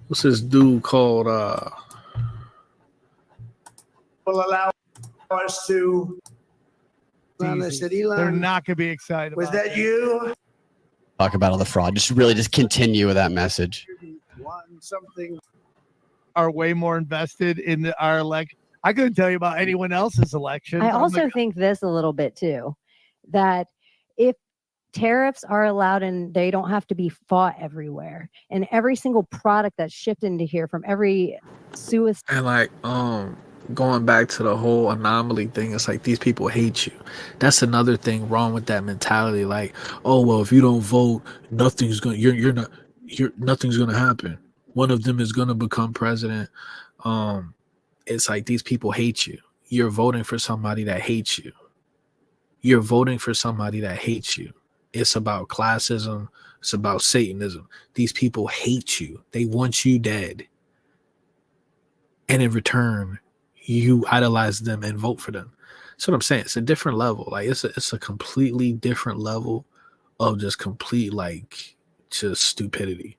What's this dude called? Will allow us to. Elon said, Elon, They're not going to be excited. was about that you? Talk about all the fraud. Just continue with that message. Something. Are way more invested in our election. I couldn't tell you about anyone else's election. I also think this a little bit too, that if tariffs are allowed and they don't have to be fought everywhere, and every single product that's shipped into here from every suicide. And like, going back to the whole anomaly thing, it's like these people hate you. That's another thing wrong with that mentality. Like, oh well, if you don't vote, nothing's gonna nothing's gonna happen. One of them is gonna become president. It's like these people hate you. You're voting for somebody that hates you. You're voting for somebody that hates you. It's about classism. It's about Satanism. These people hate you. They want you dead. And in return, you idolize them and vote for them. That's what I'm saying. It's a different level. Like it's a completely different level of just complete just stupidity.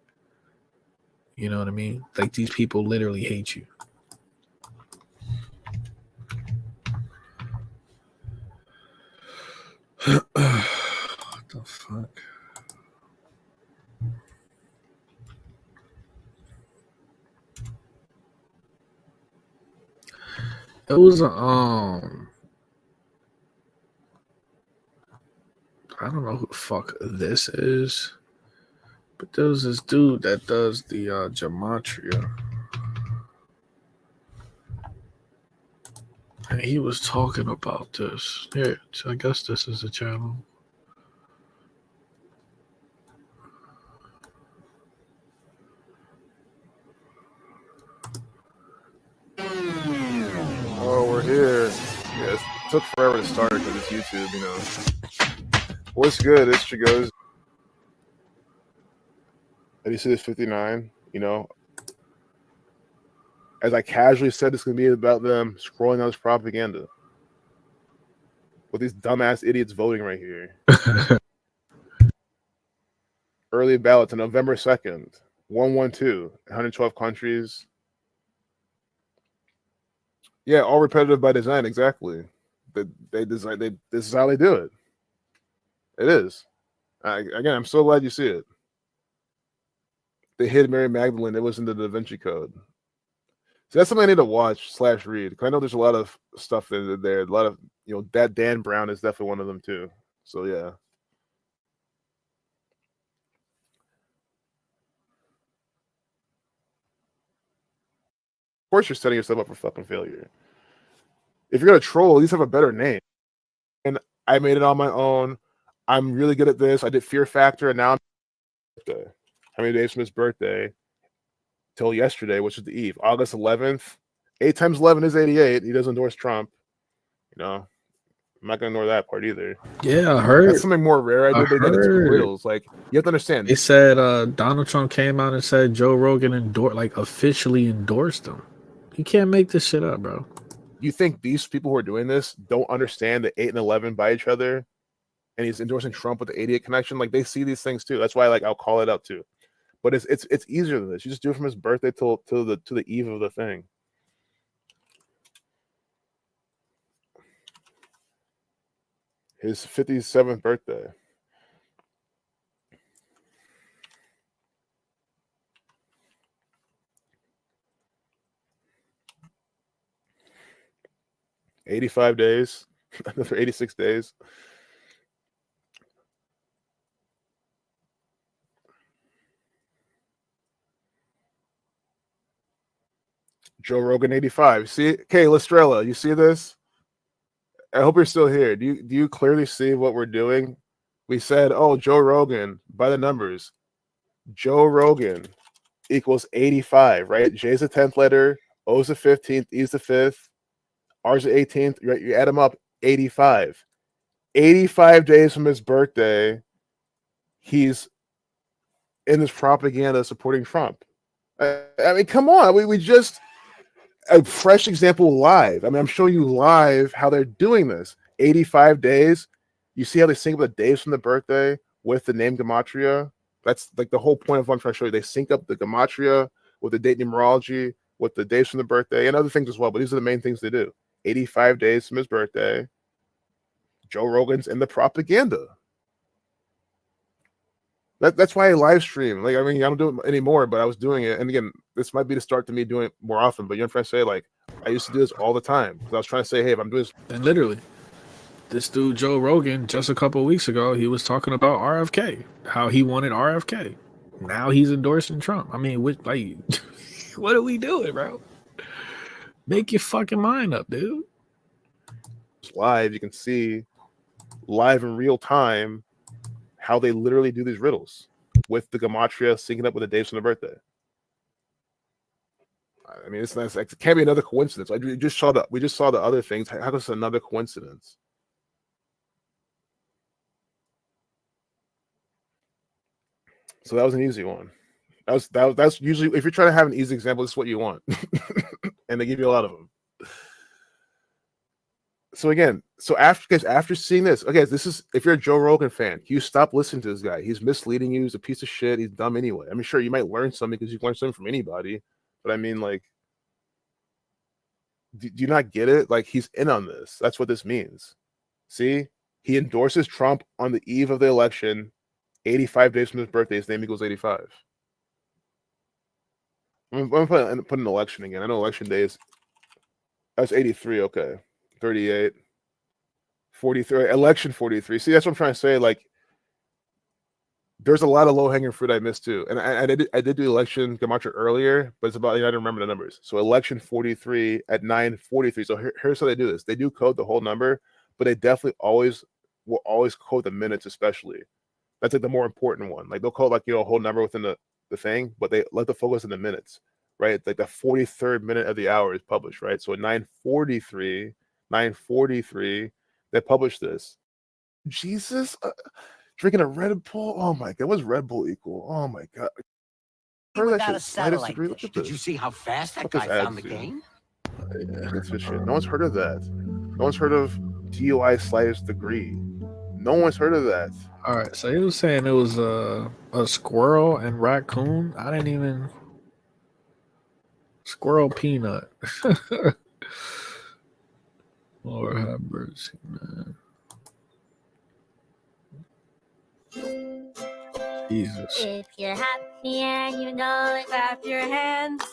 You know what I mean? Like these people literally hate you. What the fuck? It was I don't know who the fuck this is, but there was this dude that does the gematria, and he was talking about this. Here, I guess this is the channel. Oh, we're here. Yeah, it took forever to start because it's YouTube, you know. What's good? It's Chigo's. And you see this 59, you know. As I casually said, it's going to be about them scrolling on this propaganda. With these dumbass idiots voting right here. Early ballots on November 2nd. 112. 112 countries. Yeah, all repetitive by design, exactly. This is how they do it. It is. Again, I'm so glad you see it. They hid Mary Magdalene. It was in the Da Vinci Code. So that's something I need to watch / read. Because I know there's a lot of stuff in there. A lot of, that Dan Brown is definitely one of them too. So yeah. Of course you're setting yourself up for fucking failure. If you're going to troll, at least have a better name. And I made it on my own. I'm really good at this. I did Fear Factor, and now I'm birthday. How many days from his birthday till yesterday, which is the eve, August 11th. 8 times 11 is 88. He doesn't endorse Trump. I'm not gonna ignore that part either. Yeah, I heard. That's something more rare. I did. They got the two reels. Like, you have to understand. They said Donald Trump came out and said Joe Rogan officially endorsed him. You can't make this shit up, bro. You think these people who are doing this don't understand that 8 and 11 by each other, and he's endorsing Trump with the 88 connection? Like, they see these things too. That's why, I'll call it out too. But it's easier than this. You just do it from his birthday to the eve of the thing. His 57th birthday. $85 days. Another 86 days. Joe Rogan 85. See, okay, Lestrella, you see this? I hope you're still here. Do you clearly see what we're doing? We said, oh, Joe Rogan, by the numbers, Joe Rogan equals 85, right? J's the 10th letter, O's the 15th, E's the 5th, R's the 18th. Right? You add them up, 85. 85 days from his birthday, he's in this propaganda supporting Trump. I mean, come on. We just... a fresh example live. I mean, I'm showing you live how they're doing this. 85 days. You see how they sync up the days from the birthday with the name gematria? That's like the whole point of what I'm trying to show you. They sync up the gematria with the date numerology, with the days from the birthday, and other things as well. But these are the main things they do. 85 days from his birthday. Joe Rogan's in the propaganda. That's why I live stream. Like, I mean, I don't do it anymore, but I was doing it. And again, this might be the start to me doing it more often. But you know what I'm trying to say? Like, I used to do this all the time because I was trying to say, hey, if I'm doing this. And literally, this dude Joe Rogan, just a couple of weeks ago, he was talking about RFK, how he wanted RFK. Now he's endorsing Trump. I mean, what are we doing, bro? Make your fucking mind up, dude. Live, you can see live in real time how they literally do these riddles with the gematria syncing up with the dates from the birthday. I mean, it's nice. It can't be another coincidence. We just saw the other things. How is another coincidence? So that was an easy one. That's usually, if you're trying to have an easy example, this is what you want, and they give you a lot of them. So again, after seeing this, okay, this is, if you're a Joe Rogan fan, you stop listening to this guy. He's misleading you. He's a piece of shit. He's dumb anyway. I mean, sure, you might learn something because you can learn something from anybody, but I mean, like, do you not get it? Like, he's in on this. That's what this means. See, he endorses Trump on the eve of the election. 85 days from his birthday, his name equals 85. I'm putting an election again. I know election day is, that's 83. Okay. 38, 43, election 43. See, that's what I'm trying to say. Like, there's a lot of low-hanging fruit I missed too. And I did do election gematria earlier, but it's about, I don't remember the numbers. So election 43 at 9:43. So here's how they do this. They do code the whole number, but they definitely will always code the minutes, especially. That's like the more important one. Like, they'll code, like, a whole number within the thing, but they let the focus in the minutes, right? Like the 43rd minute of the hour is published, right? So at 9:43, they published this. Jesus, drinking a Red Bull. Oh my God, what's Red Bull equal? Oh my God. Without a satellite dish. Did you see how fast that guy found the game? That's for shit. No one's heard of that. No one's heard of DUI/degree. No one's heard of that. All right, so he was saying it was a squirrel and raccoon. I didn't even squirrel peanut. Lord have mercy, man. Jesus. If you're happy and you know it, clap your hands.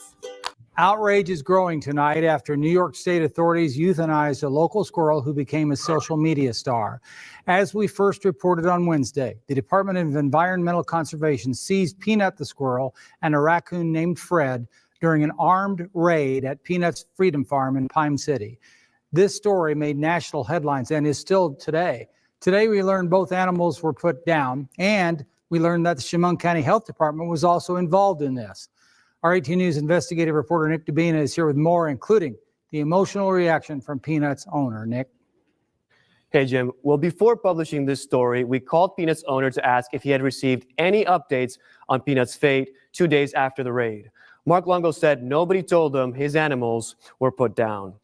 Outrage is growing tonight after New York State authorities euthanized a local squirrel who became a social media star. As we first reported on Wednesday, the Department of Environmental Conservation seized Peanut the squirrel and a raccoon named Fred during an armed raid at Peanut's Freedom Farm in Pine City. This story made national headlines and is still today. Today, we learned both animals were put down, and we learned that the Chemung County Health Department was also involved in this. Our 18 News investigative reporter Nick Dubina is here with more, including the emotional reaction from Peanut's owner. Nick. Hey, Jim. Well, before publishing this story, we called Peanut's owner to ask if he had received any updates on Peanut's fate 2 days after the raid. Mark Longo said nobody told him his animals were put down.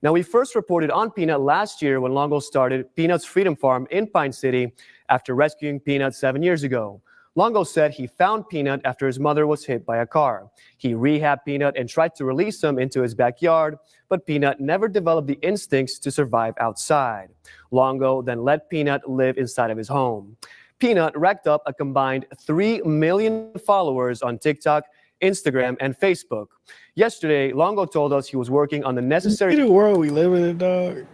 Now, we first reported on Peanut last year when Longo started Peanut's Freedom Farm in Pine City after rescuing Peanut 7 years ago. Longo said he found Peanut after his mother was hit by a car. He rehabbed Peanut and tried to release him into his backyard, but Peanut never developed the instincts to survive outside. Longo then let Peanut live inside of his home. Peanut racked up a combined 3 million followers on TikTok, Instagram, and Facebook. Yesterday, Longo told us he was working on the necessary... In the world we live in, dog.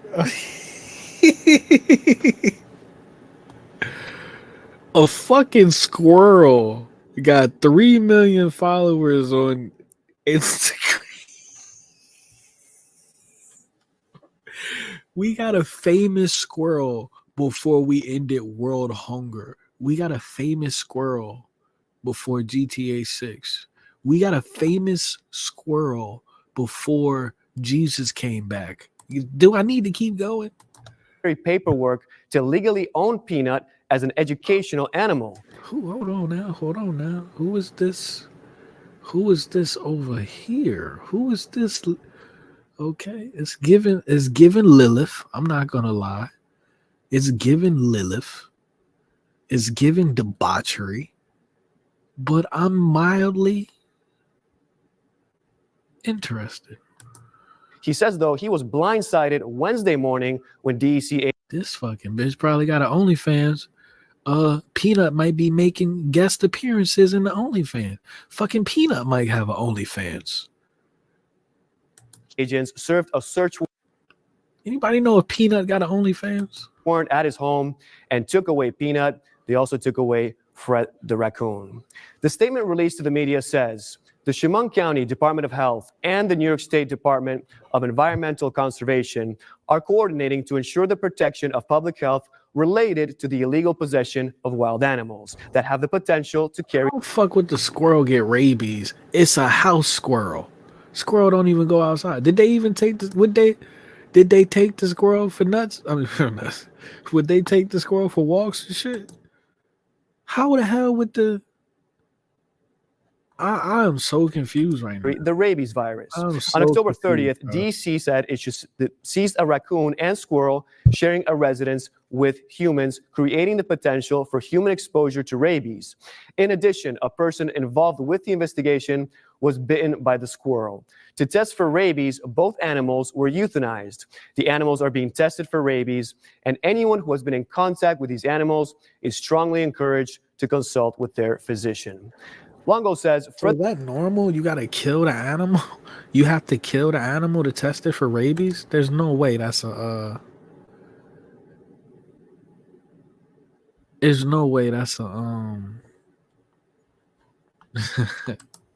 A fucking squirrel got 3 million followers on Instagram. We got a famous squirrel before we ended world hunger. We got a famous squirrel before GTA 6. We got a famous squirrel before Jesus came back. Do I need to keep going? Paperwork to legally own Peanut as an educational animal. Hold on now. Who is this? Who is this over here? Who is this? Okay, it's given Lilith. I'm not gonna lie. It's given Lilith. It's given debauchery. But I'm mildly interested. He says, though, he was blindsided Wednesday morning when DEC. This fucking bitch probably got an OnlyFans. Peanut might be making guest appearances in the OnlyFans. Fucking Peanut might have an OnlyFans. Agents served a search Anybody know if Peanut got an OnlyFans? warrant at his home and took away Peanut. They also took away Fred the raccoon. The statement released to the media says the Chemung County Department of Health and the New York State Department of Environmental Conservation are coordinating to ensure the protection of public health related to the illegal possession of wild animals that have the potential to carry. How the fuck would the squirrel get rabies? It's a house squirrel. Squirrel don't even go outside. Did they even take this? Did they take the squirrel for nuts? I mean, for nuts. Would they take the squirrel for walks and shit? How the hell would the? I am so confused right now. The rabies virus. I'm On so October confused, 30th, bro. DC said it seized a raccoon and squirrel sharing a residence with humans, creating the potential for human exposure to rabies. In addition, a person involved with the investigation was bitten by the squirrel. To test for rabies, both animals were euthanized. The animals are being tested for rabies, and anyone who has been in contact with these animals is strongly encouraged to consult with their physician. Longo says, So is that normal? You gotta kill the animal? You have to kill the animal to test it for rabies? There's no way that's a there's no way that's a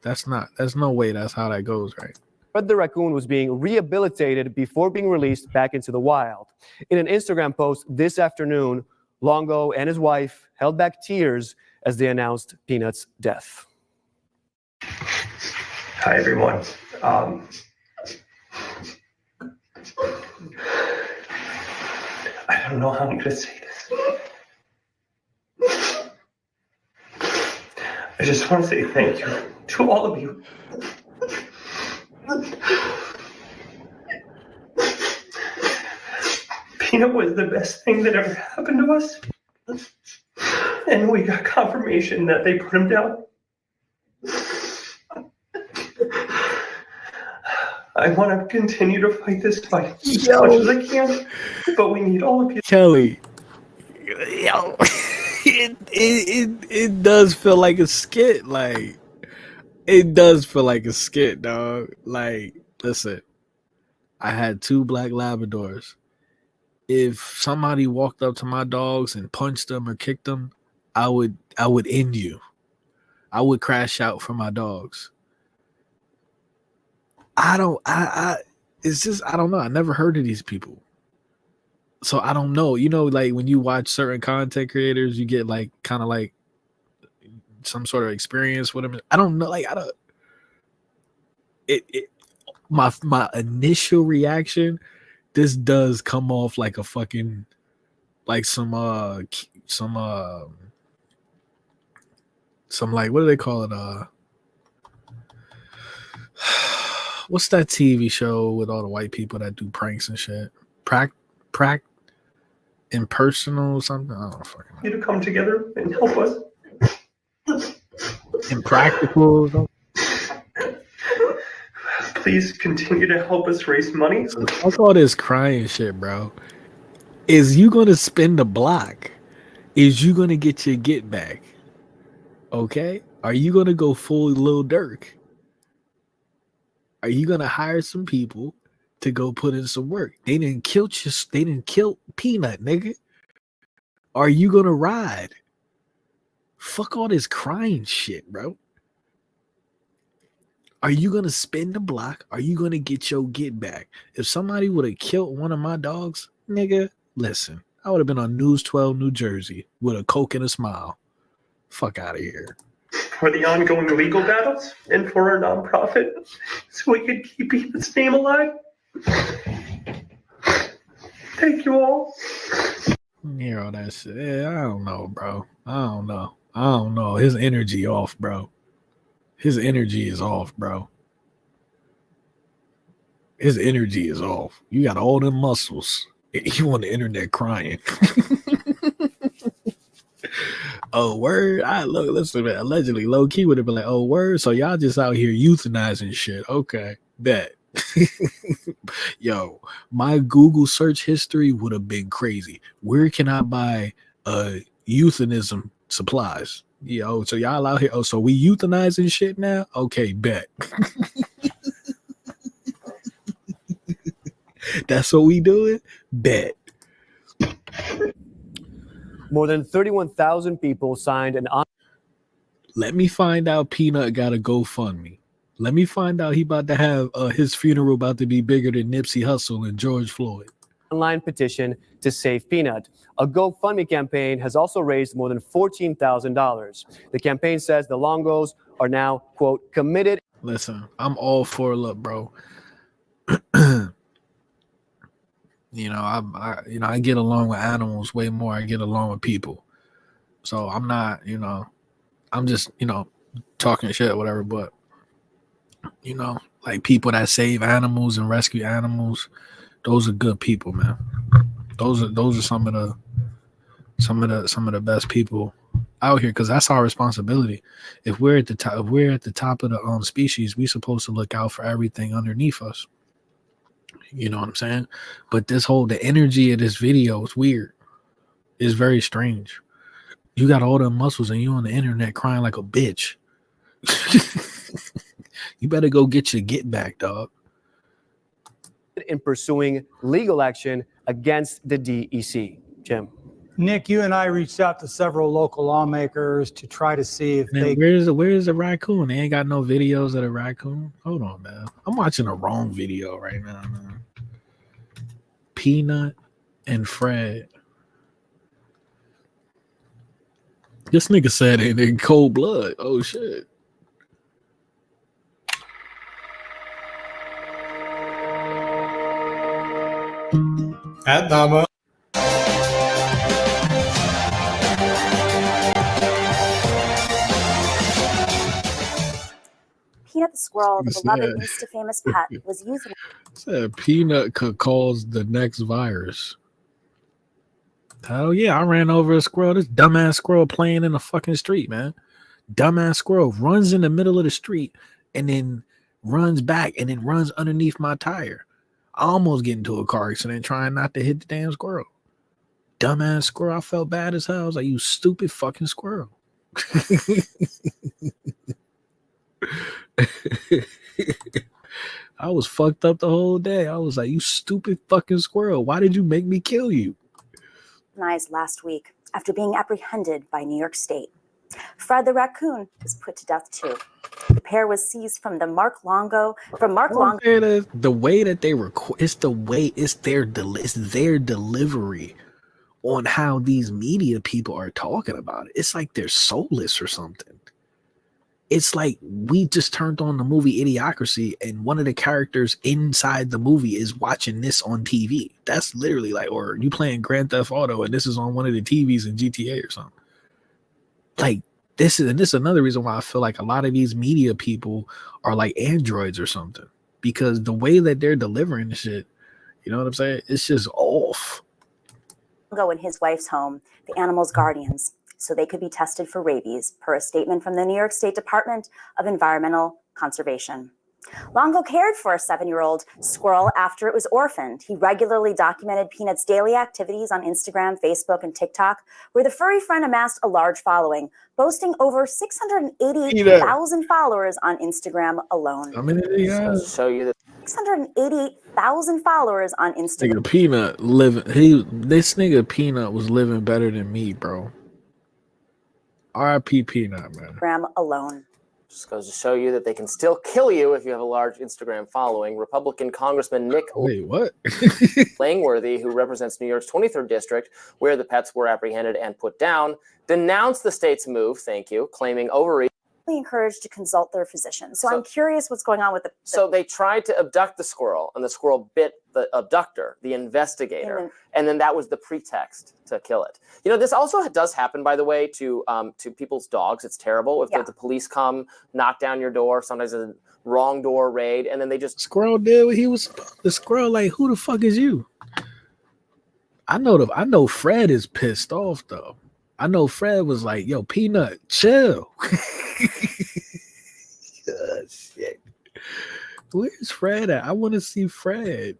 there's no way that's how that goes, right? Fred the raccoon was being rehabilitated before being released back into the wild. In an Instagram post this afternoon, Longo and his wife held back tears as they announced Peanut's death. Hi, everyone. I don't know how I'm going to say this. I just want to say thank you to all of you. Peanut was the best thing that ever happened to us. And we got confirmation that they put him down. I want to continue to fight this fight as much as I can, but we need all of you. Kelly, yo, it does feel like a skit. Like, it does feel like a skit, dog. Like, listen, I had 2 black Labradors. If somebody walked up to my dogs and punched them or kicked them, I would end you. I would crash out for my dogs. It's just, I don't know. I never heard of these people. So I don't know. You know, like when you watch certain content creators, you get like kind of like some sort of experience with them. I don't know. Like, my initial reaction, this does come off like a fucking, like some like, what do they call it? What's that TV show with all the white people that do pranks and shit? Impersonal something? I don't fucking know. You to come together and help us. Impractical. Please continue to help us raise money. Fuck all this crying shit, bro. Is you gonna spin the block? Is you gonna get your get back? Okay? Are you gonna go full Lil Durk? Are you gonna hire some people to go put in some work? They didn't kill Peanut, nigga. Are you gonna ride? Fuck all this crying shit, bro. Are you gonna spin the block? Are you gonna get your get back? If somebody would have killed one of my dogs, nigga, listen, I would have been on News 12 New Jersey with a Coke and a smile. Fuck out of here. For the ongoing legal battles and for our nonprofit, so we could keep Peanut's name alive. Thank you all. Hear all that shit. Yeah, I don't know, bro. I don't know. His energy off, bro. His energy is off, bro. His energy is off. You got all them muscles. You on the internet crying. Oh, word. I look, listen, man. Allegedly, low key would have been like, oh, word. So y'all just out here euthanizing shit. Okay, bet. Yo, my Google search history would have been crazy. Where can I buy euthanism supplies? Yo, so y'all out here. Oh, so we euthanizing shit now? Okay, bet. That's what we doing? Bet. More than 31,000 people signed an Let me find out Peanut got a GoFundMe. Let me find out he about to have his funeral about to be bigger than Nipsey Hussle and George Floyd. online petition to save Peanut. A GoFundMe campaign has also raised more than $14,000. The campaign says the Longos are now, quote, committed. Listen, I'm all for look, bro. I get along with animals way more. I get along with people. So I'm not, I'm just, talking shit, whatever. But like people that save animals and rescue animals, those are good people, man. Those are some of the best people out here, because that's our responsibility. If we're at the top of the species, we're supposed to look out for everything underneath us. You know what I'm saying? But the energy of this video is weird. It's very strange. You got all the muscles and you on the internet crying like a bitch. You better go get your get back, dog. In pursuing legal action against the DEC. Jim. Nick, you and I reached out to several local lawmakers to try to see if Man, where's the raccoon? They ain't got no videos of the raccoon. Hold on, man. I'm watching the wrong video right now, man. Peanut and Fred. This nigga said it in cold blood. Oh shit. At Dama. Peanut the squirrel, the beloved Insta famous pet, was euthanized. Said Peanut could cause the next virus. Hell yeah, I ran over a squirrel. This dumbass squirrel playing in the fucking street, man. Dumbass squirrel runs in the middle of the street and then runs back and then runs underneath my tire. I almost get into a car accident trying not to hit the damn squirrel. Dumbass squirrel. I felt bad as hell. I was like, you stupid fucking squirrel. I was fucked up the whole day. I was like, you stupid fucking squirrel. Why did you make me kill you? Last week after being apprehended by New York State. Fred the raccoon was put to death too. The pair was seized from the Mark Longo. The way that they record, it's their delivery on how these media people are talking about it. It's like they're soulless or something. It's like we just turned on the movie Idiocracy and one of the characters inside the movie is watching this on TV. That's literally like, or you playing Grand Theft Auto and this is on one of the TVs in GTA or something. Like this is another reason why I feel like a lot of these media people are like androids or something, because the way that they're delivering the shit, you know what I'm saying? It's just off. Longo and his wife's home, the animal's guardians, so they could be tested for rabies, per a statement from the New York State Department of Environmental Conservation. Longo cared for a 7-year-old squirrel after it was orphaned. He regularly documented Peanut's daily activities on Instagram, Facebook, and TikTok, where the furry friend amassed a large following, boasting over 688,000 followers on Instagram alone. How many do you have? Show you that 688,000 followers on Instagram. Nigga Peanut this nigga Peanut was living better than me, bro. R.I.P. Peanut, man. Alone. Just goes to show you that they can still kill you if you have a large Instagram following. Republican Congressman Nick Langworthy, who represents New York's 23rd district, where the pets were apprehended and put down, denounced the state's move, claiming overreach. Encouraged to consult their physician. So I'm curious what's going on with the So they tried to abduct the squirrel, and the squirrel bit the abductor, the investigator, and then that was the pretext to kill it. You know, this also does happen, by the way, to people's dogs. It's terrible if the police come, knock down your door. Sometimes wrong door raid, and then they just Squirrel did what he was. The squirrel, like, who the fuck is you? I know Fred is pissed off though. I know Fred was like, yo, Peanut, chill. Oh, shit. Where's Fred at? I want to see Fred.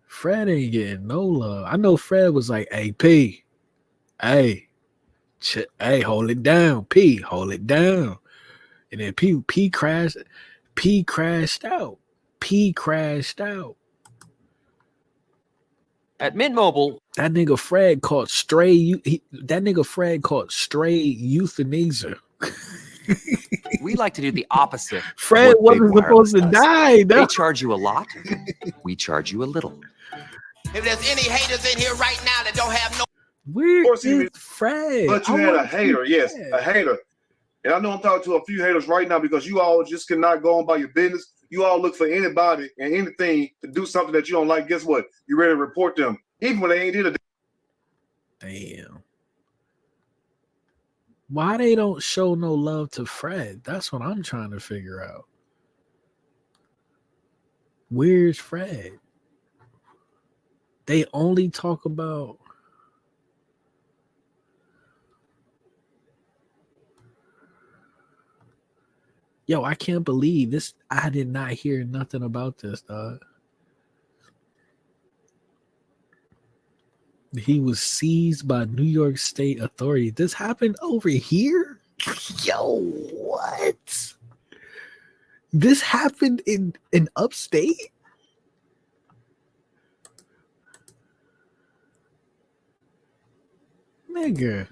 Fred ain't getting no love. I know Fred was like, hey, P, hey, hey, hold it down, P, hold it down. And then P crashed out. P crashed out. At Mint Mobile, that nigga Fred caught stray. That nigga Fred caught stray euthanasia. we like to do the opposite. Fred wasn't supposed to die. They charge you a lot. We charge you a little. If there's any haters in here right now that don't have no. Where is Fred? But you had a hater, yes, a hater. And I know I'm talking to a few haters right now because you all just cannot go on by your business. You all look for anybody and anything to do something that you don't like. Guess what? You ready to report them, even when they ain't did a damn. Why they don't show no love to Fred? That's what I'm trying to figure out. Where's Fred? They only talk about yo, I can't believe this. I did not hear nothing about this, dog. He was seized by New York State authorities. This happened over here? Yo, what? This happened in upstate? Nigga.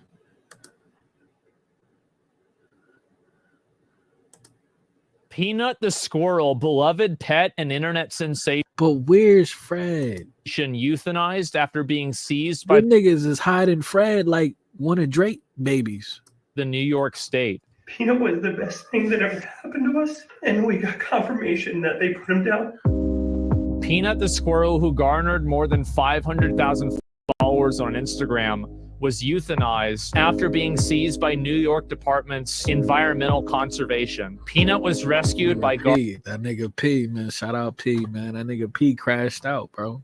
Peanut the squirrel, beloved pet and internet sensation. But where's Fred? Euthanized after being seized by them niggas is hiding Fred like one of Drake babies. The New York State. Peanut was the best thing that ever happened to us, and we got confirmation that they put him down. Peanut the squirrel, who garnered more than 500,000 followers on Instagram, was euthanized after being seized by New York Department's Environmental Conservation. Peanut was rescued by P. That nigga P, man. Shout out P, man. That nigga P crashed out, bro.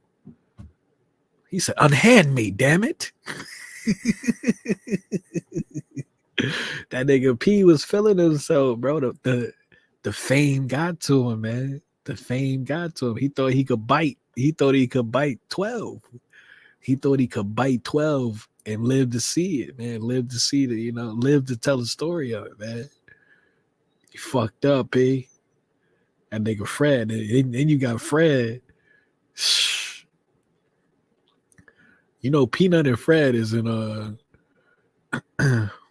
He said, unhand me, damn it. That nigga P was feeling himself, bro. The fame got to him, man. The fame got to him. He thought he could bite. He thought he could bite 12. He thought he could bite 12 and live to see it, man. Live to see it, live to tell the story of it, man. You fucked up, P. That nigga Fred. Then you got Fred. You know, Peanut and Fred is in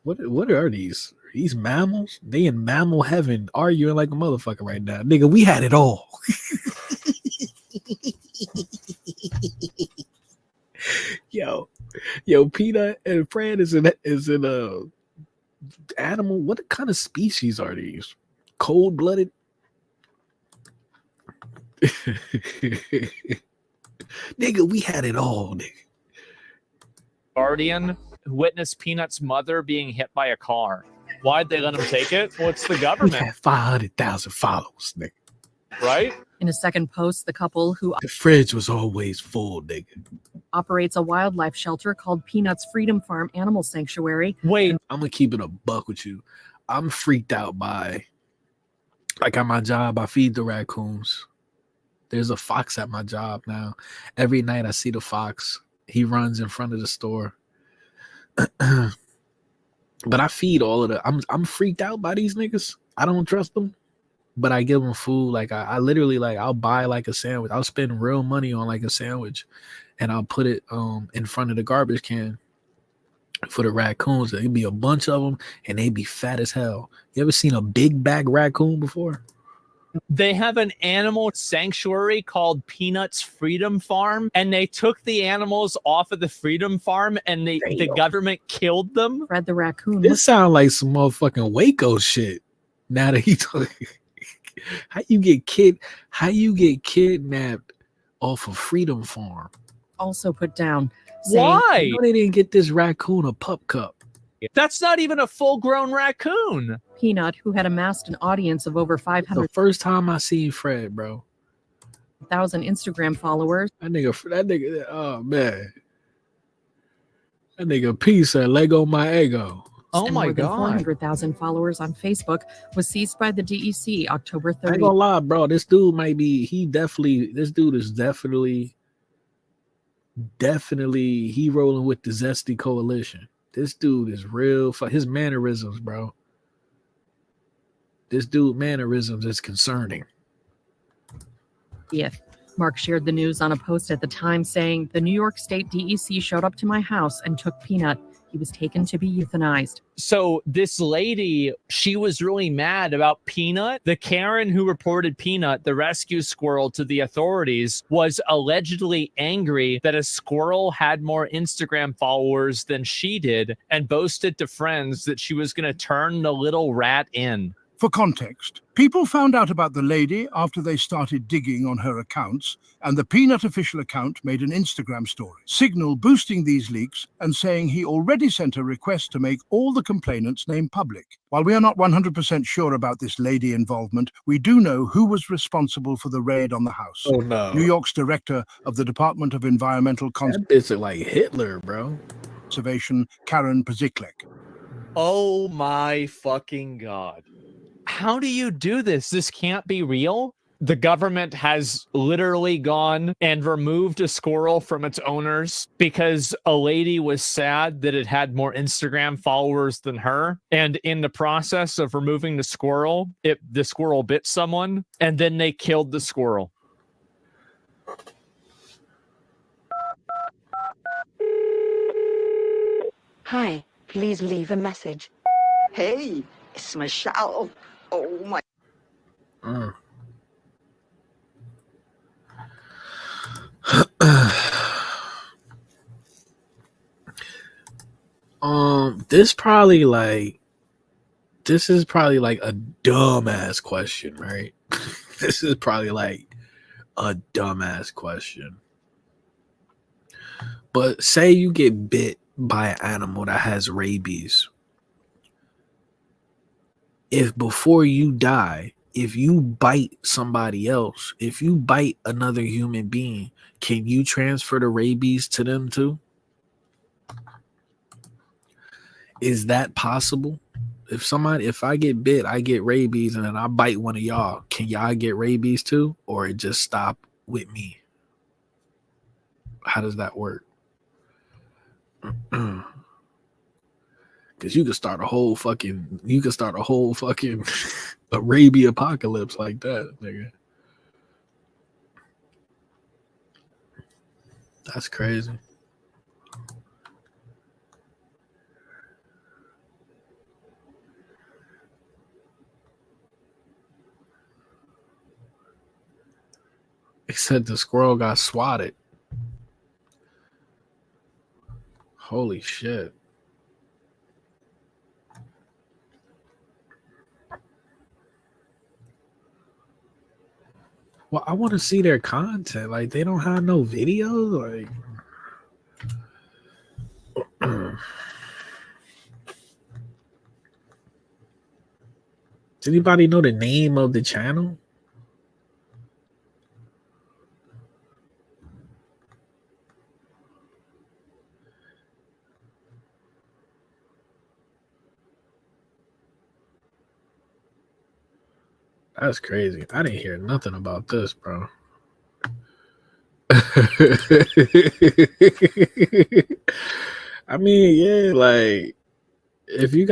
what are these? Are these mammals? They in mammal heaven arguing like a motherfucker right now. Nigga, we had it all. Yo, Peanut and Fred is in a animal. What kind of species are these? Cold-blooded? Nigga, we had it all, nigga. Guardian who witnessed Peanut's mother being hit by a car. Why'd they let him take it? Well, it's the government. We had 500,000 followers, nigga. Right? In a second post, the couple who the fridge was always full, nigga. Operates a wildlife shelter called Peanut's Freedom Farm Animal Sanctuary. Wait, I'm gonna keep it a buck with you. I'm freaked out by, like, at my job, I feed the raccoons. There's a fox at my job now. Every night I see the fox. He runs in front of the store. But I feed all of the. I'm freaked out by these niggas. I don't trust them. But I give them food. Like I literally, like, I'll buy like a sandwich. I'll spend real money on like a sandwich, and I'll put it in front of the garbage can for the raccoons. There'd be a bunch of them, and they'd be fat as hell. You ever seen a big bag raccoon before? They have an animal sanctuary called Peanut's Freedom Farm, and they took the animals off of the Freedom Farm, and the government killed them. Fred the raccoon. This sounds like some motherfucking Waco shit. Now that he talking. How you get kidnapped off of Freedom Farm? Also put down. Why? You know they didn't get this raccoon a pup cup. That's not even a full-grown raccoon. Peanut, who had amassed an audience of over The 500,000 first time I seen Fred, bro. Instagram followers. That nigga, oh man. That nigga P said Lego my ego. Oh and my more than God. 400,000 followers on Facebook was seized by the DEC October I ain't 30th. gonna lie, bro. This dude might be, this dude is definitely he rolling with the Zesty Coalition. This dude is real. His mannerisms, bro. This dude mannerisms is concerning. Yes. Mark shared the news on a post at the time saying, the New York State DEC showed up to my house and took Peanut. He was taken to be euthanized. So this lady, she was really mad about Peanut. The Karen who reported Peanut, the rescue squirrel, to the authorities was allegedly angry that a squirrel had more Instagram followers than she did and boasted to friends that she was going to turn the little rat in. For context, people found out about the lady after they started digging on her accounts, and the Peanut official account made an Instagram story, Signal boosting these leaks and saying he already sent a request to make all the complainants named public. While we are not 100% sure about this lady involvement, we do know who was responsible for the raid on the house. Oh no. New York's director of the Department of Environmental It's like Hitler, bro. Conservation, Karen Paziklek. Oh my fucking God. How do you do this? This can't be real. The government has literally gone and removed a squirrel from its owners because a lady was sad that it had more Instagram followers than her. And in the process of removing the squirrel bit someone, and then they killed the squirrel. Hi, please leave a message. Hey, it's Michelle. Oh my. This is probably like a dumbass question, right? This is probably like a dumbass question. But say you get bit by an animal that has rabies. If before you die, if you bite somebody else, if you bite another human being, can you transfer the rabies to them too? Is that possible? If I get bit, I get rabies, and then I bite one of y'all, can y'all get rabies too? Or it just stop with me? How does that work? Because you could start a whole fucking Arabia apocalypse like that, nigga. That's crazy. Except the squirrel got swatted. Holy shit. Well, I want to see their content. Like, they don't have no videos. Like, does anybody know the name of the channel? That's crazy. I didn't hear nothing about this, bro. I mean, yeah, like if you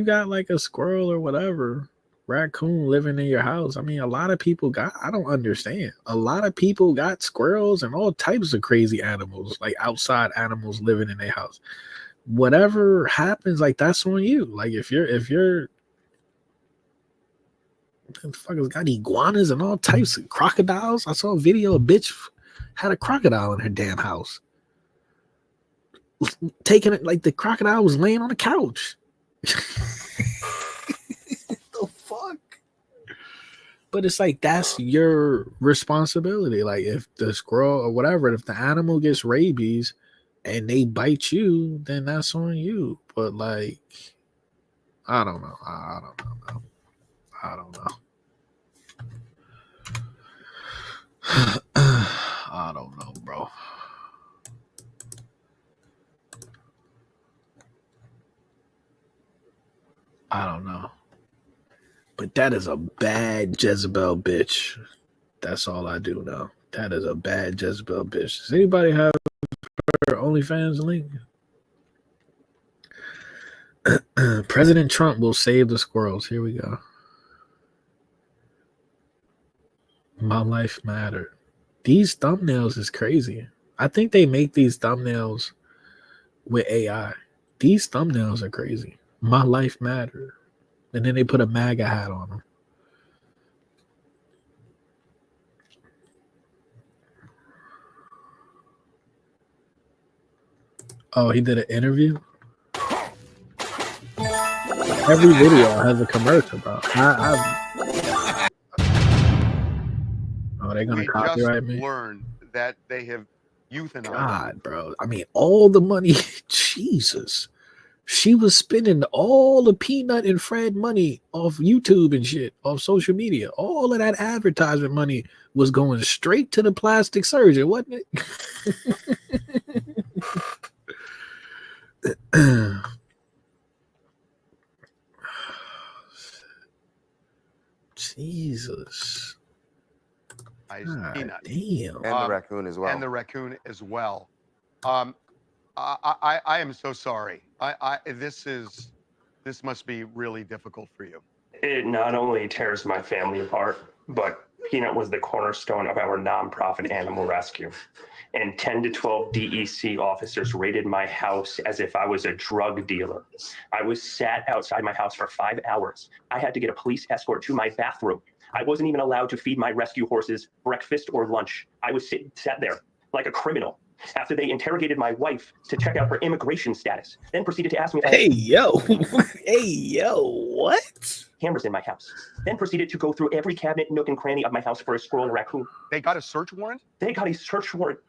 got like a squirrel or whatever, raccoon living in your house, I mean, a lot of people I don't understand. A lot of people got squirrels and all types of crazy animals, like outside animals living in their house. Whatever happens, like that's on you. Like if you're motherfuckers got iguanas and all types of crocodiles. I saw a video, a bitch had a crocodile in her damn house. Taking it, like the crocodile was laying on the couch. The fuck? But it's like, that's your responsibility. Like if the squirrel or whatever, if the animal gets rabies, and they bite you, then that's on you. But like, I don't know. I don't know. I don't know, bro. I don't know. But that is a bad Jezebel bitch. That's all I do know. That is a bad Jezebel bitch. Does anybody have her OnlyFans link? President Trump will save the squirrels. Here we go. My life mattered. These thumbnails is crazy. I think they make these thumbnails with AI. These thumbnails are crazy. My life mattered. And then they put a MAGA hat on them. Oh, he did an interview? Every video has a commercial, bro. Oh, they're gonna copyright me? Learned that they have euthanized. God, bro. I mean, all the money. Jesus. She was spending all the Peanut and Fred money off YouTube and shit, off social media. All of that advertisement money was going straight to the plastic surgeon, wasn't it? Jesus. Peanut. Damn. And the raccoon as well. And the raccoon as well. I am so sorry. This must be really difficult for you. It not only tears my family apart, but Peanut was the cornerstone of our nonprofit animal rescue. And 10 to 12 DEC officers raided my house as if I was a drug dealer. I was sat outside my house for 5 hours. I had to get a police escort to my bathroom. I wasn't even allowed to feed my rescue horses breakfast or lunch. I was sat there like a criminal after they interrogated my wife to check out her immigration status, then proceeded to ask me if Hey, yo. Hey, yo, what? Cameras in my house. Then proceeded to go through every cabinet, nook, and cranny of my house for a squirrel and a raccoon. They got a search warrant? They got a search warrant.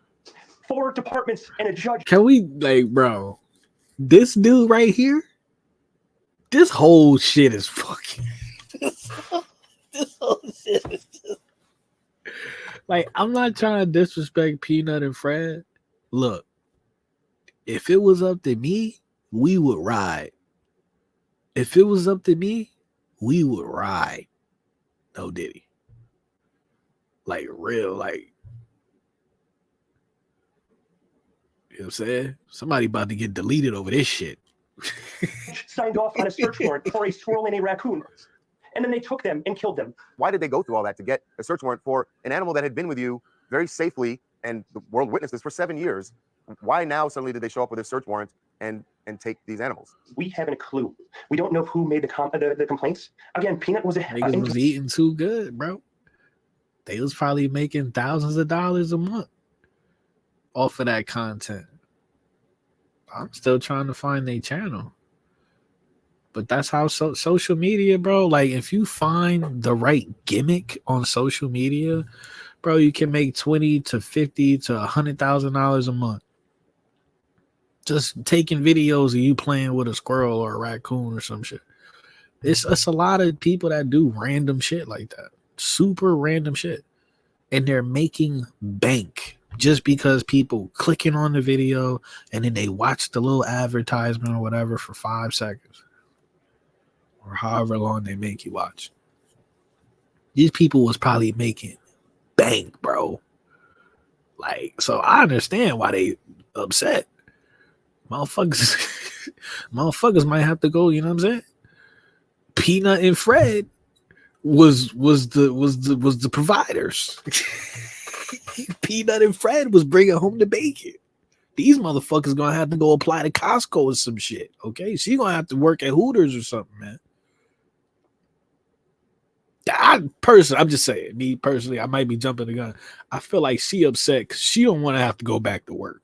4 departments and a judge. Can we, like, bro, this dude right here, this whole shit is fucking, this whole shit is just, like, I'm not trying to disrespect Peanut and Fred. Look, if it was up to me, we would ride. If it was up to me, we would ride. No Diddy. Like, real, like, you know what I'm saying? Somebody about to get deleted over this shit. Signed off on a search warrant for a squirrel and a raccoon. And then they took them and killed them. Why did they go through all that to get a search warrant for an animal that had been with you very safely and the world witnessed this for 7 years? Why now suddenly did they show up with a search warrant and take these animals? We haven't a clue. We don't know who made the complaints. Again, Peanut was Niggas was eating too good, bro. They was probably making thousands of dollars a month off of that content. I'm still trying to find their channel. But that's how social media, bro. Like, if you find the right gimmick on social media, bro, you can make $20 to $50 to $100,000 a month. Just taking videos of you playing with a squirrel or a raccoon or some shit. It's a lot of people that do random shit like that. Super random shit. And they're making bank just because people clicking on the video and then they watch the little advertisement or whatever for 5 seconds. Or however long they make you watch. These people was probably making bank, bro. Like, so I understand why they upset. Motherfuckers might have to go, you know what I'm saying? Peanut and Fred was the providers. Peanut and Fred was bringing home the bacon. These motherfuckers gonna have to go apply to Costco or some shit. Okay, she gonna have to work at Hooters or something, man. I'm just saying, me personally, I might be jumping the gun. I feel like she upset because she don't want to have to go back to work.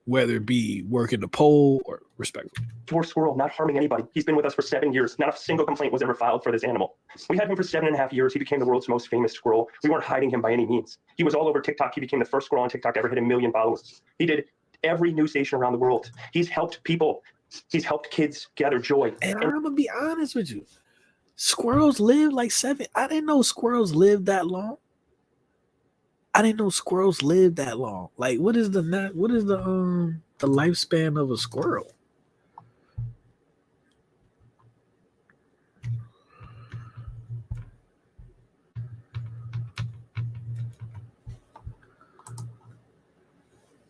whether it be working the pole or respectful. Poor squirrel, not harming anybody. He's been with us for 7 years. Not a single complaint was ever filed for this animal. We had him for 7.5 years. He became the world's most famous squirrel. We weren't hiding him by any means. He was all over TikTok. He became the first squirrel on TikTok to ever hit 1 million followers. He did every news station around the world. He's helped people. He's helped kids gather joy. And I'm gonna be honest with you. Squirrels live like 7. I didn't know squirrels lived that long. I didn't know squirrels lived that long. Like, what is the lifespan of a squirrel?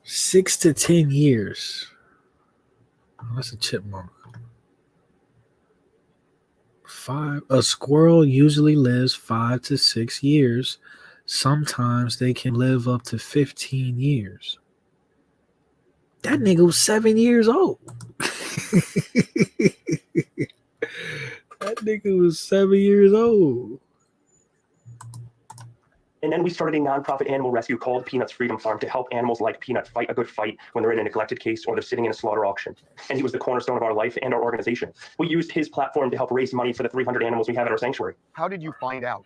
Six to 10 years. Oh, that's a chipmunk. A squirrel usually lives 5 to 6 years. Sometimes they can live up to 15 years. That nigga was 7 years old. That nigga was 7 years old. And then we started a nonprofit animal rescue called Peanut's Freedom Farm to help animals like Peanut fight a good fight when they're in a neglected case or they're sitting in a slaughter auction. And he was the cornerstone of our life and our organization. We used his platform to help raise money for the 300 animals we have at our sanctuary. How did you find out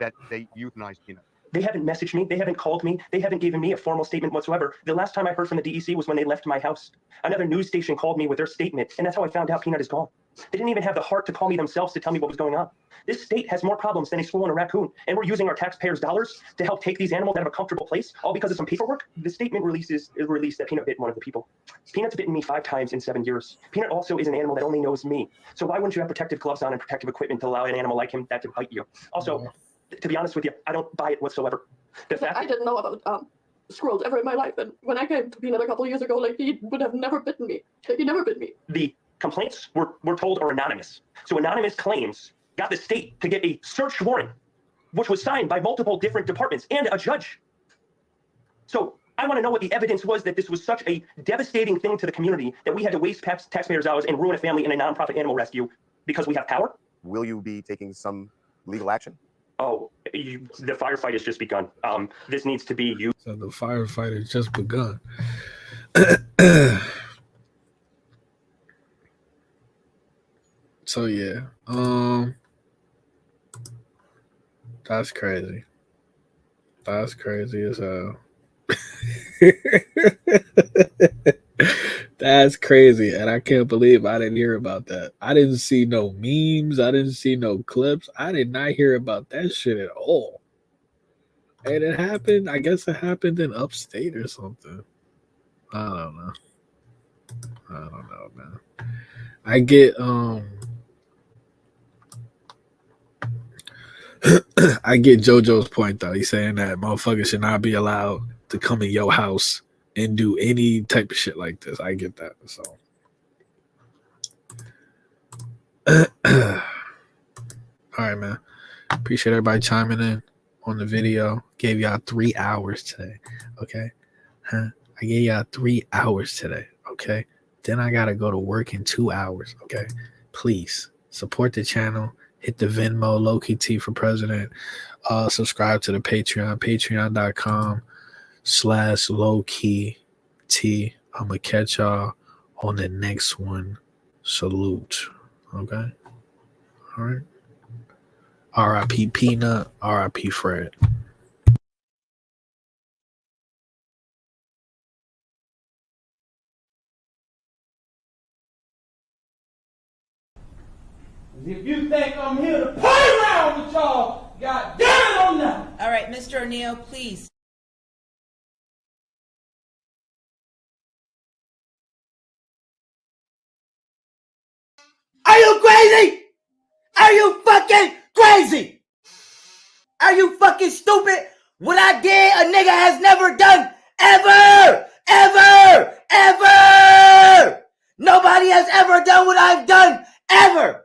that they euthanized Peanut? They haven't messaged me. They haven't called me. They haven't given me a formal statement whatsoever. The last time I heard from the DEC was when they left my house. Another news station called me with their statement, and that's how I found out Peanut is gone. They didn't even have the heart to call me themselves to tell me what was going on. This state has more problems than a squirrel and a raccoon, and we're using our taxpayers' dollars to help take these animals out of a comfortable place, all because of some paperwork. The statement released that Peanut bit one of the people. Peanut's bitten me 5 times in 7 years. Peanut also is an animal that only knows me. So why wouldn't you have protective gloves on and protective equipment to allow an animal like him that to bite you? Also, to be honest with you, I don't buy it whatsoever. I didn't know about squirrels ever in my life, and when I came to Peanut a couple of years ago, like, he would have never bitten me. Like, he never bit me. The complaints we're told are anonymous. So anonymous claims got the state to get a search warrant, which was signed by multiple different departments and a judge. So I want to know what the evidence was that this was such a devastating thing to the community that we had to waste taxpayers' dollars and ruin a family in a nonprofit animal rescue because we have power. Will you be taking some legal action? Oh, the firefight has just begun. This needs to be you. So the firefight has just begun. So yeah, that's crazy. That's crazy as hell. That's crazy, and I can't believe I didn't hear about that. I didn't see no memes. I didn't see no clips. I did not hear about that shit at all. And it happened. I guess it happened in upstate or something. I don't know. I don't know, man. I get I get JoJo's point though. He's saying that motherfuckers should not be allowed to come in your house and do any type of shit like this. I get that. So all right, man. Appreciate everybody chiming in on the video. Gave y'all 3 hours today. Okay. I gave y'all 3 hours today. Okay. Then I gotta go to work in 2 hours. Okay. Please support the channel. Hit the Venmo, Low-Key T for President. Subscribe to the Patreon, patreon.com/Low-Key T. I'm going to catch y'all on the next one. Salute. Okay? All right? R.I.P. Peanut, R.I.P. Fred. If you think I'm here to play around with y'all, God damn it, I'm not. All right, Mr. O'Neill, please. Are you crazy? Are you fucking crazy? Are you fucking stupid? What I did, a nigga has never done ever, ever, ever. Nobody has ever done what I've done ever.